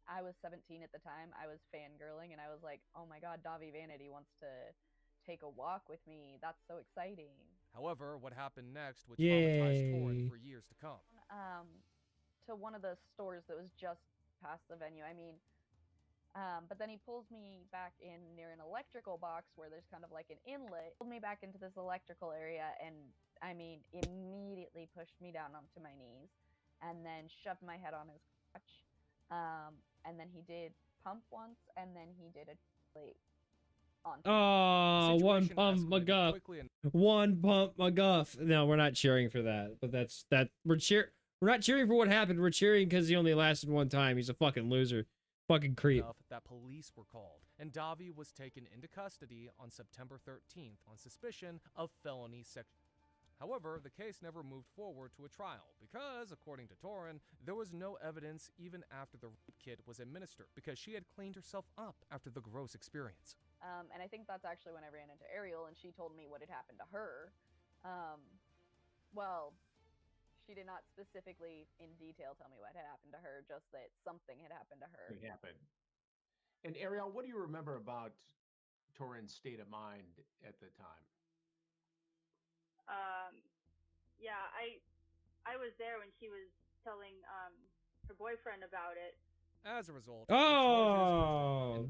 [SPEAKER 7] I was 17 at the time. I was fangirling, and I was like, "Oh my God, Davi Vanity wants to take a walk with me. That's so exciting."
[SPEAKER 9] However, what happened next would traumatize Torin for years to come.
[SPEAKER 7] To one of the stores that was just past the venue. But then he pulls me back in near an electrical box where there's kind of like an inlet. Pulled me back into this electrical area and immediately pushed me down onto my knees and then shoved my head on his crotch. And then he did pump once and then he did a plate on.
[SPEAKER 1] Oh, one pump McGuff. One pump McGuff. No, we're not cheering for that. But we're not cheering for what happened. We're cheering because he only lasted one time. He's a fucking loser. Fucking creep.
[SPEAKER 9] That police were called, and Davi was taken into custody on September 13th on suspicion of felony sexual. However, the case never moved forward to a trial because, according to Torin, there was no evidence even after the rape kit was administered because she had cleaned herself up after the gross experience.
[SPEAKER 7] And I think that's actually when I ran into Ariel and she told me what had happened to her. Well, she did not specifically in detail tell me what had happened to her, just that something had happened to her.
[SPEAKER 11] It happened. And Ariel, what do you remember about Torin's state of mind at the time?
[SPEAKER 23] Yeah, I was there when she was telling her boyfriend about it.
[SPEAKER 9] As a result,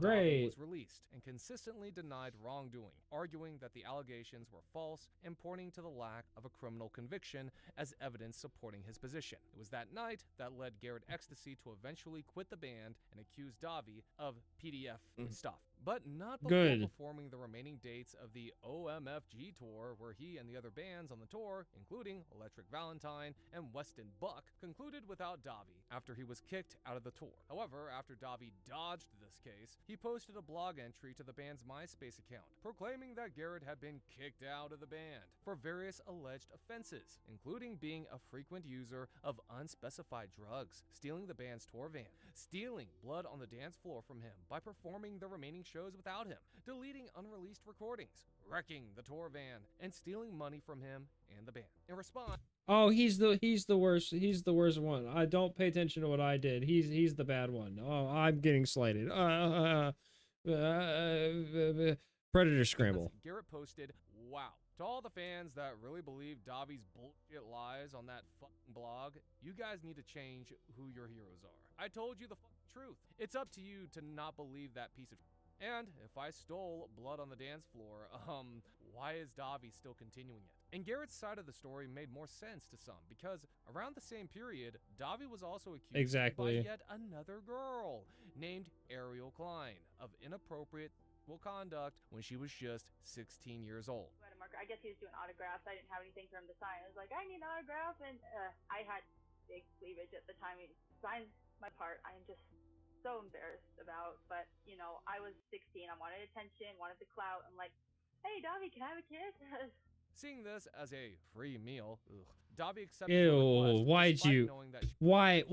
[SPEAKER 1] great.
[SPEAKER 9] was released and consistently denied wrongdoing, arguing that the allegations were false and pointing to the lack of a criminal conviction as evidence supporting his position. It was that night that led Garrett Ecstasy to eventually quit the band and accuse Davi of PDF stuff, but not before performing the remaining dates of the OMFG tour, where he and the other bands on the tour, including Electric Valentine and Weston Buck, concluded without Davi after he was kicked out of the tour. However, after Davi dodged this case, he posted a blog entry to the band's MySpace account, proclaiming that Garrett had been kicked out of the band for various alleged offenses, including being a frequent user of unspecified drugs, stealing the band's tour van, stealing Blood on the Dance Floor from him by performing the remaining shows without him, deleting unreleased recordings, wrecking the tour van, and stealing money from him and the band. In response,
[SPEAKER 1] oh, he's the worst. He's the worst one. I don't pay attention to what I did. He's the bad one. Oh, I'm getting slighted. Predator scramble.
[SPEAKER 9] Garrett posted, "Wow. To all the fans that really believe Davi's bullshit lies on that fucking blog, you guys need to change who your heroes are. I told you the fucking truth. It's up to you to not believe that piece of and if I stole Blood on the Dance Floor, why is Davi still continuing it?" And Garrett's side of the story made more sense to some, because around the same period, Davi was also accused by yet another girl named Ariel Klein of inappropriate sexual conduct when she was just 16 years old.
[SPEAKER 23] I guess he was doing autographs. I didn't have anything for him to sign. I was like, I need an autograph, and I had big cleavage at the time. He signed my part. I'm just so embarrassed about, but you know, I was 16. I wanted attention, wanted the clout. I'm like, hey, Davi, can I have a kiss?
[SPEAKER 9] Seeing this as a free meal, Davi accepted.
[SPEAKER 1] Ew, why'd you? Why?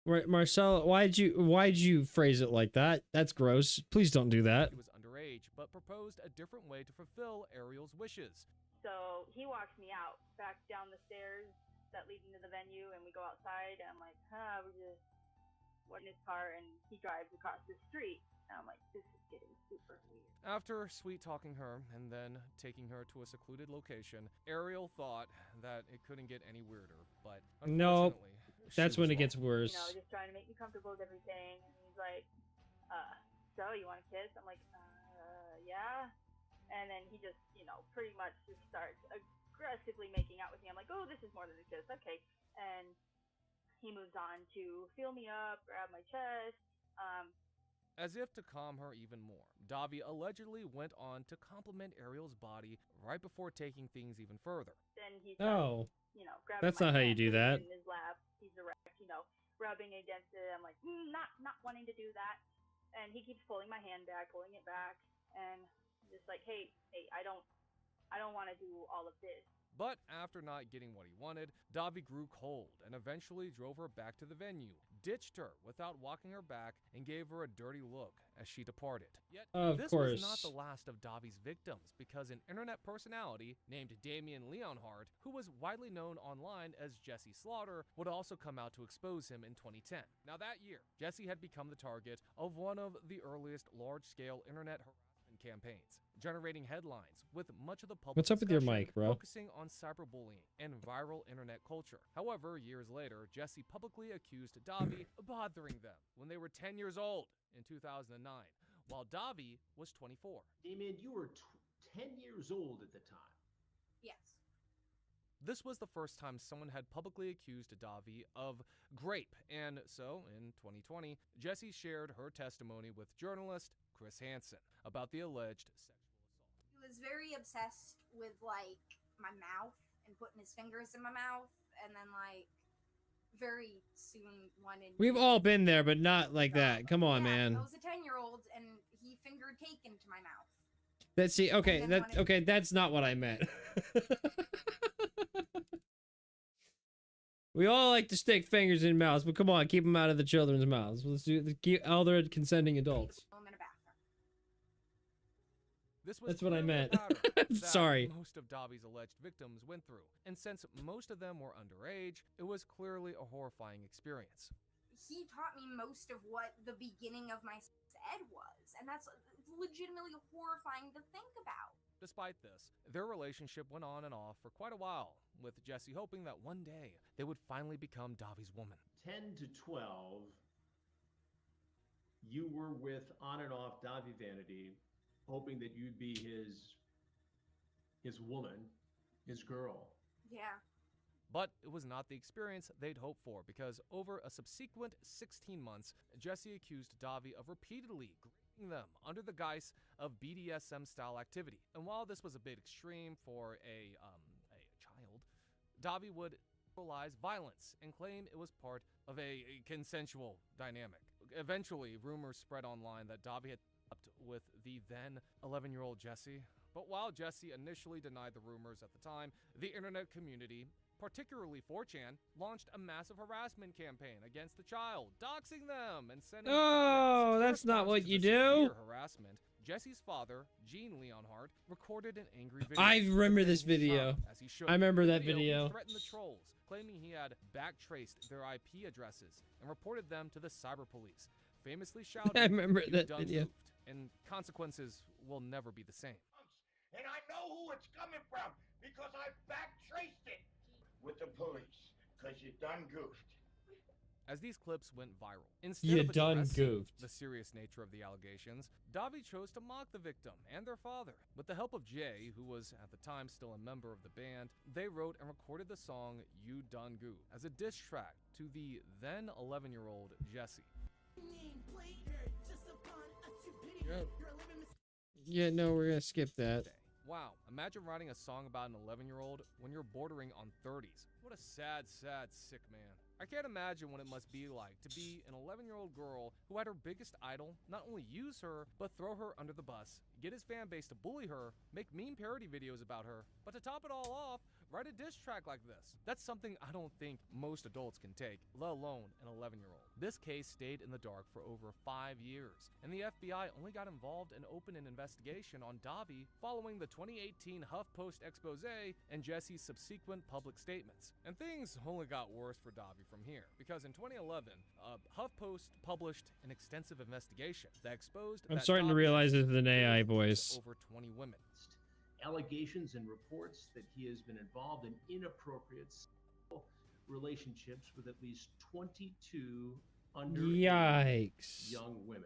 [SPEAKER 1] Marcel, why'd you phrase it like that? That's gross. Please don't do that.
[SPEAKER 9] He was underage, but proposed a different way to fulfill Ariel's wishes.
[SPEAKER 23] So he walks me out back down the stairs that lead into the venue, and we go outside, and I'm like, we're just in his car, and he drives across the street. And I'm like, this is getting super weird.
[SPEAKER 9] After sweet-talking her and then taking her to a secluded location, Ariel thought that it couldn't get any weirder, but
[SPEAKER 1] Nope.
[SPEAKER 9] unfortunately,
[SPEAKER 1] That's when it gets worse.
[SPEAKER 23] You know, just trying to make me comfortable with everything. And he's like, so you want to kiss? I'm like, yeah. And then he just, you know, pretty much just starts aggressively making out with me. I'm like, oh, this is more than a kiss. Okay. And he moves on to feel me up, grab my chest.
[SPEAKER 9] As if to calm her even more, Davi allegedly went on to compliment Ariel's body right before taking things even further.
[SPEAKER 23] Then he starts,
[SPEAKER 1] Oh.
[SPEAKER 23] you know, grabbing
[SPEAKER 1] That's
[SPEAKER 23] my
[SPEAKER 1] not how you
[SPEAKER 23] hand,
[SPEAKER 1] do
[SPEAKER 23] putting
[SPEAKER 1] that.
[SPEAKER 23] it in his lap. He's erect, you know, rubbing against it. I'm like, not wanting to do that. And he keeps pulling my hand back, pulling it back, and I'm just like, hey, I don't want to do all of this.
[SPEAKER 9] But after not getting what he wanted, Davi grew cold and eventually drove her back to the venue, ditched her without walking her back, and gave her a dirty look as she departed. Yet, this was not the last of Davi's victims, because an internet personality named Damien Leonhardt, who was widely known online as Jesse Slaughter, would also come out to expose him in 2010. Now that year, Jesse had become the target of one of the earliest large-scale internet harassment campaigns, generating headlines with much of the public
[SPEAKER 1] What's up with your mic, bro?
[SPEAKER 9] focusing on cyberbullying and viral internet culture. However, years later, Jesse publicly accused Davi of bothering them when they were 10 years old in 2009, while Davi was 24.
[SPEAKER 11] Damien, you were 10 years old at the time.
[SPEAKER 13] Yes.
[SPEAKER 9] This was the first time someone had publicly accused Davi of grape, and so, in 2020, Jesse shared her testimony with journalist Chris Hansen about the alleged sexual assault.
[SPEAKER 13] He was very obsessed with, like, my mouth and putting his fingers in my mouth, and then, like, very soon wanted...
[SPEAKER 1] We've all been there, but not like that. Come on, man.
[SPEAKER 13] I was a 10-year-old, and he fingered cake into my mouth.
[SPEAKER 1] That's not what I meant. We all like to stick fingers in mouths, but come on, keep them out of the children's mouths. Keep all their consenting adults. That's what I meant. Sorry.
[SPEAKER 9] Most of Davi's alleged victims went through, and since most of them were underage, it was clearly a horrifying experience.
[SPEAKER 13] He taught me most of what the beginning of my ed was, and that's legitimately horrifying to think about.
[SPEAKER 9] Despite this, their relationship went on and off for quite a while, with Jesse hoping that one day they would finally become Davi's woman.
[SPEAKER 11] 10 to 12, you were with on and off Davi Vanity, hoping that you'd be his woman, his girl.
[SPEAKER 13] Yeah.
[SPEAKER 9] But it was not the experience they'd hoped for, because over a subsequent 16 months, Jesse accused Davi of repeatedly groping them under the guise of BDSM-style activity. And while this was a bit extreme for a child, Davi would verbalize violence and claim it was part of a consensual dynamic. Eventually, rumors spread online that Davi had slept with the then 11-year-old Jesse. But while Jesse initially denied the rumors at the time, the internet community, particularly 4chan, launched a massive harassment campaign against the child, doxing them and sending...
[SPEAKER 1] Oh, that's not what you do.
[SPEAKER 9] Harassment. Jesse's father, Gene Leonhardt, recorded an angry video.
[SPEAKER 1] I remember this video. I remember that video.
[SPEAKER 9] He threatened the trolls, claiming he had backtraced their IP addresses and reported them to the cyber police, famously shouting,
[SPEAKER 1] I remember
[SPEAKER 9] "You've
[SPEAKER 1] that
[SPEAKER 9] done
[SPEAKER 1] video.
[SPEAKER 9] goofed, and consequences will never be the same."
[SPEAKER 14] And I know who it's coming from because I backtraced it with the police because you done goofed.
[SPEAKER 9] As these clips went viral, instead
[SPEAKER 1] You
[SPEAKER 9] of
[SPEAKER 1] done
[SPEAKER 9] addressing
[SPEAKER 1] goofed.
[SPEAKER 9] the serious nature of the allegations, Davi chose to mock the victim and their father. With the help of Jay, who was at the time still a member of the band, they wrote and recorded the song "You Done Goofed" as a diss track to the then 11-year-old Jesse.
[SPEAKER 1] Yeah, no, we're gonna skip that.
[SPEAKER 9] Wow, imagine writing a song about an 11-year-old when you're bordering on 30s. What a sad, sad, sick man. I can't imagine what it must be like to be an 11-year-old girl who had her biggest idol not only use her, but throw her under the bus, get his fan base to bully her, make meme parody videos about her, but to top it all off, write a diss track like this. That's something I don't think most adults can take, let alone an 11-year-old. This case stayed in the dark for over 5 years, and the FBI only got involved and opened an investigation on Davi following the 2018 HuffPost expose and Jesse's subsequent public statements. And things only got worse for Davi from here, because in 2011, HuffPost published an extensive investigation that exposed
[SPEAKER 1] I'm
[SPEAKER 9] that
[SPEAKER 1] starting to
[SPEAKER 9] Davi
[SPEAKER 1] realize it's an AI voice.
[SPEAKER 9] over 20 women.
[SPEAKER 11] Allegations and reports that he has been involved in inappropriate sexual relationships with at least 22 underage
[SPEAKER 1] Yikes.
[SPEAKER 11] young women.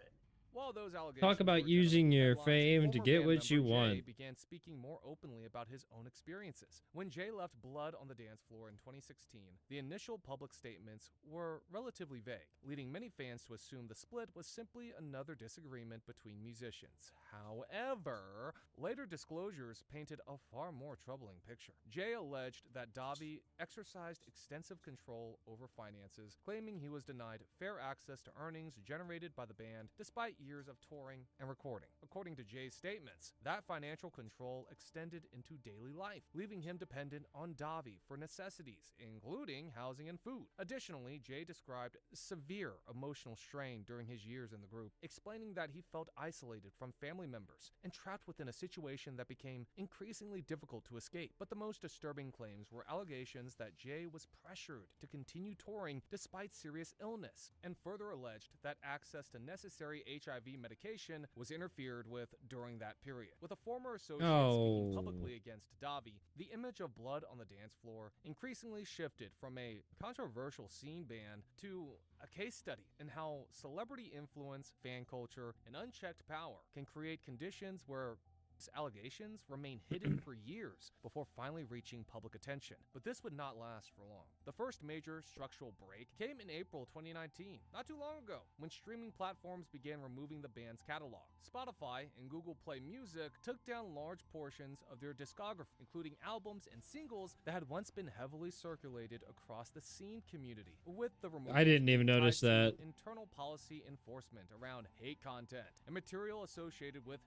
[SPEAKER 9] While those allegations
[SPEAKER 1] Talk about
[SPEAKER 9] were
[SPEAKER 1] using your
[SPEAKER 9] headlines,
[SPEAKER 1] fame to
[SPEAKER 9] former
[SPEAKER 1] get
[SPEAKER 9] band
[SPEAKER 1] what you
[SPEAKER 9] member Jay
[SPEAKER 1] want.
[SPEAKER 9] began speaking more openly about his own experiences. When Jay left Blood on the Dance Floor in 2016, the initial public statements were relatively vague, leading many fans to assume the split was simply another disagreement between musicians. However, later disclosures painted a far more troubling picture. Jay alleged that Davi exercised extensive control over finances, claiming he was denied fair access to earnings generated by the band despite years of touring and recording. According to Jay's statements, that financial control extended into daily life, leaving him dependent on Davi for necessities, including housing and food. Additionally, Jay described severe emotional strain during his years in the group, explaining that he felt isolated from family members and trapped within a situation that became increasingly difficult to escape. But the most disturbing claims were allegations that Jay was pressured to continue touring despite serious illness, and further alleged that access to necessary HIV medication was interfered with during that period. With a former associate speaking publicly against Davi, the image of Blood on the Dance Floor increasingly shifted from a controversial scene band to a case study in how celebrity influence, fan culture, and unchecked power can create conditions where allegations remain hidden for years before finally reaching public attention. But this would not last for long. The first major structural break came in April 2019, not too long ago, when streaming platforms began removing the band's catalog. Spotify and Google Play Music took down large portions of their discography, including albums and singles that had once been heavily circulated across the scene community. With the removal,
[SPEAKER 1] I didn't even
[SPEAKER 9] tied
[SPEAKER 1] notice
[SPEAKER 9] to
[SPEAKER 1] that.
[SPEAKER 9] internal policy enforcement around hate content and material associated with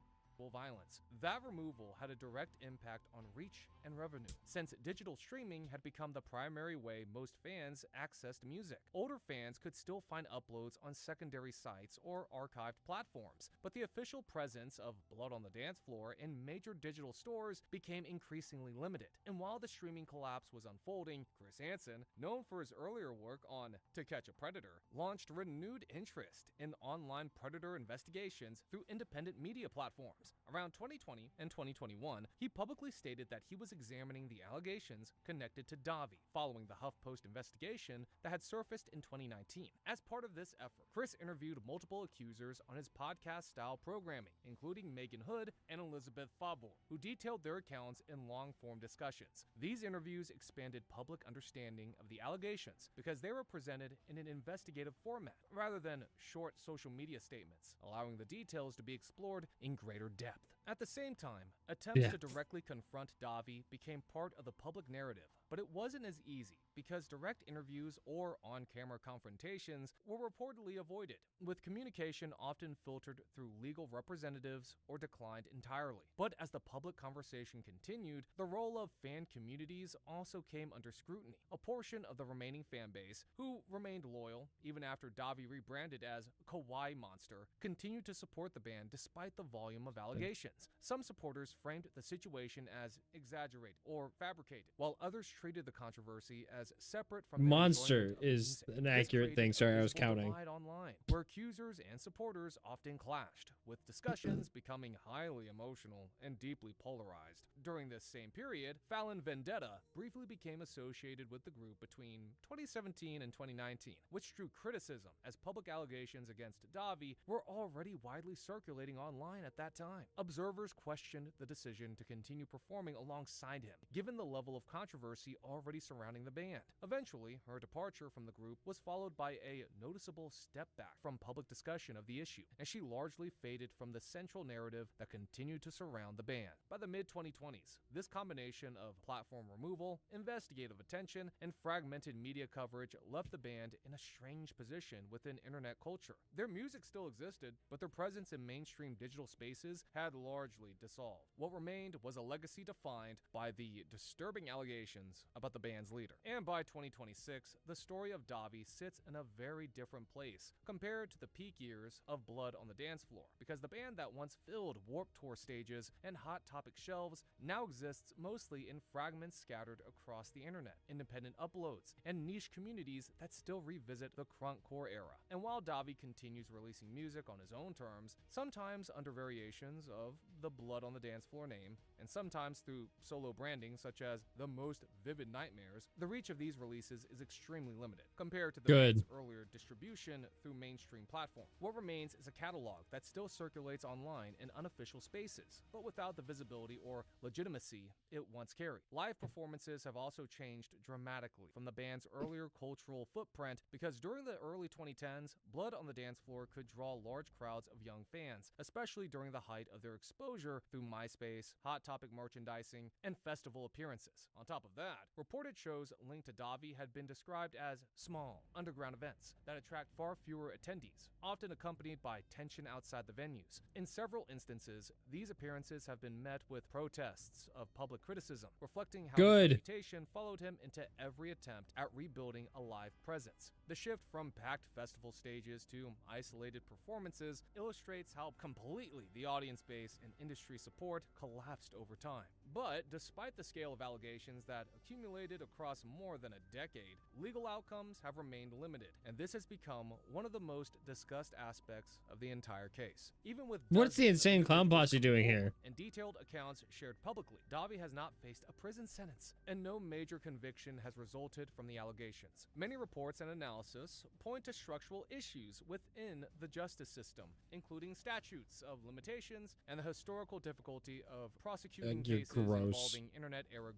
[SPEAKER 9] violence. That removal had a direct impact on reach and revenue, since digital streaming had become the primary way most fans accessed music. Older fans could still find uploads on secondary sites or archived platforms, but the official presence of Blood on the Dance Floor in major digital stores became increasingly limited. And while the streaming collapse was unfolding, Chris Hansen, known for his earlier work on To Catch a Predator, launched renewed interest in online predator investigations through independent media platforms. Around 2020 and 2021, he publicly stated that he was examining the allegations connected to Davi following the HuffPost investigation that had surfaced in 2019. As part of this effort, Chris interviewed multiple accusers on his podcast-style programming, including Megan Hood and Elizabeth Fabor, who detailed their accounts in long-form discussions. These interviews expanded public understanding of the allegations because they were presented in an investigative format rather than short social media statements, allowing the details to be explored in greater depth. At the same time, attempts to directly confront Davi became part of the public narrative, but it wasn't as easy because direct interviews or on-camera confrontations were reportedly avoided, with communication often filtered through legal representatives or declined entirely. But as the public conversation continued, the role of fan communities also came under scrutiny. A portion of the remaining fan base, who remained loyal even after Davi rebranded as Kawaii Monster, continued to support the band despite the volume of allegations. Some supporters framed the situation as exaggerated or fabricated, while others treated the controversy as separate from
[SPEAKER 1] Monster is an accurate thing. Sorry, I was counting.
[SPEAKER 9] Online, where accusers and supporters often clashed, with discussions becoming highly emotional and deeply polarized. During this same period, Fallon Vendetta briefly became associated with the group between 2017 and 2019, which drew criticism as public allegations against Davi were already widely circulating online at that time. Observers observers questioned the decision to continue performing alongside him, given the level of controversy already surrounding the band. Eventually, her departure from the group was followed by a noticeable step back from public discussion of the issue, and she largely faded from the central narrative that continued to surround the band. By the mid-2020s, this combination of platform removal, investigative attention, and fragmented media coverage left the band in a strange position within internet culture. Their music still existed, but their presence in mainstream digital spaces had largely dissolved. What remained was a legacy defined by the disturbing allegations about the band's leader. And by 2026, the story of Davi sits in a very different place compared to the peak years of Blood on the Dance Floor, because the band that once filled Warped Tour stages and Hot Topic shelves now exists mostly in fragments scattered across the internet, independent uploads, and niche communities that still revisit the crunkcore era. And while Davi continues releasing music on his own terms, sometimes under variations of the Blood on the Dance Floor name, and sometimes through solo branding such as The Most Vivid Nightmares, the reach of these releases is extremely limited compared to the band's earlier distribution through mainstream platforms. What remains is a catalog that still circulates online in unofficial spaces, but without the visibility or legitimacy it once carried. Live performances have also changed dramatically from the band's earlier cultural footprint, because during the early 2010s, Blood on the Dance Floor could draw large crowds of young fans, especially during the height of their exposure through MySpace, Hot Topic merchandising, and festival appearances. On top of that, reported shows linked to Davi had been described as small, underground events that attract far fewer attendees, often accompanied by tension outside the venues. In several instances, these appearances have been met with protests of public criticism, reflecting how his reputation followed him into every attempt at rebuilding a live presence. The shift from packed festival stages to isolated performances illustrates how completely the audience base and industry support collapsed over time. But despite the scale of allegations that accumulated across more than a decade, legal outcomes have remained limited, and this has become one of the most discussed aspects of the entire case. Even with
[SPEAKER 1] what's the insane clown posse doing here?
[SPEAKER 9] And detailed accounts shared publicly, Davi has not faced a prison sentence, and no major conviction has resulted from the allegations. Many reports and analysis point to structural issues within the justice system, including statutes of limitations and the historical difficulty of prosecuting cases involving internet-era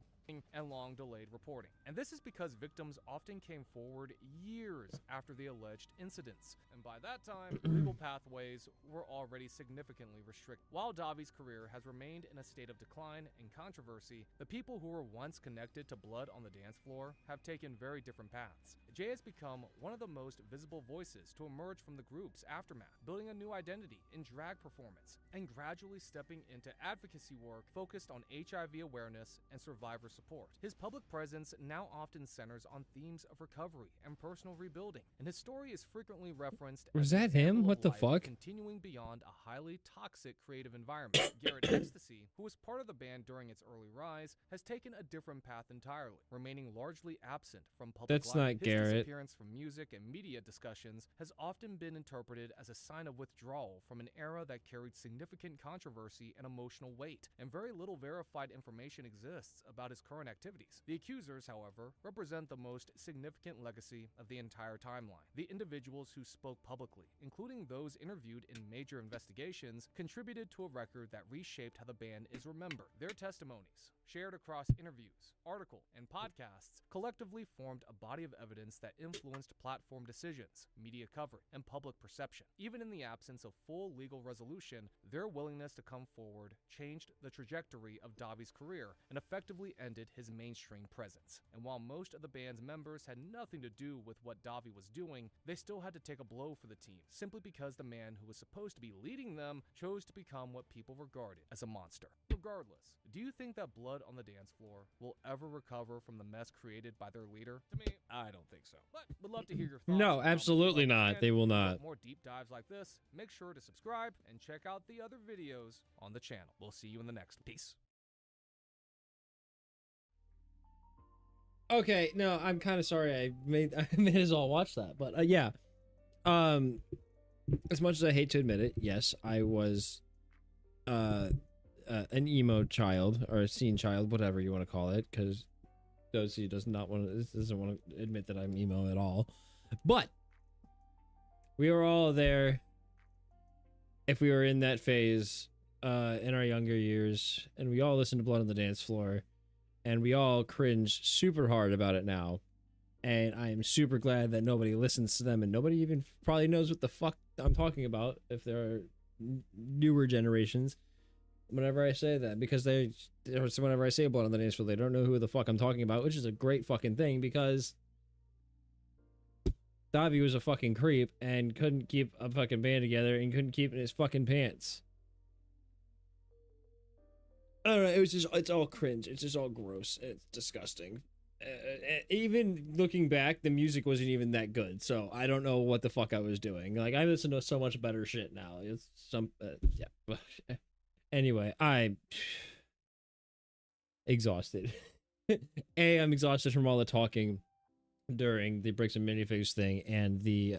[SPEAKER 9] and long-delayed reporting. And this is because victims often came forward years after the alleged incidents, and by that time, legal pathways were already significantly restricted. While Davi's career has remained in a state of decline and controversy, the people who were once connected to Blood on the Dance Floor have taken very different paths. Jay has become one of the most visible voices to emerge from the group's aftermath, building a new identity in drag performance, and gradually stepping into advocacy work focused on HIV awareness and survivor support. His public presence now often centers on themes of recovery and personal rebuilding, and his story is frequently referenced
[SPEAKER 1] Was
[SPEAKER 9] as
[SPEAKER 1] that him? What the fuck?
[SPEAKER 9] Continuing beyond a highly toxic creative environment. Garrett Ecstasy, who was part of the band during its early rise, has taken a different path entirely, remaining largely absent from public
[SPEAKER 1] That's
[SPEAKER 9] life.
[SPEAKER 1] not
[SPEAKER 9] His
[SPEAKER 1] Garrett.
[SPEAKER 9] disappearance from music and media discussions has often been interpreted as a sign of withdrawal from an era that carried significant controversy and emotional weight, and very little verified information exists about his current activities. The accusers, however, represent the most significant legacy of the entire timeline. The individuals who spoke publicly, including those interviewed in major investigations, contributed to a record that reshaped how the band is remembered. Their testimonies, shared across interviews, articles, and podcasts, collectively formed a body of evidence that influenced platform decisions, media coverage, and public perception. Even in the absence of full legal resolution, their willingness to come forward changed the trajectory of Davi's career and effectively ended his mainstream presence. And while most of the band's members had nothing to do with what Davi was doing, they still had to take a blow for the team, simply because the man who was supposed to be leading them chose to become what people regarded as a monster. Regardless, do you think that Blood on the Dance Floor will ever recover from the mess created by their leader? To me, I don't think so. But would love to hear your thoughts.
[SPEAKER 1] No, absolutely not. They will not.
[SPEAKER 9] For more deep dives like this, make sure to subscribe and check out the other videos on the channel. We'll see you in the next. Peace.
[SPEAKER 1] Okay, no, I'm kind of sorry I made us all watch that, but yeah. As much as I hate to admit it, yes, I was an emo child or a scene child, whatever you want to call it, because Dozy doesn't want to admit that I'm emo at all. But we were all there if we were in that phase in our younger years, and we all listened to Blood on the Dance Floor, and we all cringe super hard about it now. And I am super glad that nobody listens to them, and nobody even probably knows what the fuck I'm talking about if there are newer generations. Whenever I say that, because whenever I say Blood on the Dance Floor, they don't know who the fuck I'm talking about, which is a great fucking thing, because Davi was a fucking creep and couldn't keep a fucking band together and couldn't keep it in his fucking pants. I don't know, it's all cringe. It's just all gross. It's disgusting. Even looking back, the music wasn't even that good, so I don't know what the fuck I was doing. Like, I listen to so much better shit now. It's yeah. Anyway, I'm exhausted. I'm exhausted from all the talking during the Bricks and Minifigs thing, and the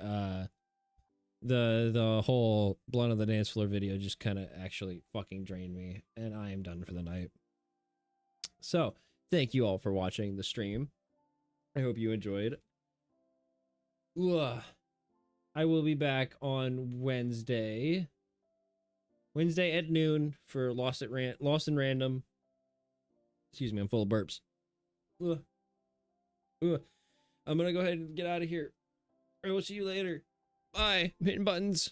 [SPEAKER 1] whole Blood on the Dance Floor video just kind of actually fucking drained me, and I am done for the night. So, thank you all for watching the stream. I hope you enjoyed. Ugh. I will be back on Wednesday at noon for Lost in Random. Excuse me, I'm full of burps. Ugh. Ugh. I'm gonna go ahead and get out of here. I will see you later. Bye. I'm hitting buttons.